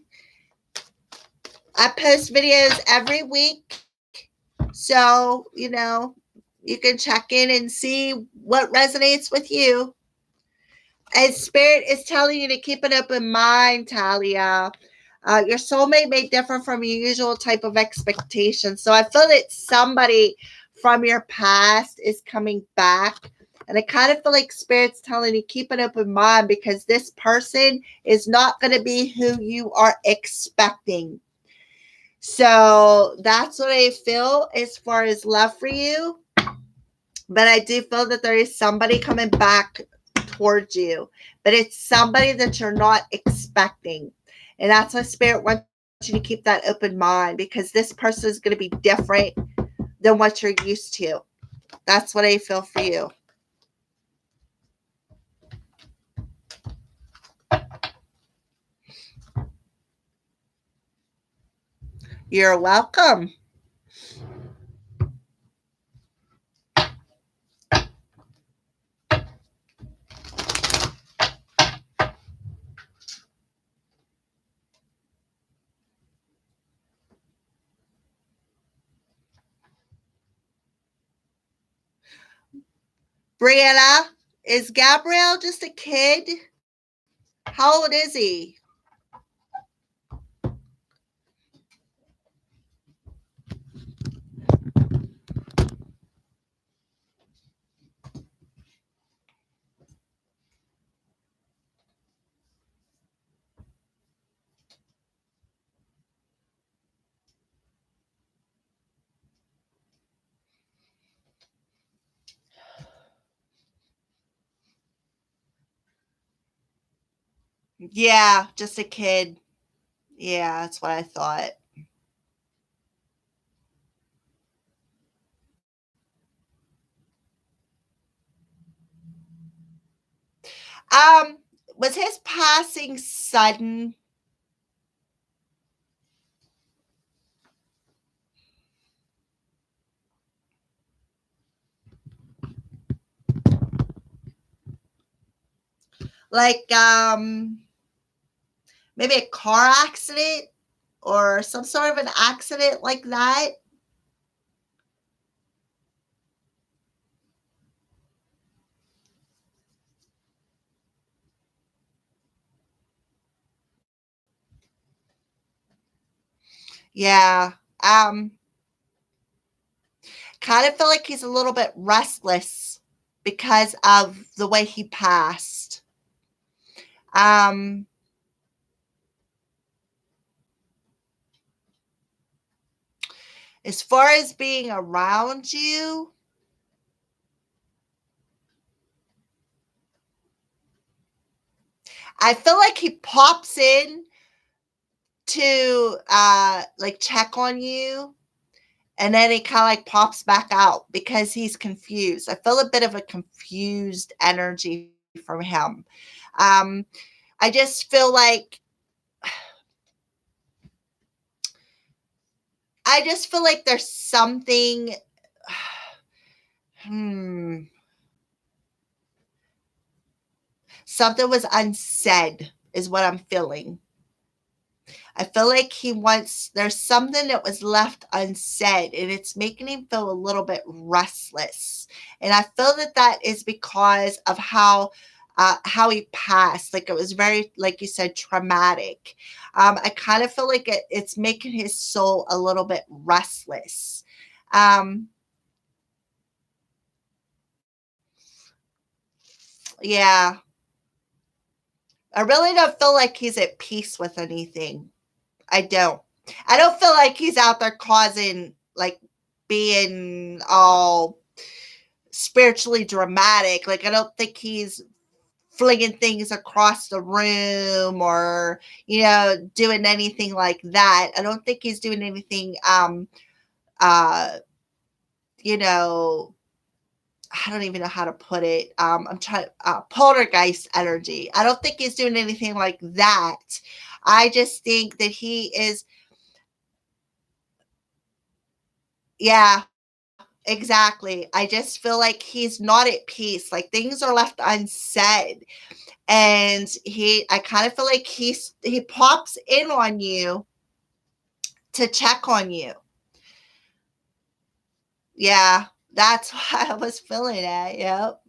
I post videos every week. So, you can check in and see what resonates with you. And Spirit is telling you to keep an open mind, Talia. Your soulmate may differ from your usual type of expectation. So I feel that somebody from your past is coming back. And I kind of feel like Spirit's telling you keep an open mind because this person is not going to be who you are expecting. So that's what I feel as far as love for you. But I do feel that there is somebody coming back towards you, but it's somebody that you're not expecting. And that's why Spirit wants you to keep that open mind because this person is going to be different than what you're used to. That's what I feel for you. You're welcome. Brianna, is Gabriel just a kid? How old is he? Yeah, just a kid. Yeah, that's what I thought. Was his passing sudden? Like maybe a car accident or some sort of an accident like that? Yeah. Kind of feel like he's a little bit restless because of the way he passed. Um as far as being around you, I feel like he pops in to like check on you and then he kind of like pops back out because he's confused. I feel a bit of a confused energy from him. um I just feel like there's something something was unsaid is what I'm feeling. I feel like there's something that was left unsaid and it's making him feel a little bit restless. And I feel that that is because of how he passed. Like it was very, like you said, traumatic. I kind of feel like it's making his soul a little bit restless. Um, yeah, I really don't feel like he's at peace with anything. I don't. I don't feel like he's out there causing, like, being all spiritually dramatic. Like, I don't think he's flinging things across the room or, doing anything like that. I don't think he's doing anything, uh, you know, I don't even know how to put it. I'm trying poltergeist energy. I don't think he's doing anything like that. I just think that he is, yeah, exactly. I just feel like he's not at peace. Like things are left unsaid. And I kind of feel like he pops in on you to check on you. Yeah, that's what I was feeling at. Yep.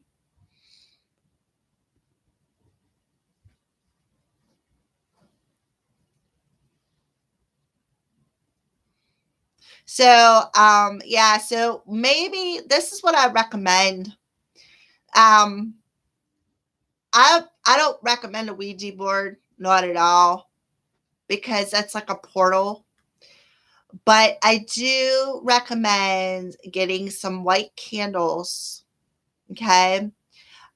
So, yeah, so maybe this is what I recommend. Um, I don't recommend a Ouija board, not at all, because that's like a portal. But I do recommend getting some white candles. Okay.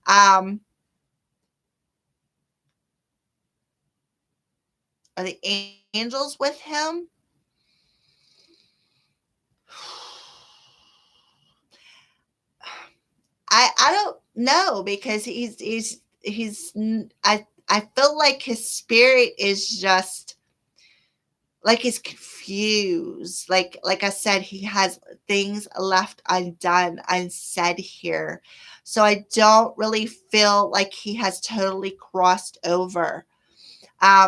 Um, are the angels with him? I don't know because I feel like his spirit is just like he's confused. Like I said, he has things left undone, unsaid here. So I don't really feel like he has totally crossed over.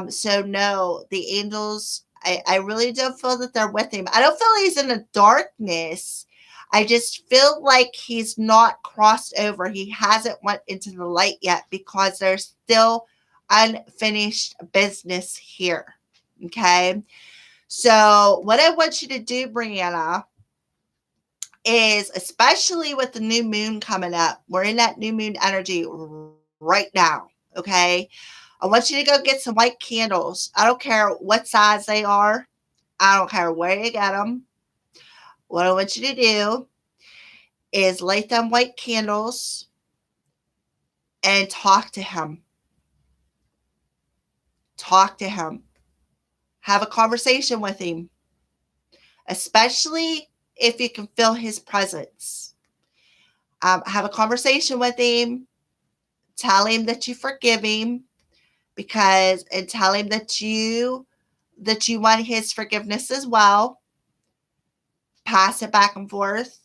So no, the angels, I really don't feel that they're with him. I don't feel he's in the darkness. I just feel like he's not crossed over. He hasn't went into the light yet because there's still unfinished business here. Okay. So what I want you to do, Brianna, is especially with the new moon coming up, we're in that new moon energy right now. Okay. I want you to go get some white candles. I don't care what size they are. I don't care where you get them. What I want you to do is light them white candles and talk to him. Talk to him. Have a conversation with him, especially if you can feel his presence. Have a conversation with him. Tell him that you forgive him and tell him that you want his forgiveness as well. Pass it back and forth.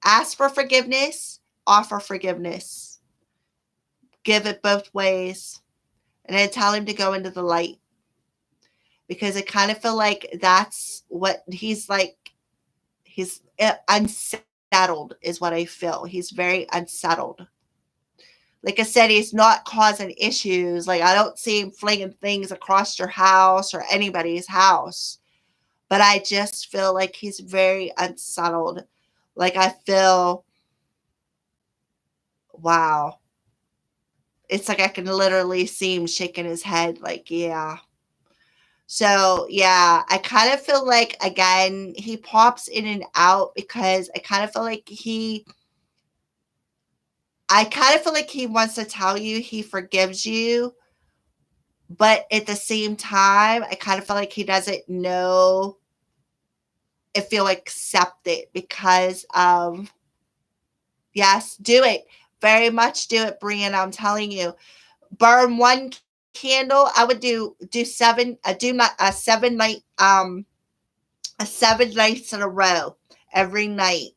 Ask for forgiveness, offer forgiveness. Give it both ways. And then tell him to go into the light. Because I kind of feel like that's what he's like. He's unsettled, is what I feel. He's very unsettled. Like I said, he's not causing issues. Like I don't see him flinging things across your house or anybody's house. But I just feel like he's very unsettled. Like I feel, wow. It's like I can literally see him shaking his head, like, yeah. So, yeah, I kind of feel like, again, he pops in and out because I kind of feel like he wants to tell you he forgives you. But at the same time, I kind of feel like he doesn't know if you'll accept it because of, yes, do it. Very much do it, Brian. I'm telling you. Burn one candle. I would do seven. Do not a 7 night a 7 nights in a row every night.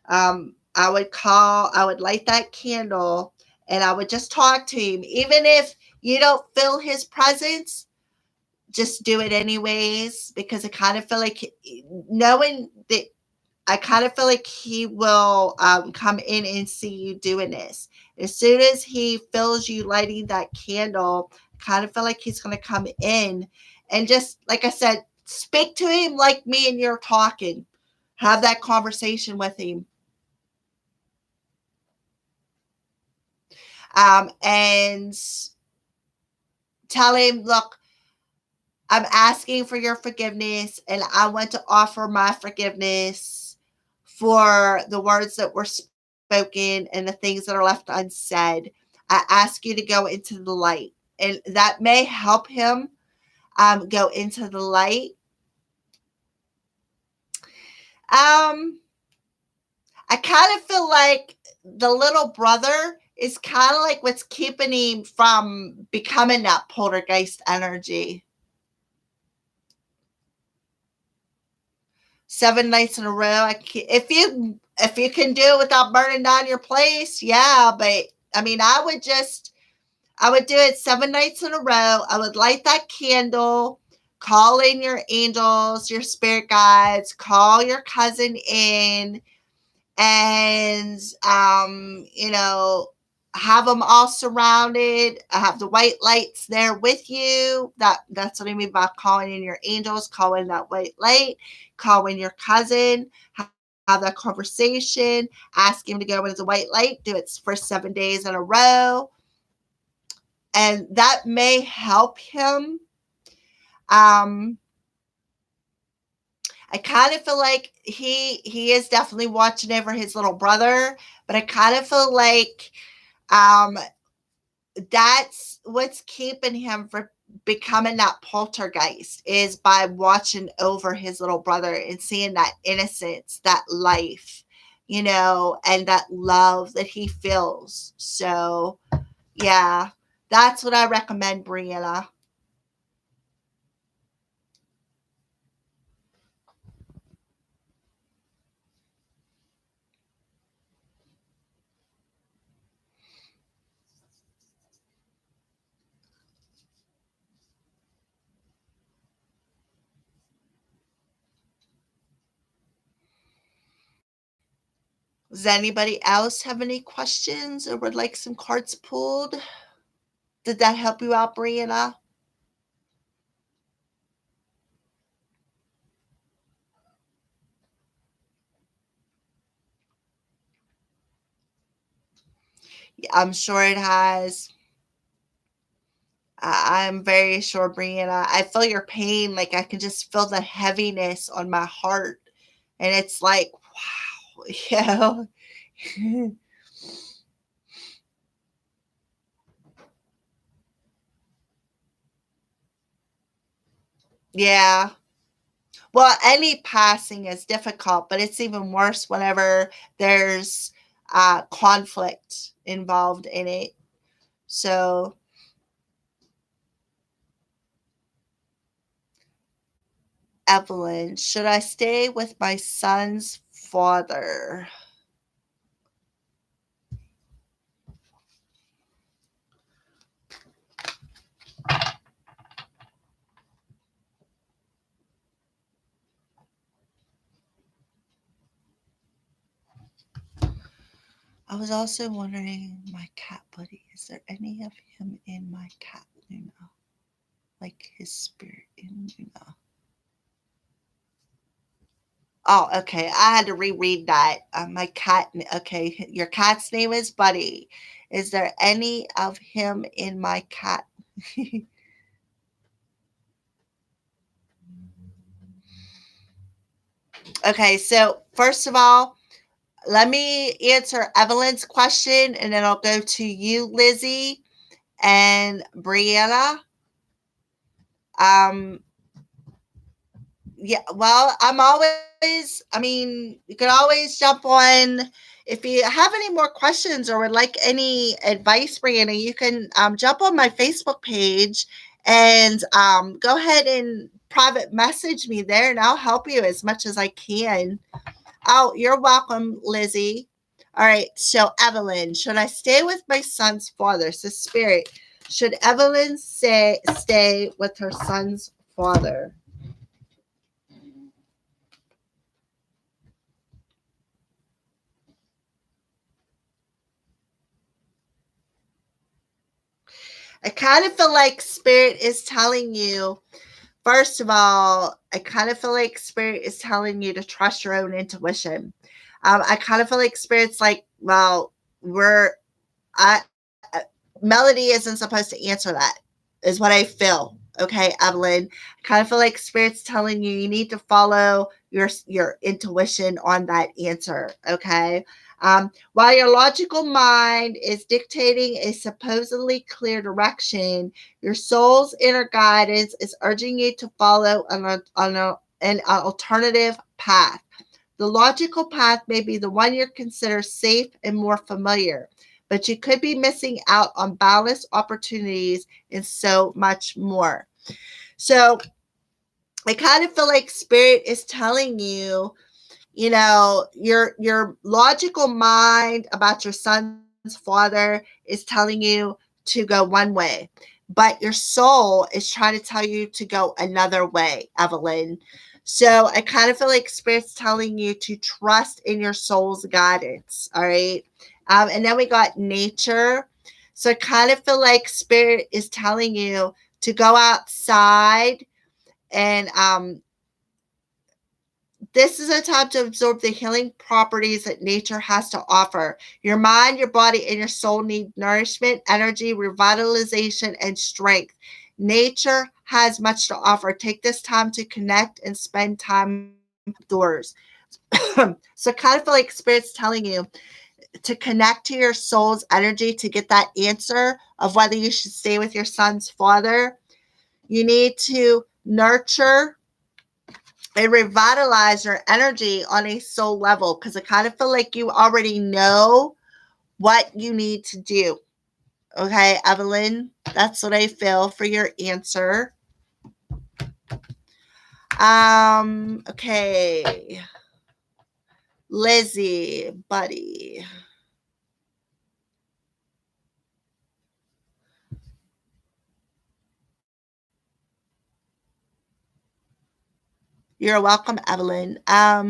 I would light that candle and I would just talk to him, even if you don't feel his presence. Just do it anyways because I kind of feel like knowing that I kind of feel like he will come in and see you doing this. As soon as he feels you lighting that candle, I kind of feel like he's going to come in and just, like I said, speak to him like me and you're talking. Have that conversation with him. And tell him, look, I'm asking for your forgiveness, and I want to offer my forgiveness for the words that were spoken and the things that are left unsaid. I ask you to go into the light, and that may help him go into the light. Um, I kind of feel like the little brother is kind of like what's keeping him from becoming that poltergeist energy. 7 nights in a row. If you can do it without burning down your place, yeah. But I mean, I would do it 7 nights in a row. I would light that candle, call in your angels, your spirit guides, call your cousin in, and have them all surrounded. I have the white lights there with you. That's what I mean by calling in your angels, call in that white light, call in your cousin, have that conversation, ask him to go into the white light, do it for 7 days in a row. And that may help him. I kind of feel like he is definitely watching over his little brother, but I kind of feel like that's what's keeping him from becoming that poltergeist, is by watching over his little brother and seeing that innocence, that life, and that love that he feels. So, yeah, that's what I recommend, Brianna. Does anybody else have any questions or would like some cards pulled? Did that help you out, Brianna? Yeah, I'm sure it has. I'm very sure, Brianna. I feel your pain. Like I can just feel the heaviness on my heart. And it's like, wow, yeah. Well, any passing is difficult, but it's even worse whenever there's conflict involved in it. So, Evelyn, should I stay with my son's father? I was also wondering, my cat buddy, is there any of him in my cat Luna? Like his spirit in Luna? Oh, okay. I had to reread that. My cat, okay. Your cat's name is Buddy. Is there any of him in my cat? Okay, so first of all, let me answer Evelyn's question and then I'll go to you, Lizzie and Brianna. Um, yeah, well, I mean, you can always jump on. If you have any more questions or would like any advice, Brianna, you can jump on my Facebook page and go ahead and private message me there, and I'll help you as much as I can. Oh, you're welcome, Lizzie. All right, so Evelyn, should I stay with my son's father? So, Spirit, should Evelyn stay with her son's father? I kind of feel like Spirit is telling you, first of all, I kind of feel like Spirit is telling you to trust your own intuition. I kind of feel like Spirit's like, well, I, Melody isn't supposed to answer that, is what I feel. Okay, Evelyn, I kind of feel like Spirit's telling you you need to follow your intuition on that answer. Okay. While your logical mind is dictating a supposedly clear direction, your soul's inner guidance is urging you to follow an alternative path. The logical path may be the one you consider safe and more familiar, but you could be missing out on boundless opportunities and so much more. So I kind of feel like Spirit is telling you, your logical mind about your son's father is telling you to go one way, but your soul is trying to tell you to go another way, Evelyn. So I kind of feel like Spirit's telling you to trust in your soul's guidance. All right. And then we got nature. So I kind of feel like Spirit is telling you to go outside and this is a time to absorb the healing properties that nature has to offer. Your mind, your body, and your soul need nourishment, energy, revitalization, and strength. Nature has much to offer. Take this time to connect and spend time outdoors. So, kind of feel like Spirit's telling you to connect to your soul's energy to get that answer of whether you should stay with your son's father. You need to nurture and revitalize your energy on a soul level because I kind of feel like you already know what you need to do. Okay, Evelyn, that's what I feel for your answer. Okay. Lizzie, buddy. You're welcome, Evelyn. Yeah,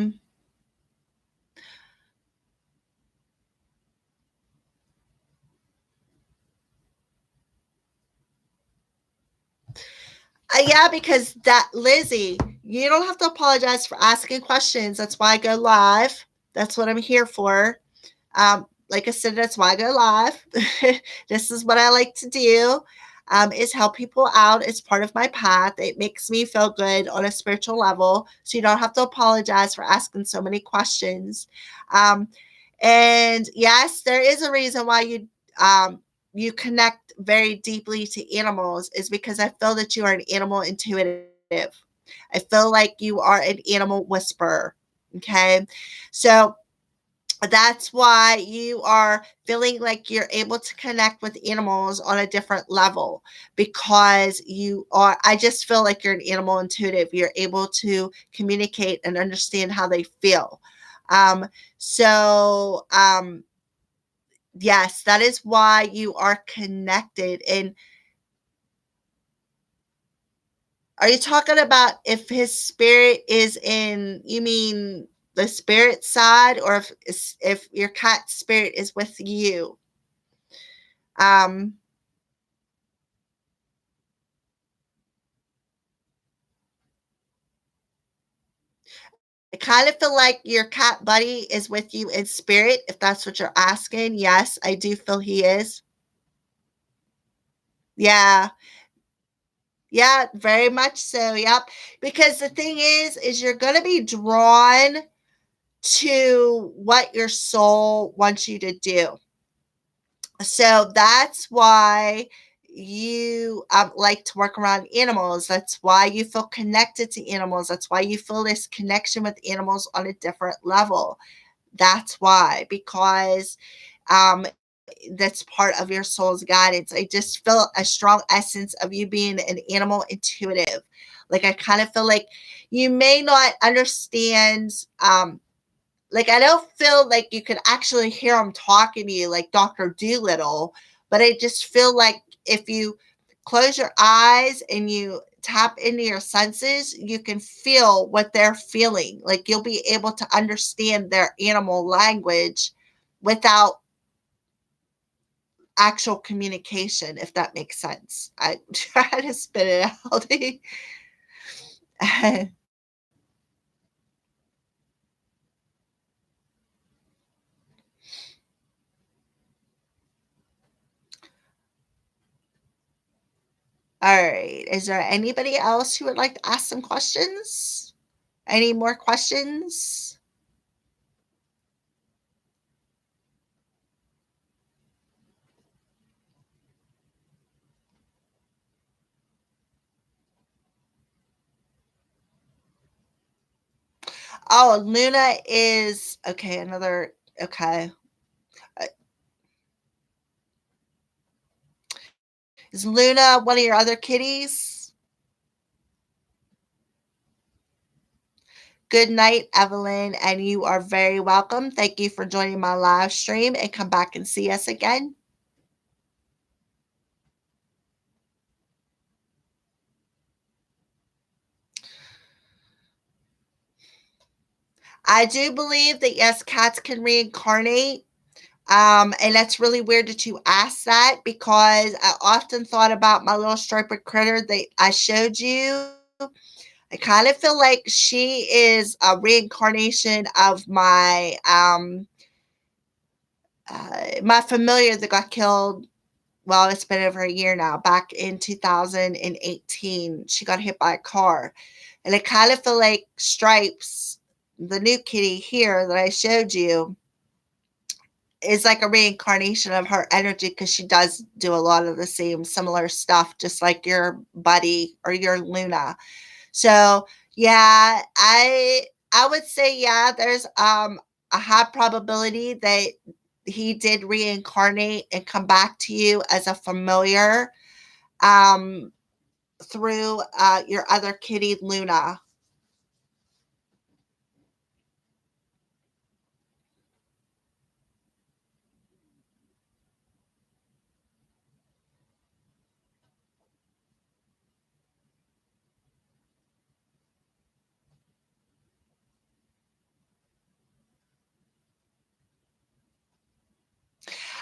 because that Lizzie, you don't have to apologize for asking questions. That's why I go live. That's what I'm here for. Like I said, that's why I go live. This is what I like to do. Is help people out. It's part of my path. It makes me feel good on a spiritual level. So you don't have to apologize for asking so many questions. Um, and yes, there is a reason why you connect very deeply to animals is because I feel that you are an animal intuitive. I feel like you are an animal whisperer. Okay. So that's why you are feeling like you're able to connect with animals on a different level because I just feel like you're an animal intuitive. You're able to communicate and understand how they feel. So yes, that is why you are connected. And are you talking about if his spirit is in, you mean the spirit side, or if your cat spirit is with you? Um, I kind of feel like your cat buddy is with you in spirit, if that's what you're asking. Yes, I do feel he is. Yeah. Yeah, very much so. Yep. Because the thing is you're going to be drawn to what your soul wants you to do. So that's why you like to work around animals. That's why you feel connected to animals. That's why you feel this connection with animals on a different level. That's why, because um, that's part of your soul's guidance. I just feel a strong essence of you being an animal intuitive. Like I kind of feel like you may not understand like I don't feel like you could actually hear them talking to you like Dr. Doolittle, but I just feel like if you close your eyes and you tap into your senses, you can feel what they're feeling. Like you'll be able to understand their animal language without actual communication, if that makes sense. I try to spit it out. All right. Is there anybody else who would like to ask some questions? Any more questions? Oh, Luna is okay. Another okay. Uh, Is Luna one of your other kitties? Good night, Evelyn, and you are very welcome. Thank you for joining my live stream and come back and see us again. I do believe that yes, cats can reincarnate. And that's really weird that you asked that because I often thought about my little striped critter that I showed you. I kind of feel like she is a reincarnation of my familiar that got killed. Well, it's been over a year now. Back in 2018, she got hit by a car, and I kind of feel like Stripes, the new kitty here that I showed you, is like a reincarnation of her energy because she does do a lot of the same similar stuff, just like your buddy or your Luna. So yeah, I would say yeah, there's a high probability that he did reincarnate and come back to you as a familiar um through your other kitty Luna.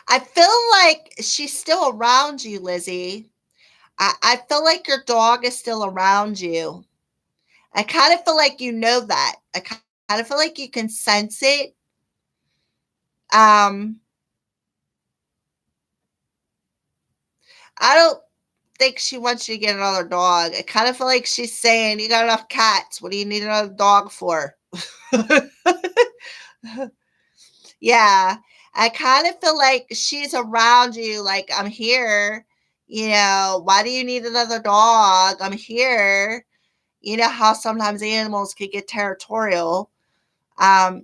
I feel like she's still around you, Lizzie. I feel like your dog is still around you. I kind of feel like you know that. I kind of feel like you can sense it. Um, I don't think she wants you to get another dog. I kind of feel like she's saying, "You got enough cats. What do you need another dog for?" Yeah, I kind of feel like she's around you. Like I'm here. You know, why do you need another dog? I'm here. You know how sometimes animals can get territorial.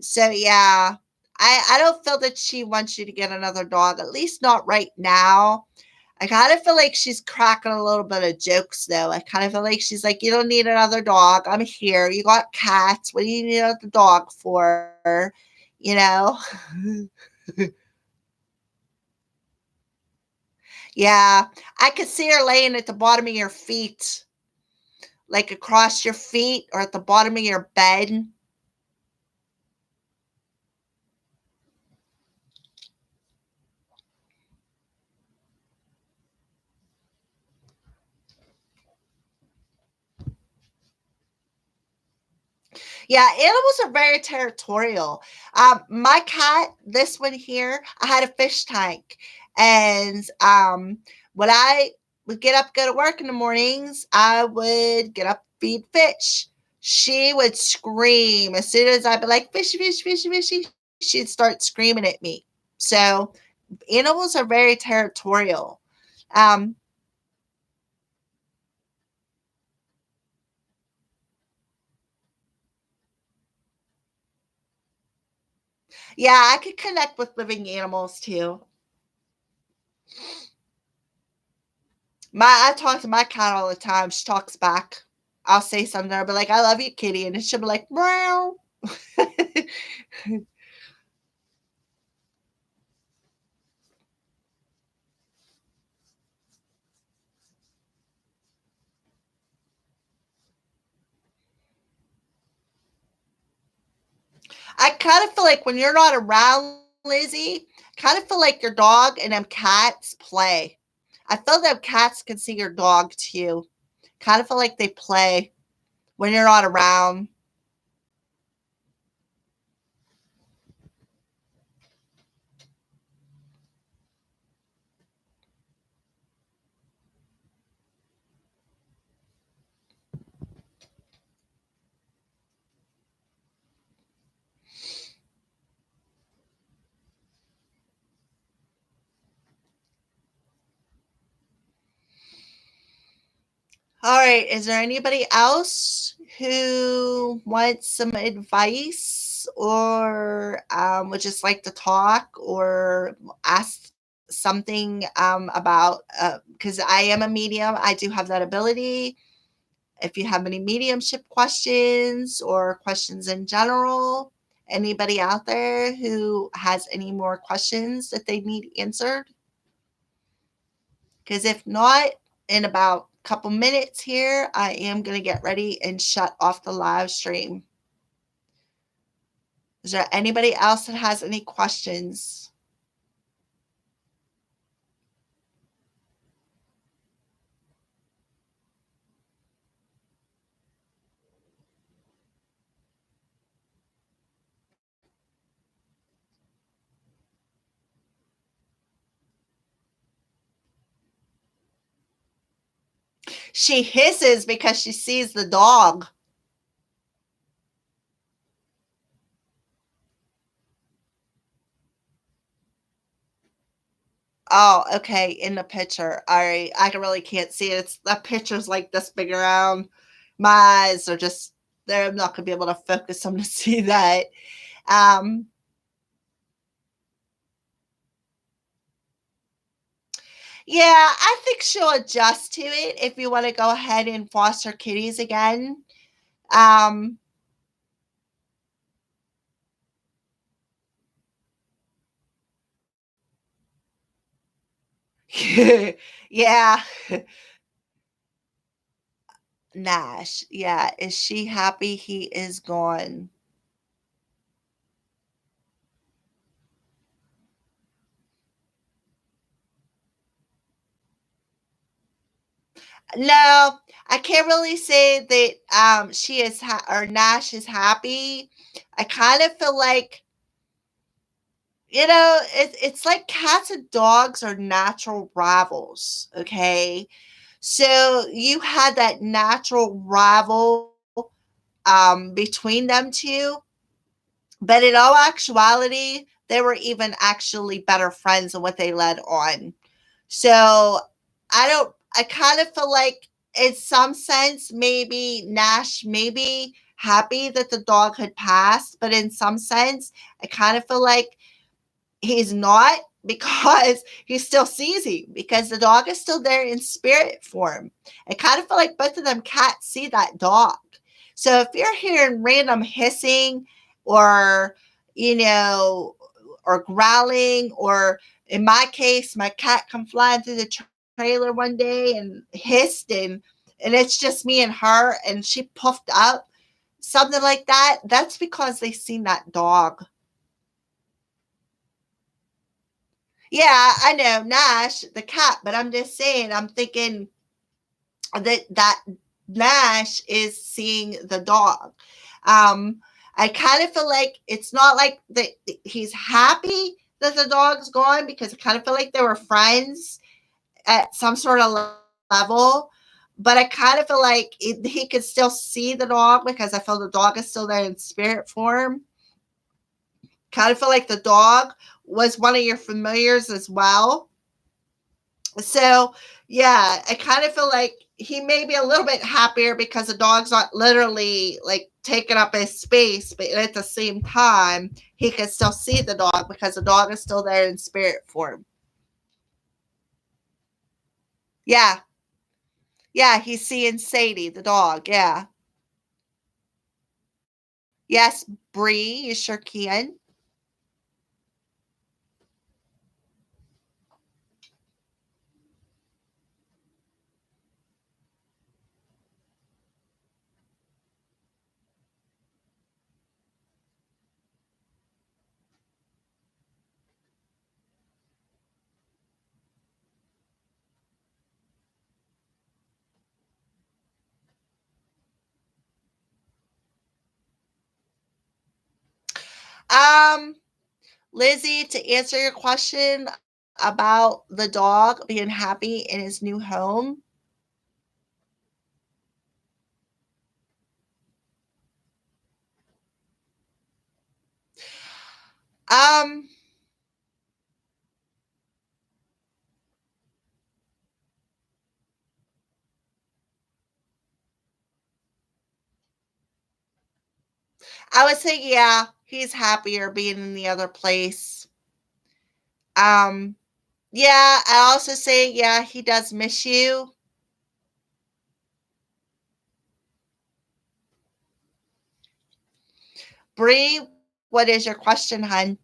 So yeah, I don't feel that she wants you to get another dog, at least not right now. I kind of feel like she's cracking a little bit of jokes though. I kind of feel like she's like, you don't need another dog. I'm here. You got cats. What do you need another dog for? You know? Yeah. I could see her laying at the bottom of your feet, like across your feet or at the bottom of your bed. Yeah, animals are very territorial. My cat, this one here, I had a fish tank, and when I would get up, go to work in the mornings, I would get up, feed fish. She would scream as soon as I'd be like, fishy, fishy, fishy, fishy. She'd start screaming at me. So animals are very territorial. Um, yeah, I could connect with living animals too. I talk to my cat all the time. She talks back. I'll say something. I'll be like, "I love you, kitty," and she'll be like, "Meow." I kind of feel like when you're not around, Lizzie, kind of feel like your dog and them cats play. I feel that cats can see your dog too. Kind of feel like they play when you're not around. All right. Is there anybody else who wants some advice or would just like to talk or ask something about? Because I am a medium, I do have that ability. If you have any mediumship questions or questions in general, anybody out there who has any more questions that they need answered? Because if not, in about a couple minutes here, I am going to get ready and shut off the live stream. Is there anybody else that has any questions? She hisses because she sees the dog. Oh, okay, in the picture. All right, I really can't see it. It's the picture's like this big around. My eyes are just there. I'm not gonna be able to focus on to see that. Um, yeah, I think she'll adjust to it if you want to go ahead and foster kitties again. Um, yeah, Nash. Yeah, is she happy he is gone? No, I can't really say that she is or Nash is happy. I kind of feel like it's like cats and dogs are natural rivals. Okay, so you had that natural rival between them two, but in all actuality, they were even actually better friends than what they led on. So I kind of feel like in some sense, maybe Nash maybe happy that the dog had passed, but in some sense, I kind of feel like he's not because he still sees him because the dog is still there in spirit form. I kind of feel like both of them cats see that dog. So if you're hearing random hissing or, you know, or growling, or in my case, my cat come flying through the trailer one day and hissed and it's just me and her and she puffed up, something like that, that's because they seen that dog. Yeah, I know Nash, the cat, but I'm just saying, I'm thinking that Nash is seeing the dog. I kind of feel like it's not like that he's happy that the dog's gone because I kind of feel like they were friends at some sort of level. But I kind of feel like he could still see the dog because I feel the dog is still there in spirit form. Kind of feel like the dog was one of your familiars as well. So, yeah, I kind of feel like he may be a little bit happier because the dog's not literally like taking up his space, but at the same time, he can still see the dog because the dog is still there in spirit form. Yeah, yeah, he's seeing Sadie, the dog. Yeah. Yes, Bree, you sure can. Um, Lizzie, to answer your question about the dog being happy in his new home, um, I would say, yeah, he's happier being in the other place. Um, yeah, I also say, yeah, he does miss you. Bree, what is your question, hun?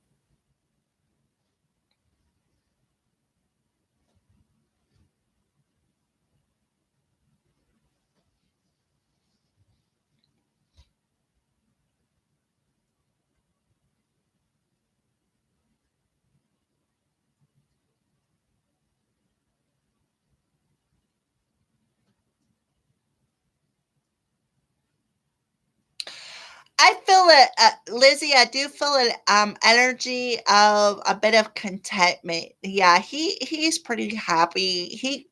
I feel it, Lizzie. I do feel an energy of a bit of contentment. Yeah, he's pretty happy.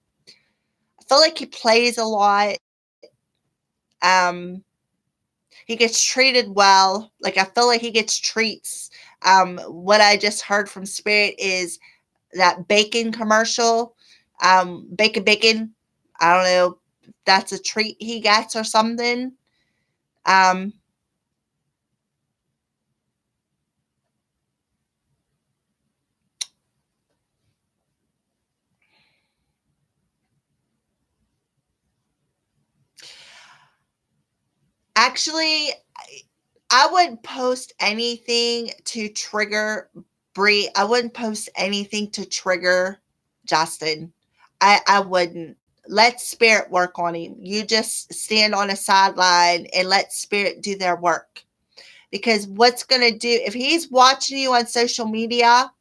I feel like he plays a lot. Um, he gets treated well. Like, I feel like he gets treats. What I just heard from Spirit is that bacon commercial. Bacon, bacon. I don't know. If that's a treat he gets or something. Um, Actually, I wouldn't post anything to trigger Bree. I wouldn't post anything to trigger Justin. I wouldn't. Let Spirit work on him. You just stand on a sideline and let Spirit do their work. Because what's gonna do if he's watching you on social media,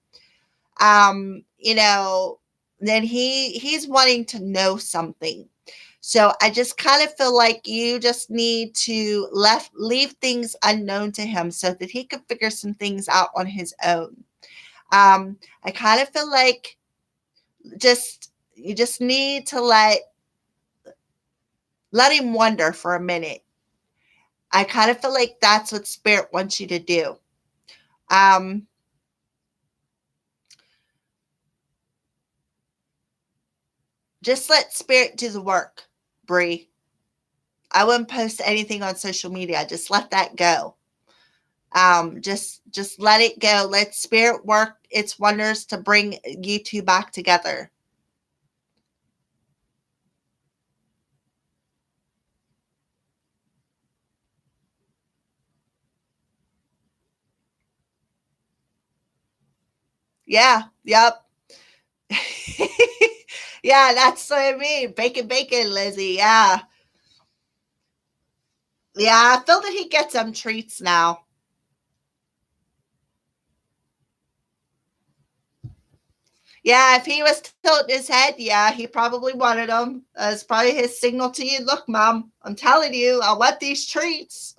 you know, then he's wanting to know something. So I just kind of feel like you just need to leave things unknown to him so that he can figure some things out on his own. I kind of feel like just you just need to let him wonder for a minute. I kind of feel like that's what Spirit wants you to do. Um, just let Spirit do the work, Bree. I wouldn't post anything on social media. Just let that go. Just let it go. Let Spirit work its wonders to bring you two back together. Yeah, yep. Yeah, that's what I mean. Bacon, bacon, Lizzie. Yeah, yeah. I feel that he gets some treats now. Yeah, if he was tilting his head, yeah, he probably wanted them. That's probably his signal to you. Look, Mom, I'm telling you, I want these treats.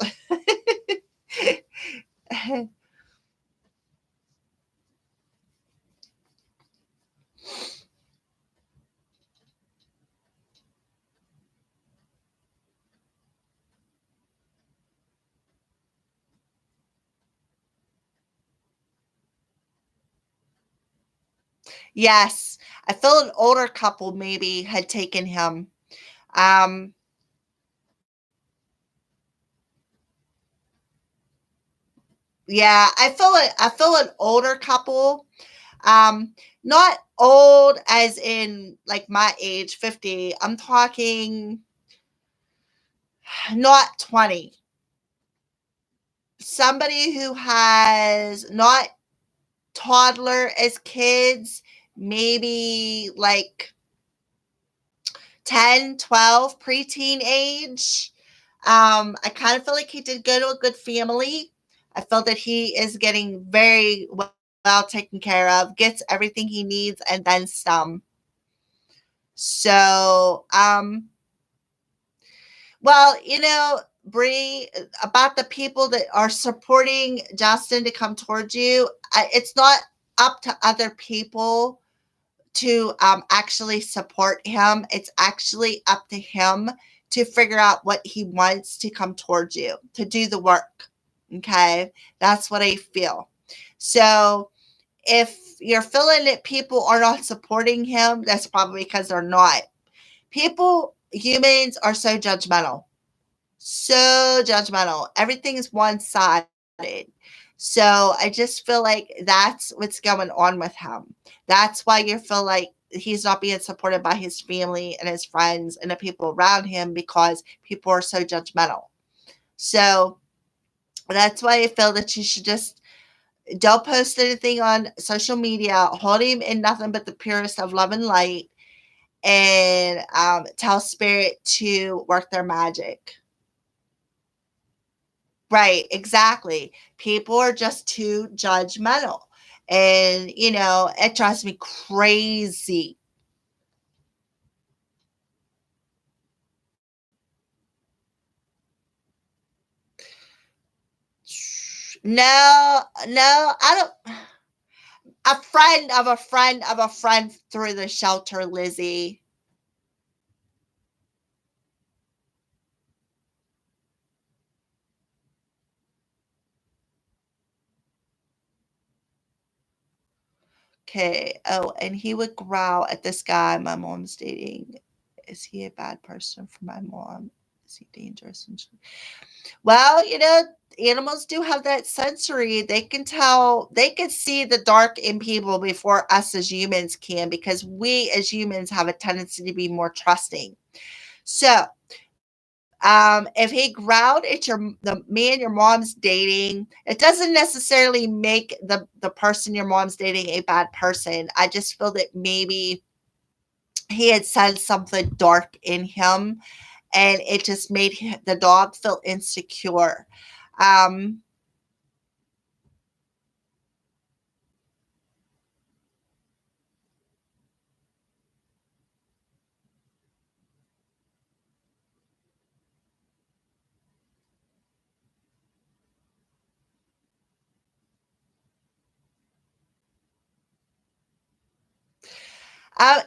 Yes, I feel an older couple maybe had taken him. Um, yeah, I feel an older couple. Not old as in like my age, 50. I'm talking not 20. Somebody who has not toddler as kids, maybe like 10, 12, preteen age. I kind of feel like he did go to a good family. I feel that he is getting very well taken care of, gets everything he needs, and then some. So, well, Bree, about the people that are supporting Justin to come towards you, it's not up to other people to actually support him. It's actually up to him to figure out what he wants to come towards you to do the work. Okay, that's what I feel. So if you're feeling that people are not supporting him, that's probably because they're not. Humans are so judgmental. so judgmental. Everything is one-sided. So I just feel like that's what's going on with him. That's why you feel like he's not being supported by his family and his friends and the people around him because people are so judgmental. So that's why I feel that you should just don't post anything on social media. Hold him in nothing but the purest of love and light, and tell spirit to work their magic. Right, exactly. People are just too judgmental. And, it drives me crazy. No, no, I don't. A friend of a friend of a friend through the shelter, Lizzie. Okay. Oh, and he would growl at this guy my mom's dating. Is he a bad person for my mom? Is he dangerous? Well, animals do have that sensory. They can tell, they can see the dark in people before us as humans can, because we as humans have a tendency to be more trusting. So, if he growled at the man your mom's dating, it doesn't necessarily make the person your mom's dating a bad person. I just feel that maybe he had said something dark in him, and it just made the dog feel insecure. Um, uh,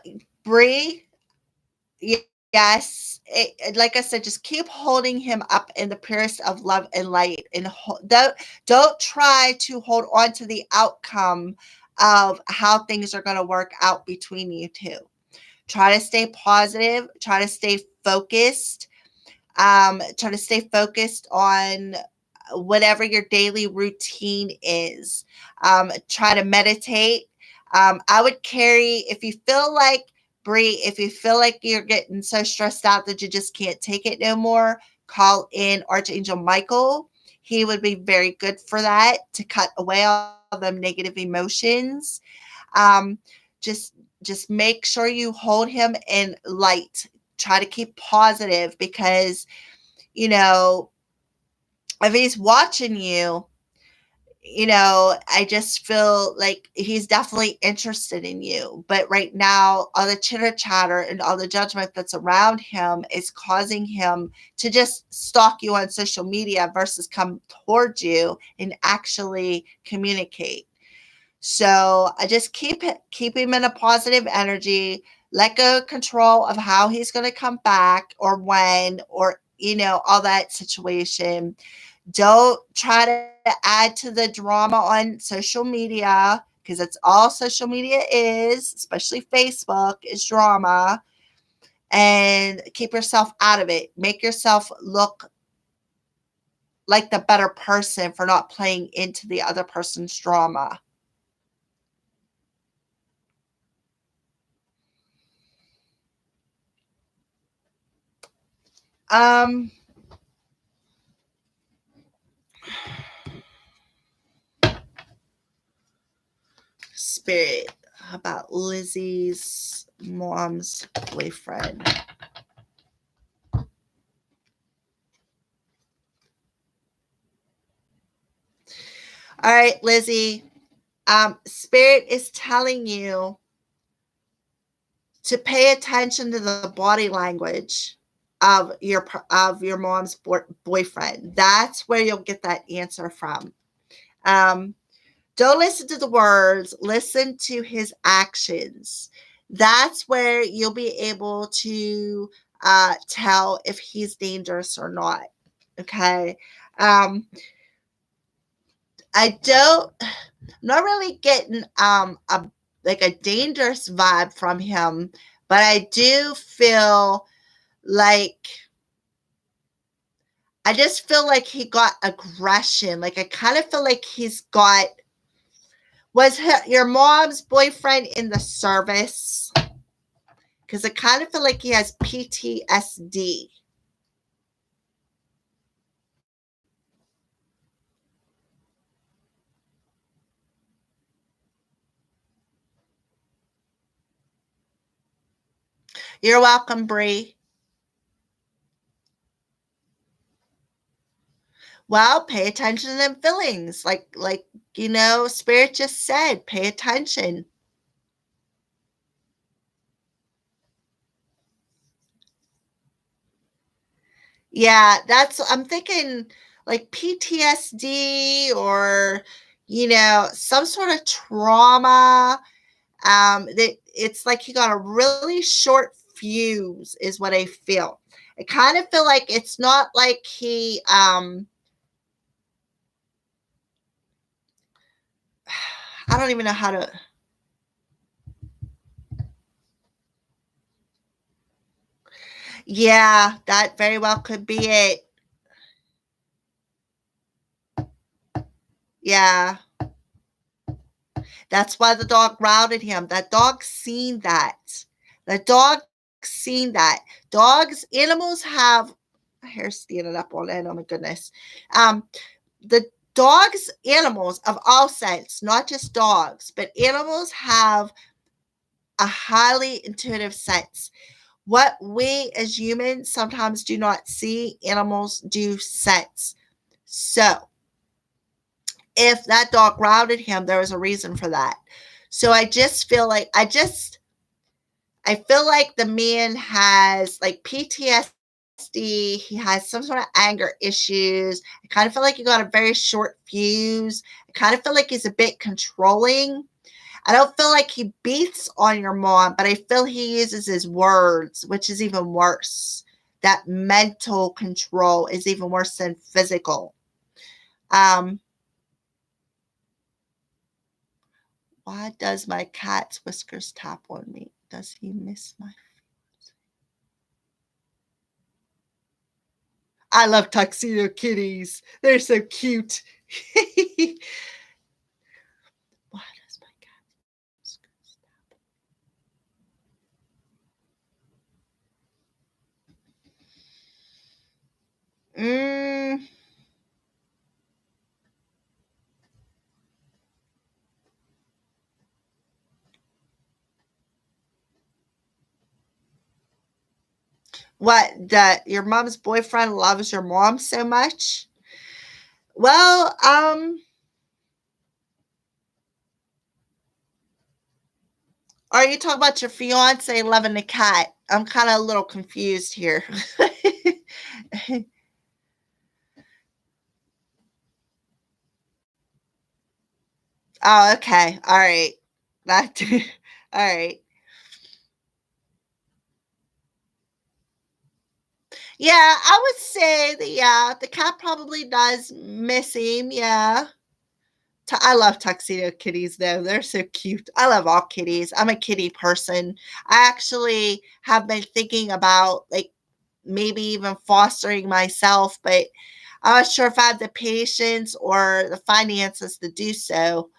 Bree, yes, like I said, just keep holding him up in the purest of love and light, and don't try to hold on to the outcome of how things are going to work out between you two. Try to stay positive. Try to stay focused. Try to stay focused on whatever your daily routine is. Try to meditate. I would carry, if you feel like, Bree, if you feel like you're getting so stressed out that you just can't take it no more, call in Archangel Michael. He would be very good for that, to cut away all them negative emotions. Um, just just make sure you hold him in light. Try to keep positive, because you know if he's watching you, I just feel like he's definitely interested in you. But right now, all the chitter chatter and all the judgment that's around him is causing him to just stalk you on social media versus come towards you and actually communicate. So I just keep him in a positive energy. Let go of control of how he's going to come back, or when, or all that situation. Don't try to add to the drama on social media, because that's all social media is, especially Facebook, is drama. And keep yourself out of it. Make yourself look like the better person for not playing into the other person's drama. Um, Spirit, how about Lizzie's mom's boyfriend? All right, Lizzie. Spirit is telling you to pay attention to the body language of your mom's boyfriend. That's where you'll get that answer from. Um, don't listen to the words. Listen to his actions. That's where you'll be able to tell if he's dangerous or not. Okay. Um, I don't. I'm not really getting a like a dangerous vibe from him, but I do feel like I just feel like he got aggression. Like I kind of feel like he's got was your mom's boyfriend in the service? Because I kind of feel like he has PTSD. You're welcome, Bree. Well, pay attention to them feelings. Like Spirit just said, pay attention. Yeah, that's I'm thinking like PTSD or some sort of trauma. That it's like he got a really short fuse is what I feel. I kind of feel like it's not like he I don't even know how to. Yeah, that very well could be it. Yeah. That's why the dog routed him. That dog seen that. The dog seen that. Dogs, animals have my hair standing up on it. Oh my goodness. The dogs, animals of all sense, not just dogs, but animals have a highly intuitive sense. What we as humans sometimes do not see, animals do sense. So, if that dog routed him, there was a reason for that. So I just feel like I feel like the man has like PTSD. He has some sort of anger issues. I kind of feel like he got a very short fuse. I kind of feel like he's a bit controlling. I don't feel like he beats on your mom, but I feel he uses his words, which is even worse. That mental control is even worse than physical. Um, why does my cat's whiskers tap on me? Does he miss my? I love tuxedo kitties. They're so cute. Why does my cat's whiskers tap? Mm, what? That your mom's boyfriend loves your mom so much? Well, are you talking about your fiance loving the cat? I'm kind of a little confused here. Oh, okay. All right. That all right. Yeah, I would say that yeah, the cat probably does miss him. Yeah. I love tuxedo kitties though. They're so cute. I love all kitties. I'm a kitty person. I actually have been thinking about like maybe even fostering myself, but I'm not sure if I have the patience or the finances to do so.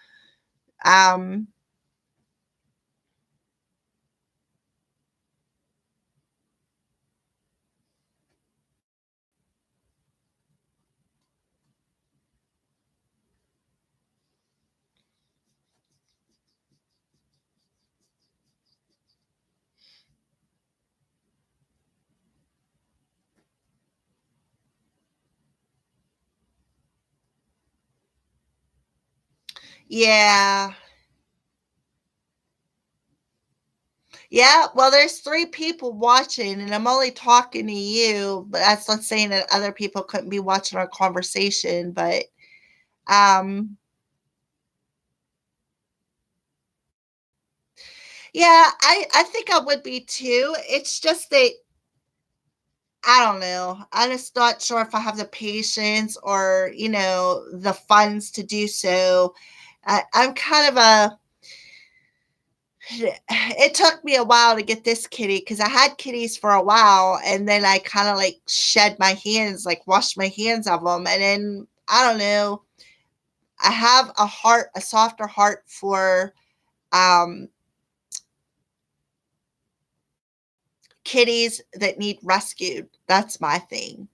Um, yeah. Yeah, well, there's 3 people watching, and I'm only talking to you, but that's not saying that other people couldn't be watching our conversation, but, um yeah, I think I would be too. It's just that I don't know. I'm just not sure if I have the patience or, the funds to do so. I'm kind of a It took me a while to get this kitty because I had kitties for a while, and then I kind of like shed my hands, like washed my hands of them, and then I don't know. I have a softer heart for um, kitties that need rescued. That's my thing.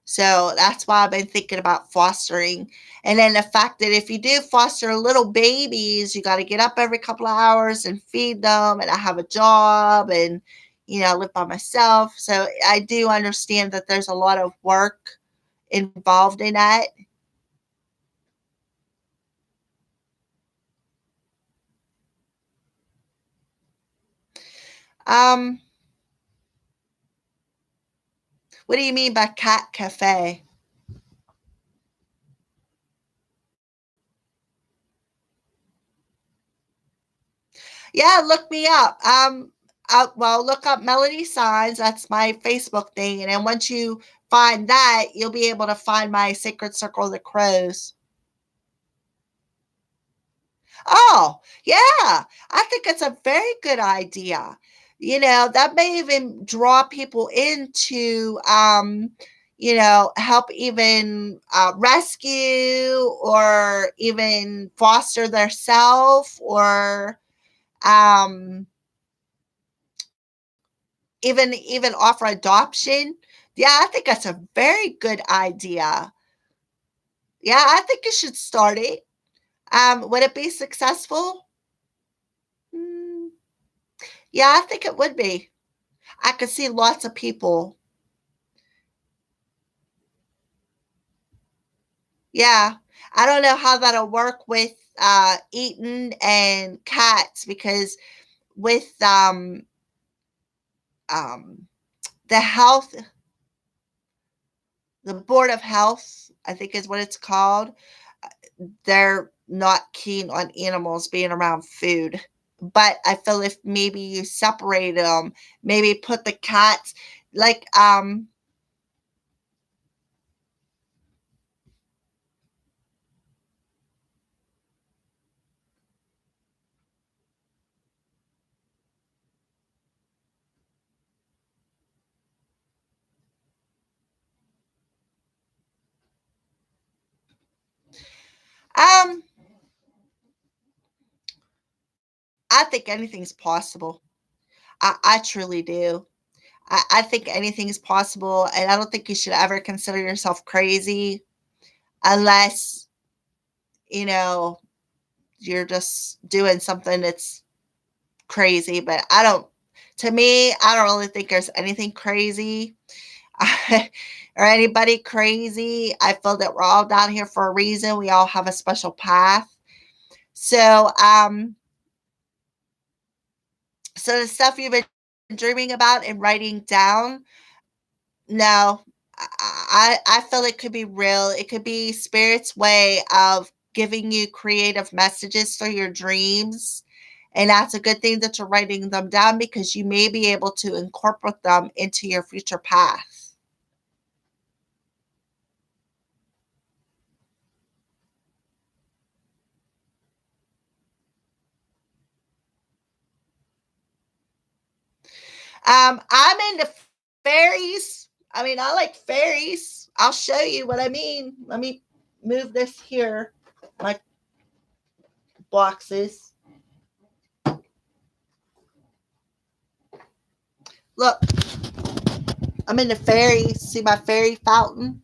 So that's why I've been thinking about fostering. And then the fact that if you do foster little babies, you got to get up every couple of hours and feed them. And I have a job and, I live by myself. So I do understand that there's a lot of work involved in that. Um, what do you mean by cat cafe? Yeah, look me up. Well, look up Melody Signs. That's my Facebook thing. And then once you find that, you'll be able to find my Sacred Circle of the Crows. Oh, yeah. I think it's a very good idea. That may even draw people into, help even rescue or even foster their self or um, even offer adoption. Yeah, I think that's a very good idea. Yeah, I think you should start it. Would it be successful? Mm, yeah, I think it would be. I could see lots of people. Yeah. I don't know how that'll work with eating and cats because with um the health the board of health, I think is what it's called, they're not keen on animals being around food. But I feel if maybe you separate them, maybe put the cats like um I think anything's possible. I truly do. I think anything's possible, and I don't think you should ever consider yourself crazy unless you know you're just doing something that's crazy. But I don't. To me, I don't really think there's anything crazy or anybody crazy. I feel that we're all down here for a reason. We all have a special path. So, so the stuff you've been dreaming about and writing down, no, I feel it could be real. It could be spirit's way of giving you creative messages through your dreams. And that's a good thing that you're writing them down because you may be able to incorporate them into your future path. I'm into fairies. I mean, I like fairies. I'll show you what I mean. Let me move this here. My boxes. Look, I'm into fairies. See my fairy fountain?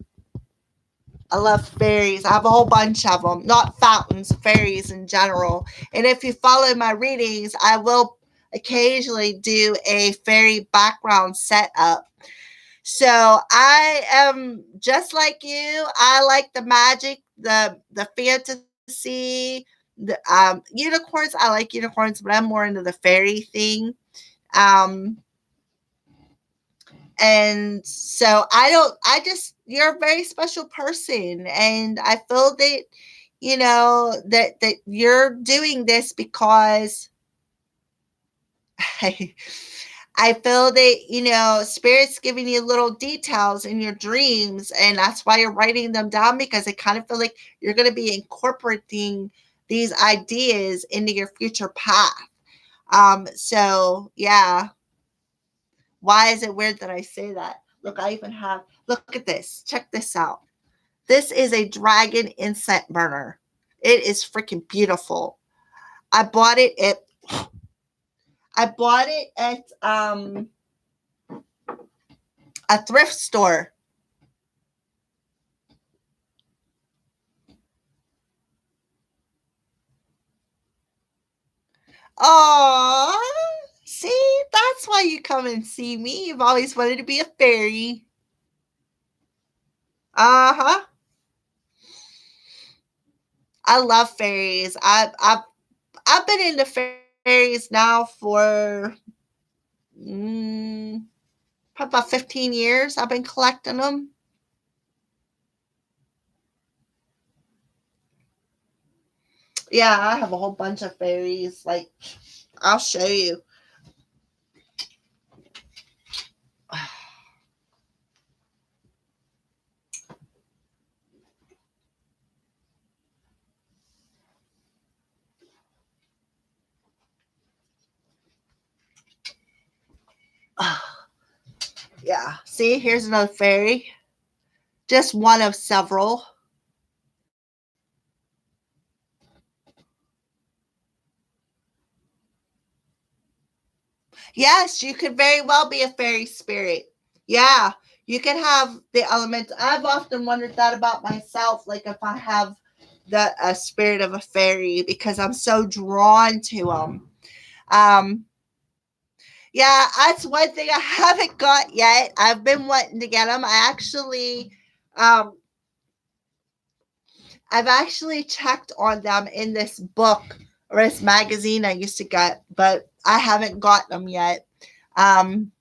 I love fairies. I have a whole bunch of them. Not fountains, fairies in general. And if you follow my readings, I will occasionally do a fairy background setup. So I am just like you. I like the magic, the fantasy, the unicorns. I like unicorns, but I'm more into the fairy thing. Um, and so you're a very special person, and I feel that that you're doing this because I feel that, spirit's giving you little details in your dreams, and that's why you're writing them down because I kind of feel like you're going to be incorporating these ideas into your future path. So yeah, why is it weird that I say that? Look, I even have, look at this. Check this out. This is a dragon incense burner. It is freaking beautiful. I bought it at a thrift store. Oh, see, that's why you come and see me. You've always wanted to be a fairy. Uh huh. I love fairies. I've been into fairies now for mm, probably about 15 years. I've been collecting them. Yeah, I have a whole bunch of fairies. Like, I'll show you. Yeah. See, here's another fairy. Just one of several. Yes, you could very well be a fairy spirit. Yeah, you could have the element. I've often wondered that about myself, like if I have the spirit of a fairy because I'm so drawn to them. Um, yeah, that's one thing I haven't got yet. I've been wanting to get them. Um, I've actually checked on them in this book or this magazine I used to get, but I haven't got them yet. Um,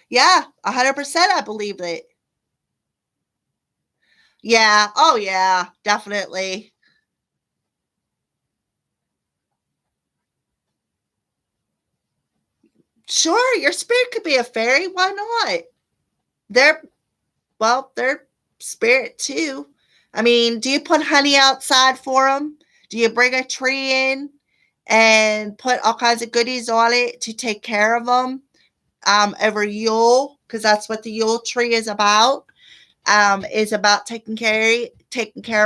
yeah, 100%. I believe it. Yeah. Oh, yeah. Definitely. Sure, your spirit could be a fairy. Why not? They're they're spirit too. I mean, do you put honey outside for them? Do you bring a tree in and put all kinds of goodies on it to take care of them? Over Yule, because that's what the Yule tree is about taking care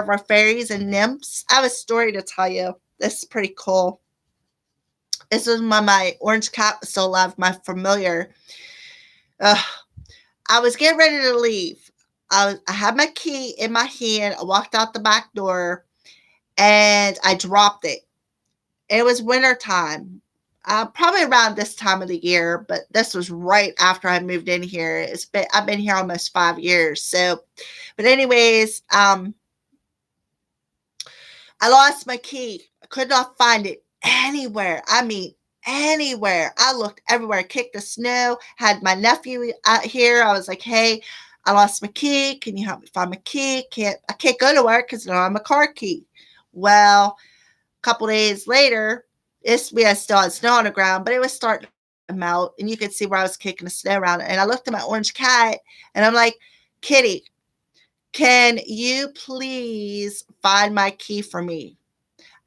of our fairies and nymphs. I have a story to tell you. This is pretty cool. This was my orange cat was still alive, my familiar. Ugh. I was getting ready to leave. I had my key in my hand. I walked out the back door and I dropped it. It was winter time, probably around this time of the year, but this was right after I moved in here. I've been here almost 5 years. So, but anyways, I lost my key. I could not find it anywhere. I mean, anywhere. I looked everywhere. I kicked the snow. Had my nephew out here. I was like, "Hey, I lost my key. Can you help me find my key? I can't go to work because I don't have my car key." Well, a couple days later, we had still had snow on the ground, but it was starting to melt, and you could see where I was kicking the snow around. And I looked at my orange cat, and I'm like, "Kitty, can you please find my key for me?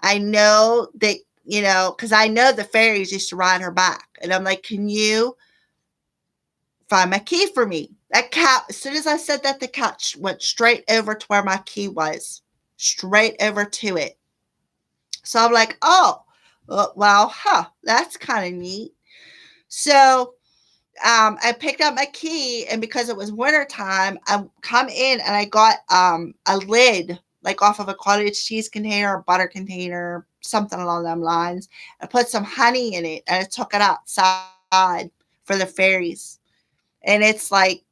I know that, because I know the fairies used to ride her back." And I'm like, "Can you find my key for me?" That cat, as soon as I said that, the cat went straight over to where my key was, straight over to it. So I'm like, "Oh, well, that's kind of neat." So I picked up my key, and because it was wintertime, I come in and I got a lid, like off of a cottage cheese container or butter container, something along them lines. I put some honey in it and I took it outside for the fairies. And it's like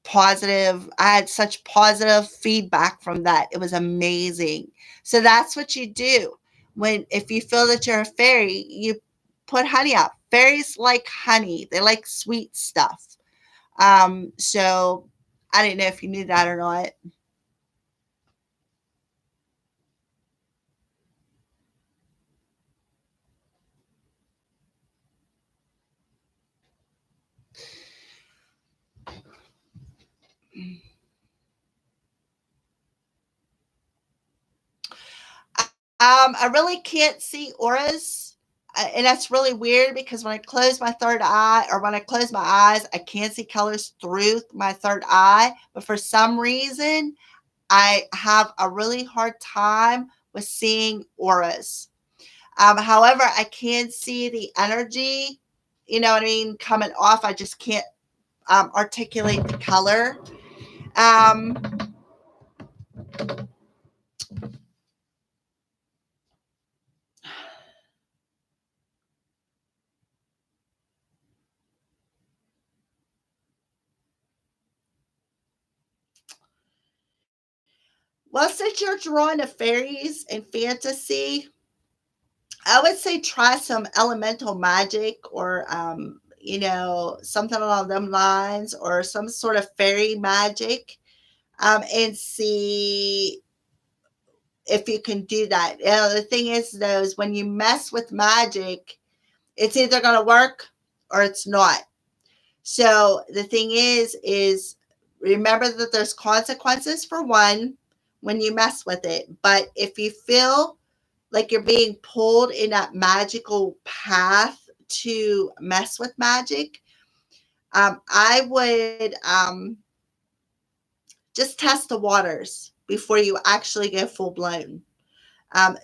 positive. I had such positive feedback from that. It was amazing. So that's what you do when if you feel that you're a fairy, you put honey out. Fairies like honey. They like sweet stuff. So I didn't know if you knew that or not. I really can't see auras. And that's really weird because when I close my third eye or when I close my eyes, I can see colors through my third eye. But for some reason, I have a really hard time with seeing auras. However, I can see the energy, you know what I mean, coming off. I just can't articulate the color. Um, well, since you're drawn to fairies and fantasy, I would say try some elemental magic or, something along them lines or some sort of fairy magic, and see if you can do that. The thing is, though, is when you mess with magic, it's either going to work or it's not. So the thing is remember that there's consequences for one when you mess with it. But if you feel like you're being pulled in that magical path to mess with magic, I would just test the waters before you actually go full blown.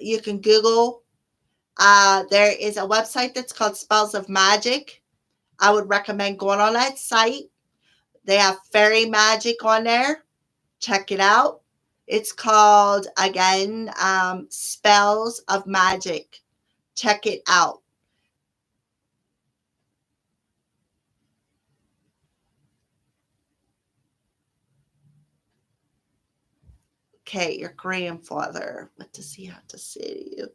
You can Google. There is a website that's called Spells of Magic. I would recommend going on that site. They have fairy magic on there. Check it out. It's called, again, Spells of Magic. Check it out. Okay, your grandfather. What does he have to say to you?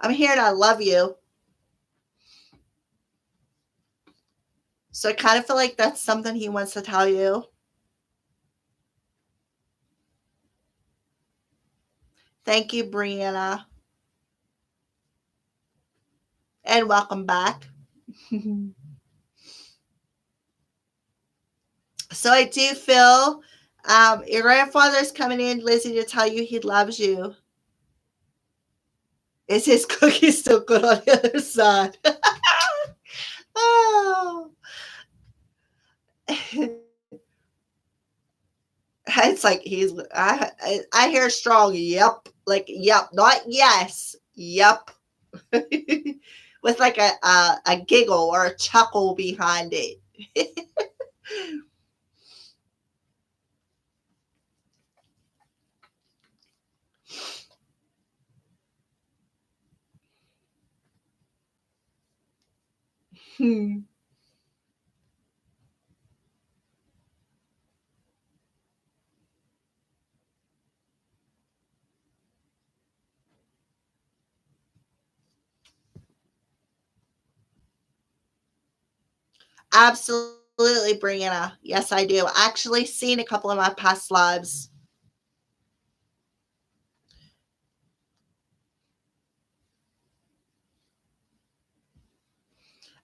I'm here and I love you. So I kind of feel like that's something he wants to tell you. Thank you, Brianna. And welcome back. So I do feel your grandfather's coming in, Lizzie, to tell you he loves you. Is his cookie still good on the other side? Oh. It's like I hear strong yep, like yep, not yes, yep. With like a giggle or a chuckle behind it. Hmm. Absolutely, Brianna. Yes, I do. Actually seen a couple of my past lives.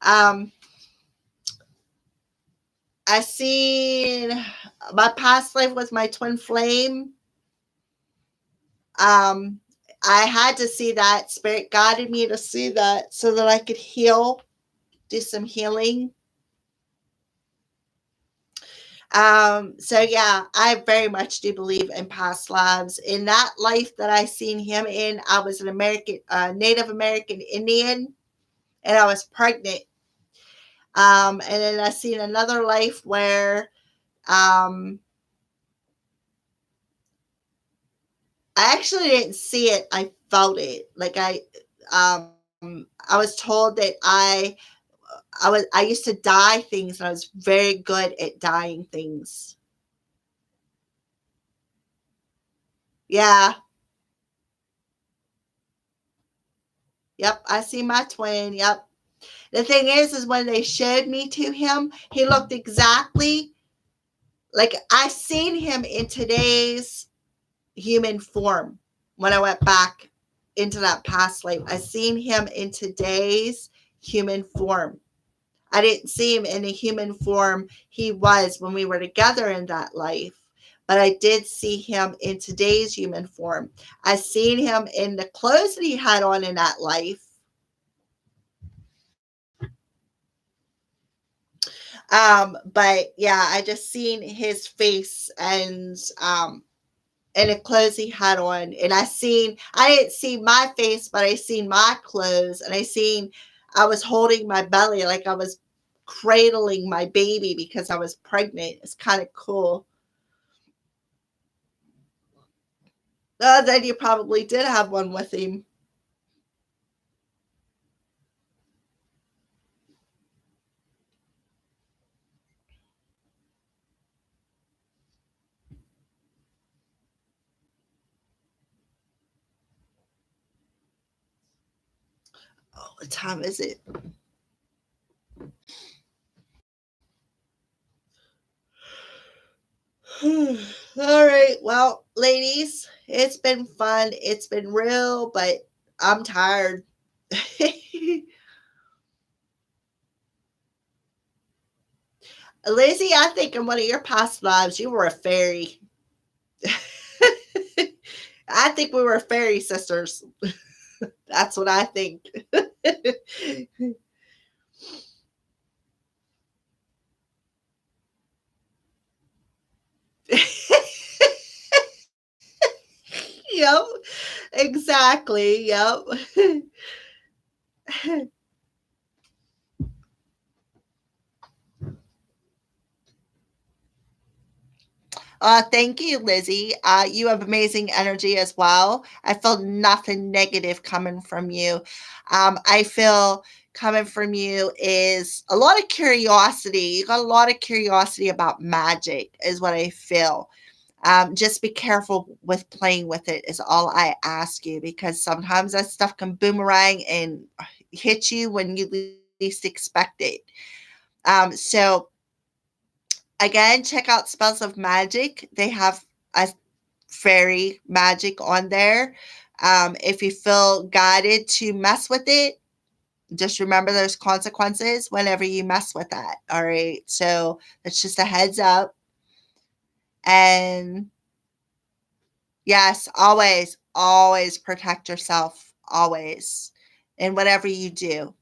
Um, I seen my past life with my twin flame. Um, I had to see that. Spirit guided me to see that so that I could heal, do some healing. So yeah, I very much do believe in past lives. In that life that I seen him in, I was an American, Native American Indian, and I was pregnant. And then I seen another life where um, I actually didn't see it. I felt it. I was told that I used to dye things, and I was very good at dyeing things. Yeah. Yep. I see my twin. Yep. The thing is when they showed me to him, he looked exactly like I seen him in today's human form when I went back into that past life. I seen him in today's human form. I didn't see him in the human form he was when we were together in that life, but I did see him in today's human form. I seen him in the clothes that he had on in that life. But yeah, I just seen his face and the clothes he had on, and I didn't see my face, but I seen my clothes, and I was holding my belly like I was cradling my baby because I was pregnant. It's kind of cool. Then you probably did have one with him. Oh, what time is it? All right. Well, ladies, it's been fun. It's been real, but I'm tired. Lizzie, I think in one of your past lives, you were a fairy. I think we were fairy sisters. That's what I think. Yep, exactly. Yep. Thank you, Lizzie. You have amazing energy as well. I feel nothing negative coming from you. I feel coming from you is a lot of curiosity. You got a lot of curiosity about magic, is what I feel. Just be careful with playing with it, is all I ask you, because sometimes that stuff can boomerang and hit you when you least expect it. So again, check out Spells of Magic. They have a fairy magic on there. If you feel guided to mess with it, just remember there's consequences whenever you mess with that. All right. So that's just a heads up. And yes, always, always protect yourself. Always. In whatever you do.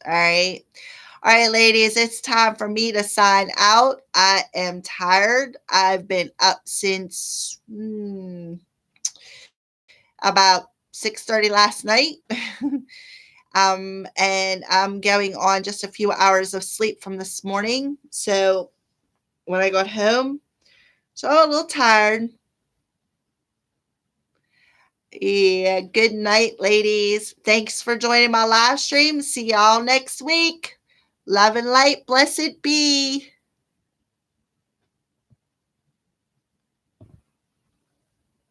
All right. All right, ladies, it's time for me to sign out. I am tired. I've been up since about 6:30 last night. And I'm going on just a few hours of sleep from this morning. So when I got home, so a little tired. Yeah, good night, ladies. Thanks for joining my live stream. See y'all next week. Love and light, blessed be.